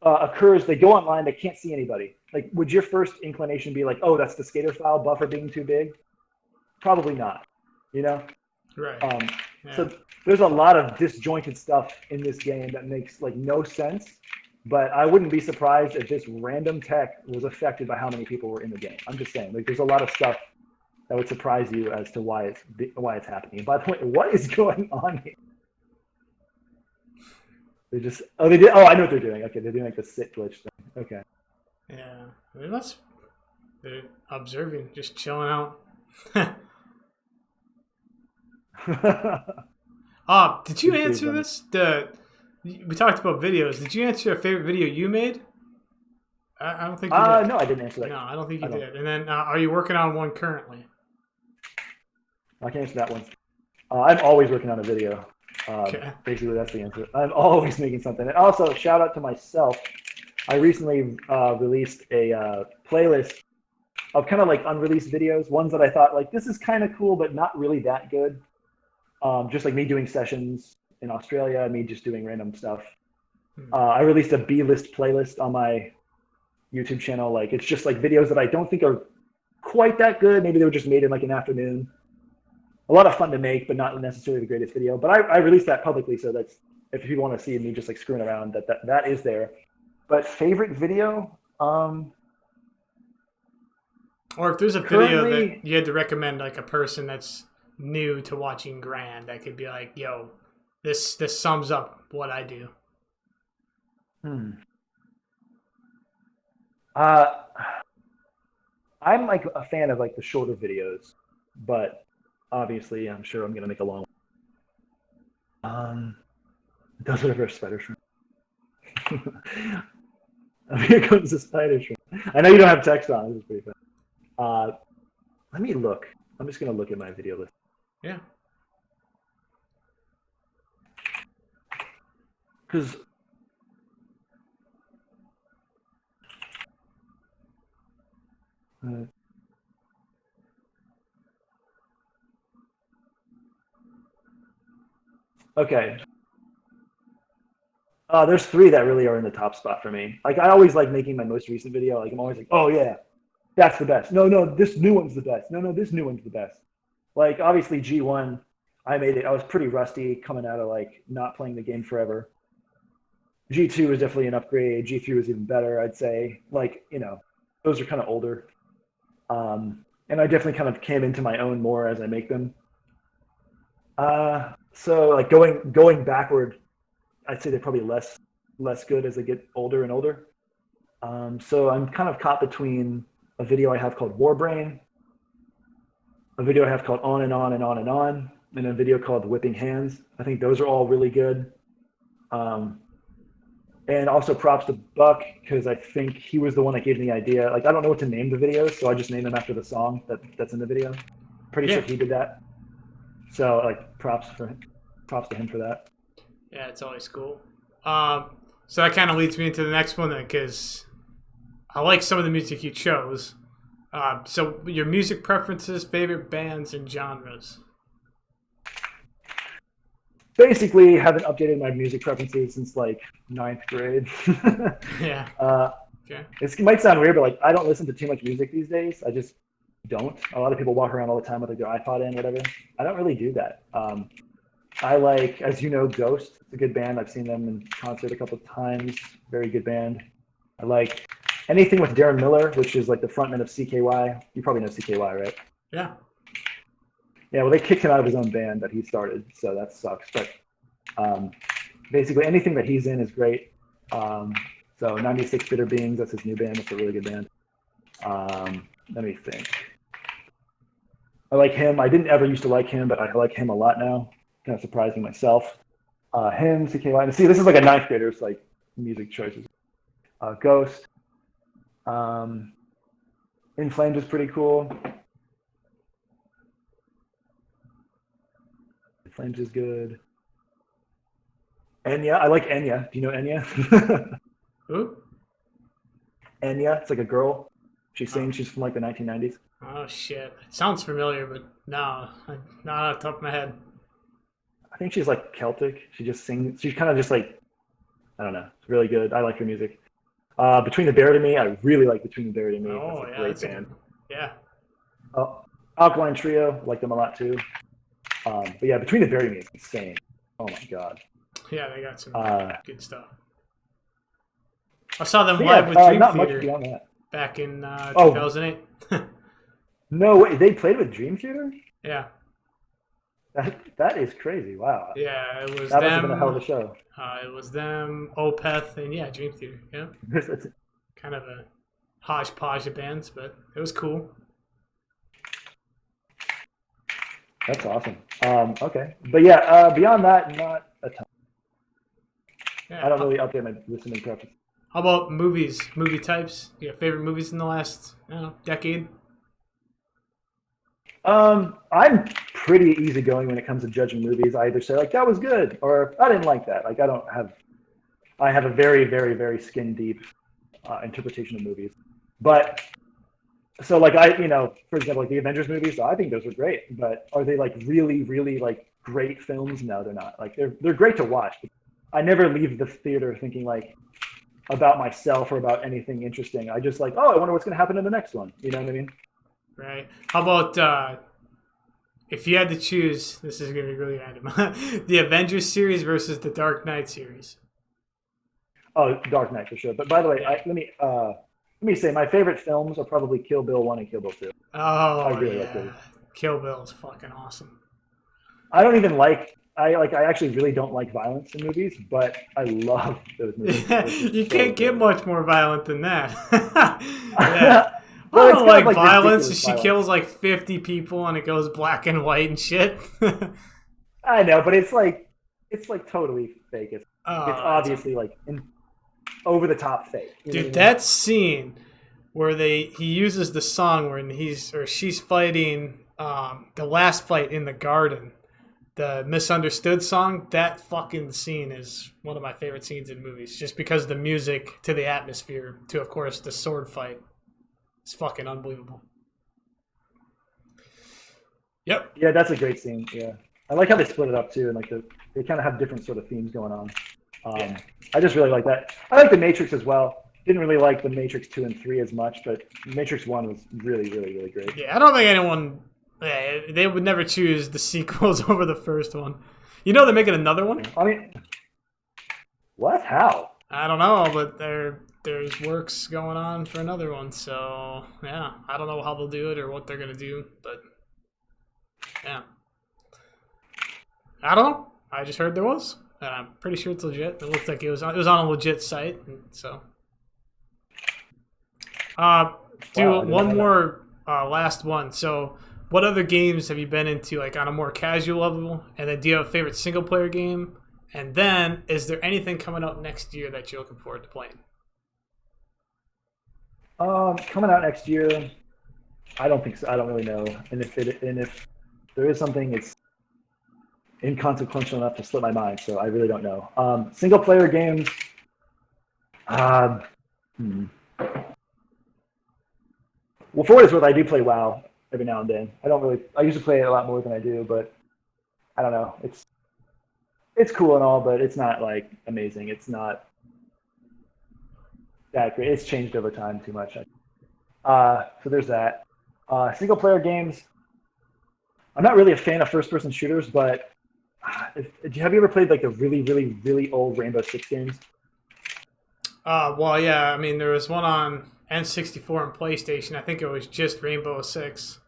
occurs. They go online. They can't see anybody. Like, would your first inclination be like, oh, that's the skater file buffer being too big? Probably not, you know? Right. Yeah. So there's a lot of disjointed stuff in this game that makes like no sense, but I wouldn't be surprised if this random tech was affected by how many people were in the game. I'm just saying, like, there's a lot of stuff that would surprise you as to why it's happening. And by the way, what is going on here? I know what they're doing. Okay, they're doing like the sit glitch thing. Okay. Yeah, I mean, they're observing, just chilling out. Did you answer this? We talked about videos. Did you answer a favorite video you made? I don't think you did. No, I didn't answer that. No, I don't think you did. And then, are you working on one currently? I can answer that one. I'm always working on a video. Okay. Basically, that's the answer. I'm always making something. And also, shout out to myself. I recently released a playlist of kind of like unreleased videos, ones that I thought like this is kind of cool, but not really that good. Just like me doing sessions in Australia, me just doing random stuff. I released a B-list playlist on my YouTube channel. Like it's just like videos that I don't think are quite that good. Maybe they were just made in like an afternoon. A lot of fun to make, but not necessarily the greatest video. But I released that publicly, so that's if people want to see me just like screwing around, that is there. But favorite video? Or if there's a video that you had to recommend, like a person that's new to watching Grand, that could be like, yo, this sums up what I do. I'm like a fan of like the shorter videos, but obviously I'm sure I'm gonna make a long one. Does whatever a spider shrimp. Here comes the spider shrimp. I know you don't have text on. This is pretty fun. Let me look. I'm just gonna look at my video list. Yeah. because okay. There's three that really are in the top spot for me. Like I always like making my most recent video. Like I'm always like, oh yeah, that's the best. No, no, this new one's the best. No, no, this new one's the best. Like obviously G1, I made it. I was pretty rusty coming out of like not playing the game forever. G2 was definitely an upgrade. G3 was even better, I'd say. Like, those are kind of older. And I definitely kind of came into my own more as I make them. So like going backward, I'd say they're probably less good as they get older and older. So I'm kind of caught between a video I have called Warbrain, a video I have called On and On and On and On, and a video called Whipping Hands. I think those are all really good. And also props to Buck, because I think he was the one that gave me the idea. Like, I don't know what to name the videos, so I just named them after the song that's in the video. Pretty sure he did that. So, like, props to him for that. Yeah, it's always cool. So that kind of leads me into the next one then, because I like some of the music you chose. So your music preferences, favorite bands, and genres. Basically, haven't updated my music preferences since like 9th grade. Yeah. Okay. It might sound weird, but like I don't listen to too much music these days. I just don't. A lot of people walk around all the time with their iPod in, whatever. I don't really do that. I like, as you know, Ghost. It's a good band. I've seen them in concert a couple of times. Very good band. I like anything with Darren Miller, which is like the frontman of CKY. You probably know CKY, right? Yeah. Yeah, well, they kicked him out of his own band that he started, so that sucks. But basically, anything that he's in is great. So 96 Bitter Beings, that's his new band. It's a really good band. Let me think. I like him. I didn't ever used to like him, but I like him a lot now. Kind of surprising myself. Him, CKY. And see, this is like a 9th grader's like music choices. Ghost. In Flames is pretty cool. Flames is good. Enya, I like Enya. Do you know Enya? Who? Enya, it's like a girl. She sings. She's from like the 1990s. Oh shit! It sounds familiar, but no, not off the top of my head. I think she's like Celtic. She just sings. She's kind of just like, I don't know. It's really good. I like her music. Between the Buried and Me, I really like Between the Buried and Me. Oh, that's a great band. Yeah. Alkaline Trio, like them a lot too. But yeah, Between the Buried and Me is insane. Oh my god. Yeah, they got some good stuff. I saw them live with Dream Theater back in 2008. No way, they played with Dream Theater? Yeah. That is crazy. Wow. Yeah, it was that them. That must have been a hell of a show. It was them, Opeth, and yeah, Dream Theater. Yeah. Kind of a hodgepodge of bands, but it was cool. That's awesome. Okay. But yeah, beyond that, not a ton. Yeah, I don't really update my listening preference. How about movies? Movie types? You got favorite movies in the last decade? I'm pretty easygoing when it comes to judging movies. I either say like that was good or I didn't like that. Like I have a very, very, very skin deep interpretation of movies. But so like for example, like the Avengers movies, I think those are great. But are they like really, really like great films? No, they're not. Like they're great to watch. I never leave the theater thinking like about myself or about anything interesting. I just like, I wonder what's going to happen in the next one. You know what I mean? Right. How about if you had to choose, this is going to be really random, the Avengers series versus the Dark Knight series? Oh, Dark Knight for sure. But by the way, let me say my favorite films are probably Kill Bill 1 and Kill Bill 2. Oh, I really like those. Kill Bill is fucking awesome. I don't even I actually really don't like violence in movies, but I love those movies. You can't get much more violent than that. Yeah. I don't like violence. She kills like 50 people and it goes black and white and shit. I know, but it's like totally fake. It's obviously like over the top fake. Dude, that scene where he uses the song when she's fighting the last fight in the garden the Misunderstood song, that fucking scene is one of my favorite scenes in movies, just because the music to the atmosphere to, of course, the sword fight is fucking unbelievable. Yep. Yeah, that's a great scene. Yeah, I like how they split it up too, and like they kind of have different sort of themes going on. Yeah. I just really like that. I like the Matrix as well. Didn't really like the Matrix 2 and 3 as much, but Matrix 1 was really, really, really great. Yeah, I don't think anyone, they would never choose the sequels over the first one. You know they're making another one? I mean, what? How? I don't know, but there's works going on for another one, so yeah, I don't know how they'll do it or what they're gonna do, but yeah, I don't know. I just heard there was, and I'm pretty sure it's legit. It looked like it was on a legit site, so. One more last one. So, what other games have you been into, like on a more casual level? And then, do you have a favorite single player game? And then, is there anything coming out next year that you're looking forward to playing? Coming out next year, I don't think so. I don't really know. And if there is something, it's inconsequential enough to slip my mind. So I really don't know. Single player games. Well, for what it's worth, I do play WoW every now and then. I used to play it a lot more than I do, but I don't know. It's cool and all, but it's not like amazing. It's not that great. It's changed over time too much. So there's that. Single player games. I'm not really a fan of first person shooters, but have you ever played like the really, really, really old Rainbow Six games? Well, yeah. I mean, there was one on N64 and PlayStation. I think it was just Rainbow Six.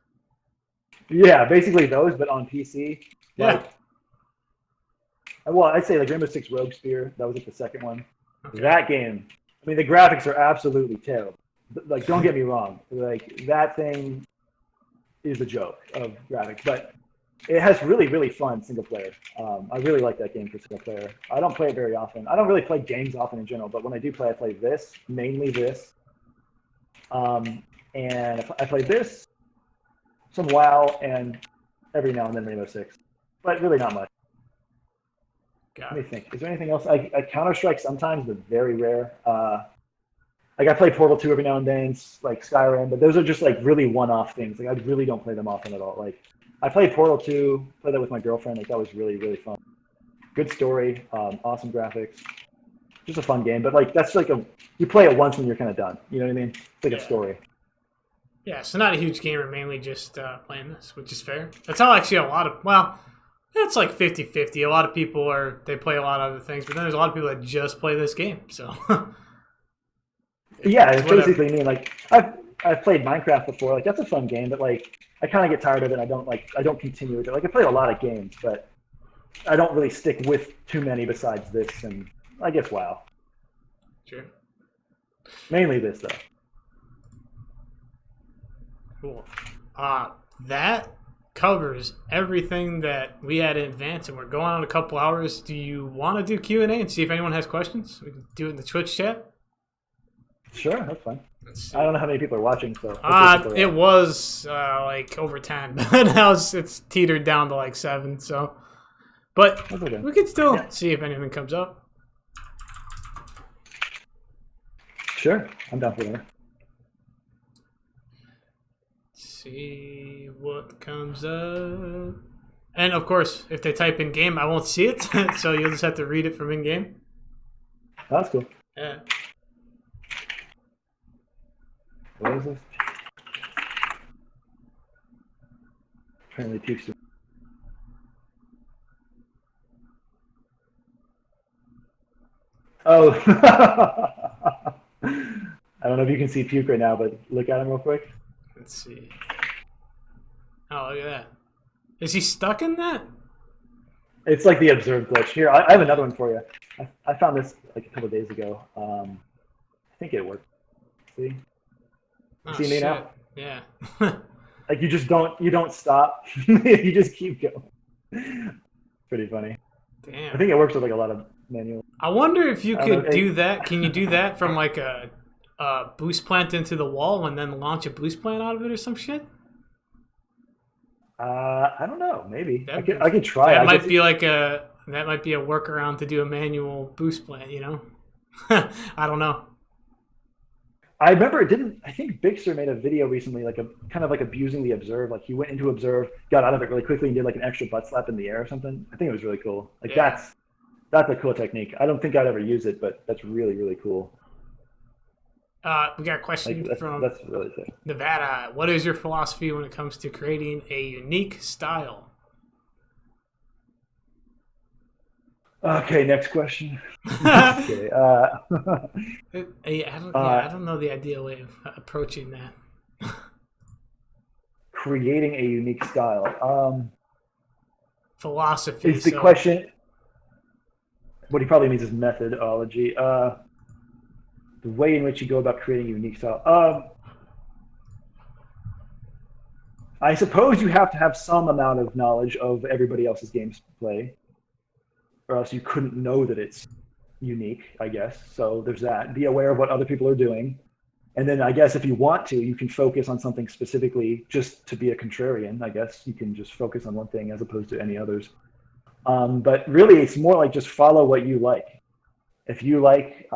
Yeah, basically those, but on PC. Yeah. Well, I'd say like Rainbow Six Rogue Spear. That was like the second one. Okay. That game. I mean, the graphics are absolutely terrible. Like, don't get me wrong. Like, that thing is a joke of graphics, but it has really, really fun single player. I really like that game for single player. I don't play it very often. I don't really play games often in general, but when I do play, I play this, mainly this. And I play this, some WoW, and every now and then Rainbow Six, but really not much. Let me think. Is there anything else? I Counter-Strike sometimes, but very rare. Like I play Portal 2 every now and then, like Skyrim, but those are just like really one-off things. Like I really don't play them often at all. Like I played Portal 2, played that with my girlfriend. Like that was really, really fun. Good story, awesome graphics. Just a fun game, but like that's like you play it once and you're kind of done. You know what I mean? It's like a story. Yeah, so not a huge gamer, mainly just playing this, which is fair. That's how actually a lot of, well, it's like 50-50. A lot of people they play a lot of other things, but then there's a lot of people that just play this game. So yeah, it's basically me. Like I've played Minecraft before. Like that's a fun game, but like I kind of get tired of it. I don't continue with it. Like I play a lot of games, but I don't really stick with too many besides this, and I guess WoW. Sure. Mainly this though. Cool. That covers everything that we had in advance, and we're going on a couple hours. Do you want to do Q&A and see if anyone has questions? We can do it in the Twitch chat. Sure, that's fine. I don't know how many people are watching, so. It was like over 10. Now it's teetered down to like 7. So, but okay. We could still see if anything comes up. Sure, I'm down for that. See what comes up. And of course, if they type in game, I won't see it, so you'll just have to read it from in game. That's cool. Yeah. What is this? Apparently too soon. Oh. I don't know if you can see Puke right now, but look at him real quick. Let's see. Oh, look at that. Is he stuck in that? It's like the observed glitch. Here, I have another one for you. I found this like a couple of days ago. I think it worked. See? See me now? Yeah. Like you don't stop. You just keep going. Pretty funny. Damn. I think it works with like a lot of manual. I wonder if you could do that. Can you do that from like a boost plant into the wall and then launch a boost plant out of it or some shit? I don't know. Maybe That I could try. that I guess might be like that might be a workaround to do a manual boost plant. You know, I don't know. I remember it didn't. I think Bixer made a video recently, like a kind of like abusing the observe. Like he went into observe, got out of it really quickly, and did like an extra butt slap in the air or something. I think it was really cool. Like Yeah. that's a cool technique. I don't think I'd ever use it, but that's really really cool. We got a Like question from that's really sick. Nevada. What is your philosophy when it comes to creating a unique style? Okay, next question. Just I kidding. I don't know the ideal way of approaching that. Creating a unique style. Philosophy. Is the So question? What he probably means is methodology. The way in which you go about creating a unique style. I suppose you have to have some amount of knowledge of everybody else's gameplay, or else you couldn't know that it's unique, I guess. So there's that. Be aware of what other people are doing. And then I guess if you want to, you can focus on something specifically just to be a contrarian. I guess you can just focus on one thing as opposed to any others. But really, it's more like just follow what you like. If you like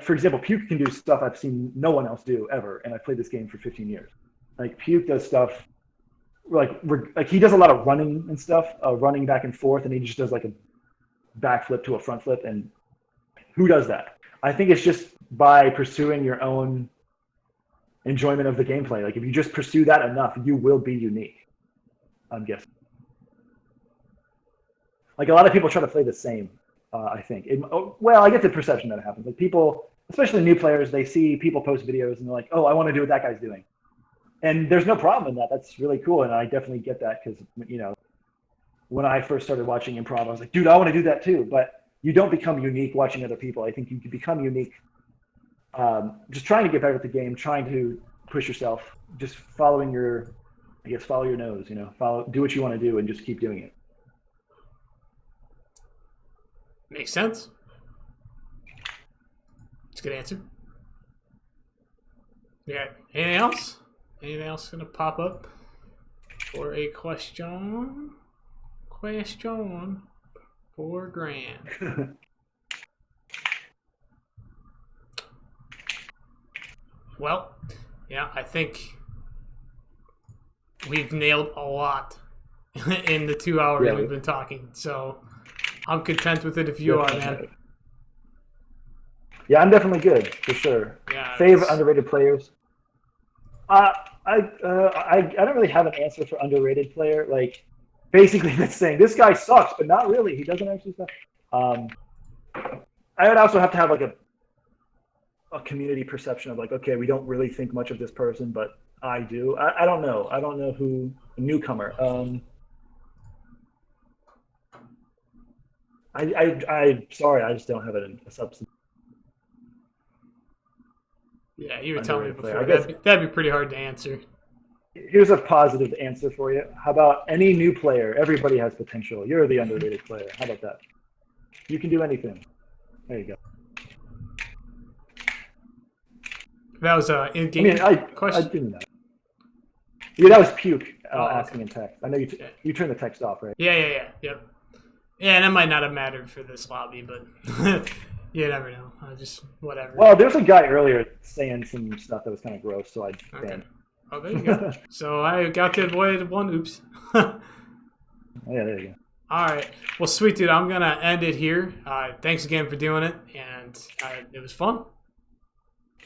for example, Puke can do stuff I've seen no one else do ever, and I've played this game for 15 years. Like Puke does stuff like he does a lot of running and stuff, running back and forth, and he just does like a backflip to a front flip. And who does that? I think it's just by pursuing your own enjoyment of the gameplay. Like if you just pursue that enough, you will be unique. I'm guessing. Like a lot of people try to play the same. I think. Well, I get the perception that it happens. Like people, especially new players, they see people post videos and they're like, "Oh, I want to do what that guy's doing." And there's no problem in that. That's really cool, and I definitely get that because when I first started watching improv, I was like, "Dude, I want to do that too." But you don't become unique watching other people. I think you can become unique just trying to get better at the game, trying to push yourself, just following follow your nose. Do what you want to do, and just keep doing it. makes sense. It's a good answer. Yeah. Anything else? Anything else gonna pop up for a question? Question for Grant. Well, yeah, I think we've nailed a lot in the 2 hours Yeah, we've been talking. So I'm content with it if you are, man. Yeah, I'm definitely good for sure. Yeah. Favorite underrated players? I don't really have an answer for underrated player. Like, basically, that's saying this guy sucks, but not really. He doesn't actually suck. I would also have to have like a community perception of like, okay, we don't really think much of this person, but I do. I don't know. I don't know who a newcomer. I sorry, I just don't have a substance. Yeah, you were telling me Underrated player. before. I guess That'd be pretty hard to answer. here's a positive answer for you. How about any new player? Everybody has potential. You're the underrated player. How about that? You can do anything. There you go. That was an in-game I question. didn't know. Yeah, that was Puke asking Okay. in text. I know you turned the text off, right? Yeah. Yep. Yeah, and that might not have mattered for this lobby, but you never know. Whatever. Well, there's a guy earlier saying some stuff that was kind of gross, so I Okay. banned. Oh, there you go. So I got to avoid one oops. Oh, yeah, there you go. All right. Well, sweet dude, I'm gonna end it here. Thanks again for doing it, and it was fun.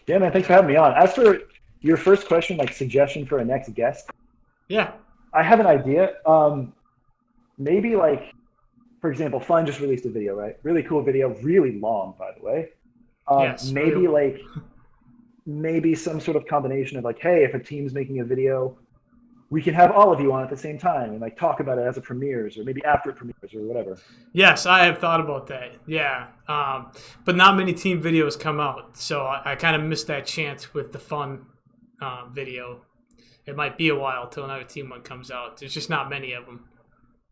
Yeah, man, thanks for having me on. As for your first question, like suggestion for a next guest, Yeah. I have an idea. Maybe like, for example, Fun just released a video, right? Really cool video, really long, by the way. Yes. Maybe maybe some sort of combination of like, hey, if a team's making a video, we can have all of you on at the same time and like talk about it as it premieres or maybe after it premieres or whatever. Yes, I have thought about that. Yeah. But not many team videos come out, so I kind of missed that chance with the Fun video. It might be a while till another team one comes out. There's just not many of them.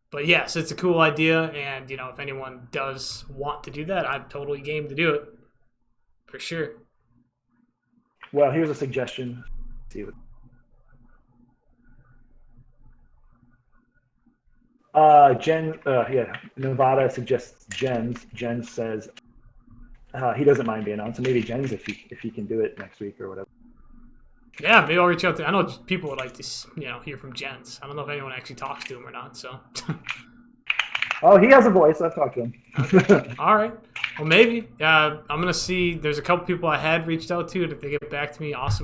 But yes, it's a cool idea, and if anyone does want to do that, I'm totally game to do it. For sure. Well, here's a suggestion. See what Nevada suggests Jens. Jens says he doesn't mind being on, so maybe Jens if he can do it next week or whatever. Yeah, maybe I'll reach out to. I know people would like to, hear from Jens. I don't know if anyone actually talks to him or not. So. Oh, he has a voice. I've talked to him. Okay. All right. Well, maybe. I'm gonna see. There's a couple people I had reached out to. If they get back to me, awesome.